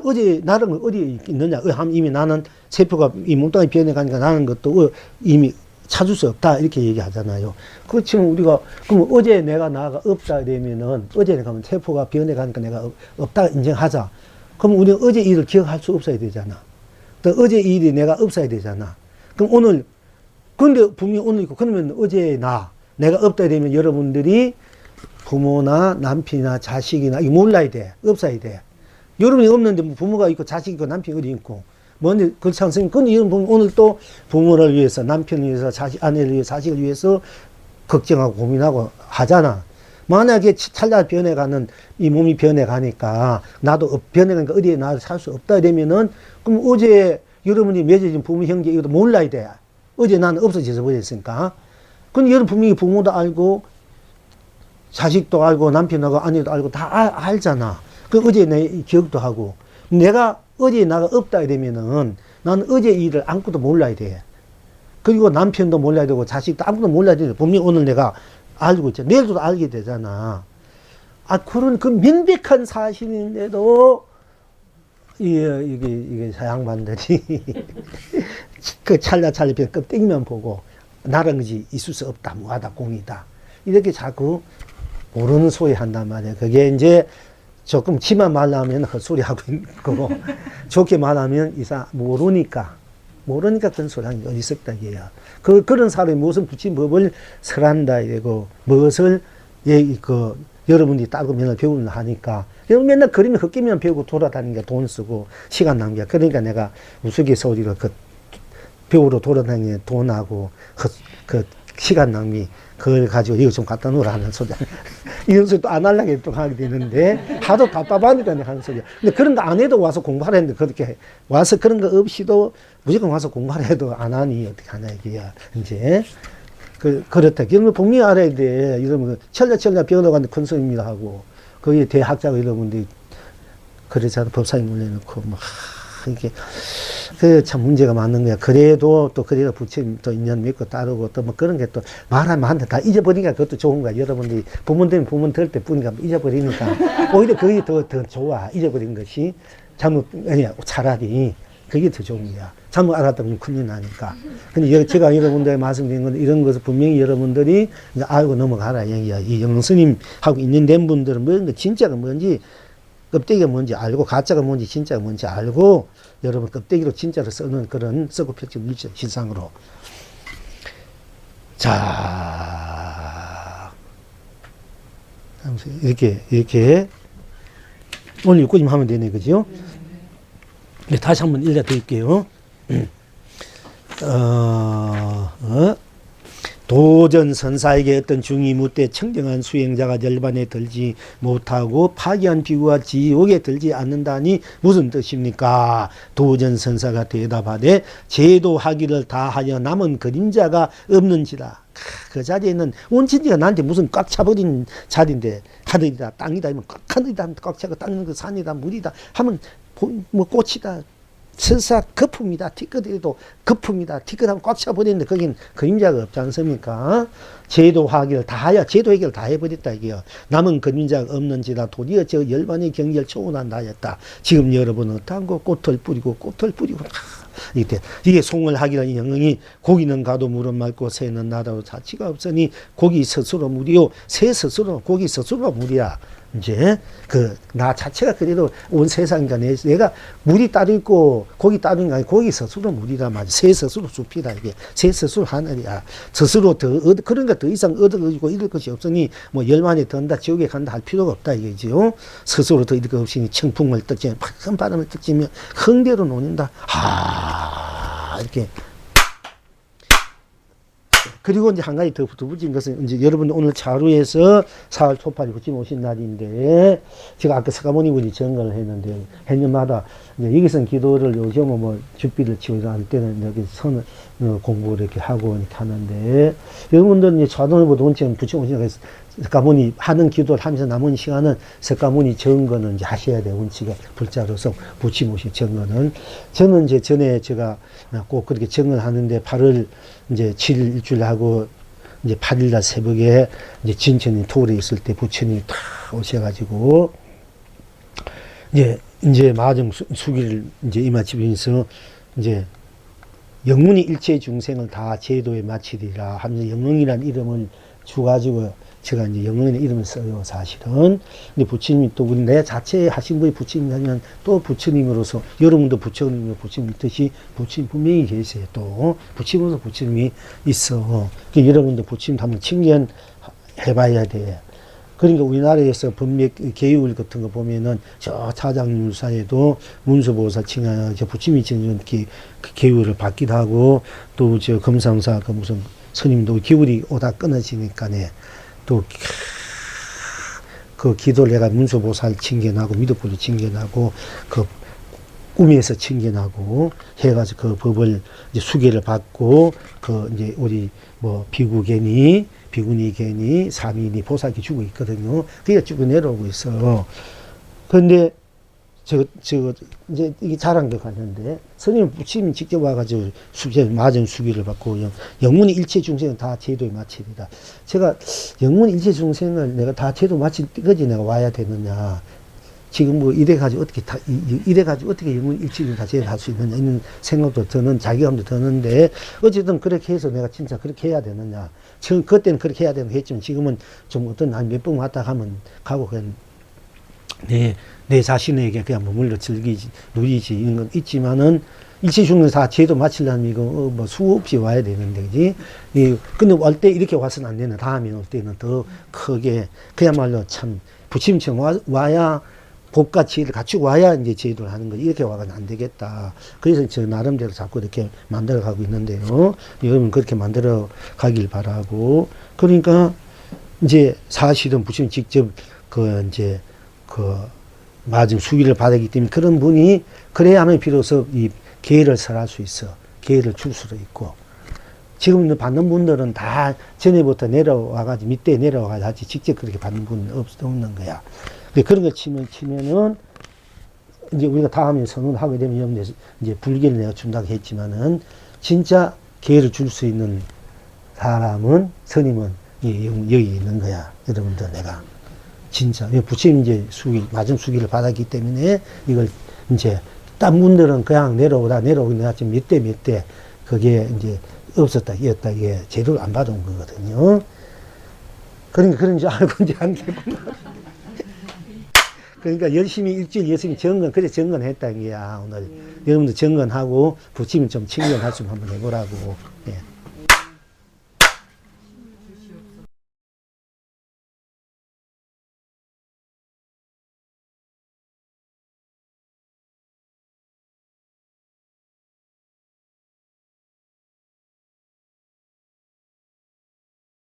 어제 나른 건 어디에 있느냐. 하면 이미 나는 세포가 이 몸뚱아리 변해가니까 나는 것도 이미 찾을 수 없다, 이렇게 얘기하잖아요. 그렇지만 우리가, 그럼 어제 내가 나가 없다 되면은, 어제 내가 세포가 변해가니까 내가 없다 인정하자. 그럼 우리는 어제 일을 기억할 수 없어야 되잖아. 또 어제 일이 내가 없어야 되잖아. 그럼 근데 분명히 오늘 있고, 그러면 어제 내가 없다 되면 여러분들이 부모나 남편이나 자식이나, 이거 몰라야 돼. 없어야 돼. 여러분이 없는데 부모가 있고 자식이 있고 남편이 어디 있고. 뭔데, 그렇지 않습니까? 근데 오늘 또 부모를 위해서, 남편을 위해서, 아내를 위해서, 자식을 위해서 걱정하고 고민하고 하잖아. 만약에 찰나 변해가는, 이 몸이 변해가니까, 나도 변해가니까 어디에 나를 살 수 없다 되면은, 그럼 어제 여러분이 맺어진 부모, 형제, 이것도 몰라야 돼. 어제 나는 없어져서 버렸으니까. 근데 여러분 분명히 부모도 알고, 자식도 알고, 남편하고 아내도 알고, 다 알잖아. 그 어제 내 기억도 하고. 내가 어제 나가 없다 이러면은, 나는 어제 일을 아무것도 몰라야 돼. 그리고 남편도 몰라야 되고, 자식도 아무것도 몰라야 돼. 분명히 오늘 내가 알고 있잖아. 내일도 알게 되잖아. 그런 그 명백한 사실인데도, 이게 양반들이 그 찰나찰나 땡만 보고 나란 것이 있을 수 없다, 무하다, 공이다, 이렇게 자꾸 모르는 소리 한단 말이야. 그게 이제 조금 치만 말하면 헛소리 하고 있는 거고, 좋게 말하면 모르니까 그런 소리 하는 게 어디 있었다 이게야. 그런 사람이 무슨 부친 법을 설한다 이러고, 무엇을 여러분들이 따고 맨날 배우는 하니까, 맨날 그림을 헛기면 배우고 돌아다니니까 돈 쓰고 시간 낭비야. 그러니까 내가 우스갯소리로 배우러 돌아다니는 돈하고 시간 낭비. 그걸 가지고 이거 좀 갖다 놓으라 하는 소리. 이런 소리 또 안 하려고 또 하게 되는데, 하도 답답하니까 하는 소리야. 근데 그런 거 안 해도 와서 공부하라 했는데, 그렇게 와서 그런 거 없이도 무조건 와서 공부하라 해도 안 하니, 어떻게 하냐, 이게야. 이제. 그렇다. 이런 거 분명히 알아야 돼. 이러면, 철ля 배워나가는 큰 소리입니다 하고, 거기에 대학자가 이러는데, 그러잖아. 법사님 올려놓고, 막, 이게, 참 문제가 많은 거야. 그래도 또 그래도 부처님 또 인연 믿고 따르고 또 뭐 그런 게 또 말하면 한데 다 잊어버리니까 그것도 좋은 거야. 여러분들이 부모 되면 부모 들 때 뿐이니까 잊어버리니까 오히려 그게 더 좋아. 잊어버린 것이 차라리 그게 더 좋은 거야. 잘못 알았다면 큰일 나니까. 근데 제가 여러분들에게 말씀드린 건 이런 것을 분명히 여러분들이 이제 알고 넘어가라. 얘기야. 이 영스님하고 인연된 분들은 뭐 진짜가 뭔지 껍데기가 뭔지 알고 가짜가 뭔지 진짜가 뭔지 알고 여러분 껍데기로 진짜로 쓰는 그런 쓰고 펼치고 있죠. 실상으로. 자, 이렇게 오늘 육구님 하면 되네, 그죠? 네, 다시 한번 읽어드릴게요. 도전 선사에게 어떤 중이 묻되 청정한 수행자가 열반에 들지 못하고 파기한 비구와 지옥에 들지 않는다니 무슨 뜻입니까? 도전 선사가 대답하되 제도하기를 다하여 남은 그림자가 없는지라. 그 자리에는 원천지가 나한테 무슨 꽉 차버린 자리인데 하늘이다 땅이다 하면 하늘이다 꽉 차고 땅은 그 산이다 물이다 하면 뭐 꽃이다 설사 거품이다 티끌이도 거품이다 티끌하면 꽉 차버리는데 거긴 그림자가 없지 않습니까? 제도하기를 다하여 제도 해결을 다 해버렸다 이게요. 남은 그림자가 없는지라 도리어 저 열반의 경계를 초월한다 하였다. 지금 여러분은 어떠한 거 꽃을 뿌리고 이게 송을 하기를 영웅이 고기는 가도 물은 맑고 새는 나다도 자치가 없으니 고기 스스로 물이요 새 스스로 고기 스스로 물이야. 이제 나 자체가 그래도 온 세상이니까 내가 물이 따로 있고 고기 따로 있는 게 아니고 고기 스스로 물이라 말이야. 새 스스로 숲이다 이게. 새 스스로 하늘이야. 스스로 그러니까 더 이상 얻어가지고 잃을 것이 없으니 뭐 열만에 든다 지옥에 간다 할 필요가 없다 이거지요. 스스로 더 잃을 것 없으니 청풍을 떨치면 큰 바람을 떨치면 흥대로 놓는다. 이렇게. 그리고 이제 한 가지 더 붙인 것은 이제 여러분들 오늘 자루에서 4월 초팔이 부처님 오신 날인데 제가 아까 서가모니 분이 정거를 했는데 해년마다 이제 여기서는 기도를 요즘은 뭐 죽비를 치고 할 때는 여기 선 공부를 이렇게 하고 이렇게 하는데 여러분들은 이제 자동으로 원칙은 부처님 오신 날에서 석가모니 하는 기도를 하면서 남은 시간은 석가모니 정거는 이제 하셔야 돼요. 원칙에 불자로서 부처님 오신 정거는 저는 이제 전에 제가 꼭 그렇게 정을 하는데 8월 이제 7일 일주일 하고 이제 8일날 새벽에 이제 진천이 토울에 있을 때 부처님이 다 오셔가지고 이제 마정 수기를 이제 이마치면서 이제 영문이 일체 중생을 다 제도에 마치리라 하면서 영웅이라는 이름을 주가지고 제가 이제 영웅이라는 이름을 써요, 사실은. 근데 부처님이 또 우리 내 자체 하신 분이 부처님이라면 또 부처님으로서 여러분도 부처님으로 부처님 있듯이 부처님 분명히 계세요. 또 부처님으로서 부처님이 있어. 그러니까 여러분도 부처님 한번 칭견해봐야 돼. 그러니까 우리나라에서 법맥 계율 같은 거 보면은 저 차장률사에도 문수보살 칭하여 저 부처님이 칭한 계율을 받기도 하고 또 저 검상사 그 무슨 스님도 기울이 오다 끊어지니까네 또 그 기도를 내가 문수보살 칭견하고 미륵불을 칭견하고 그 꿈에서 칭견하고 해가지고 그 법을 이제 수계를 받고 그 이제 우리 뭐 비구견이 비구니견이 사미니 보살이 주고 있거든요. 그게 쭉 내려오고 있어. 그런데 이제 이게 자랑도 갔는데 스님 부처님이 직접 와가지고 마전 수기를 받고 영문이 일체 중생은 다 제도에 마치리라. 제가 영문 일체 중생을 내가 다 제도 마칠 때까지 내가 와야 되느냐. 지금 뭐 이래가지고 어떻게 영문 일체를 다 제대로 할 수 있느냐 이런 생각도 드는 자기감도 드는데 어쨌든 그렇게 해서 내가 진짜 그렇게 해야 되느냐. 지금 그때는 그렇게 해야 되는 거 했지만 지금은 좀 어떤 한 몇 번 왔다 가면 가고 그냥 내 자신에게 그냥 머물러 즐기지, 누리지, 이런 건 있지만은, 일체 중에서 다 제도 마치려면 이거, 뭐, 수없이 와야 되는데, 그지? 근데 올 때 이렇게 와서는 안 되는, 다음에 올 때는 더 크게, 그야말로 참, 부침청 와야 복과 지혜를 갖추고 와야 이제 제도를 하는 거지. 이렇게 와가지고 안 되겠다. 그래서 저 나름대로 자꾸 이렇게 만들어 가고 있는데요. 여러분 그렇게 만들어 가길 바라고. 그러니까 이제 사실은 부처님 직접 그 이제 그 맞은 수기를 받았기 때문에 그런 분이 그래야만 비로소 이 계를 설할 수 있어. 계를 줄 수도 있고. 지금 받는 분들은 다 전에부터 내려와가지고 밑에 내려와가지고 하지 직접 그렇게 받는 분은 없는 거야. 근데 그런 거 치면은 이제 우리가 다음에 선언하게 되면 이제 불계를 내가 준다고 했지만은 진짜 기회를 줄 수 있는 사람은 스님은 여기 있는 거야. 여러분들 내가 진짜 부처님 이제 맞은 수기를 받았기 때문에 이걸 이제 딴 분들은 그냥 내려오다 내가 지금 몇 대 그게 이제 없었다 이었다 이게 제대로 안 받은 거거든요. 그러니까 그런 줄 알고 이제 안 되구나. 그러니까 열심히 일주일 열심히 그래 정건했다는 게야. 오늘 여러분들 정건하고 부처님 좀 친근할 좀 한번 해보라고. 예.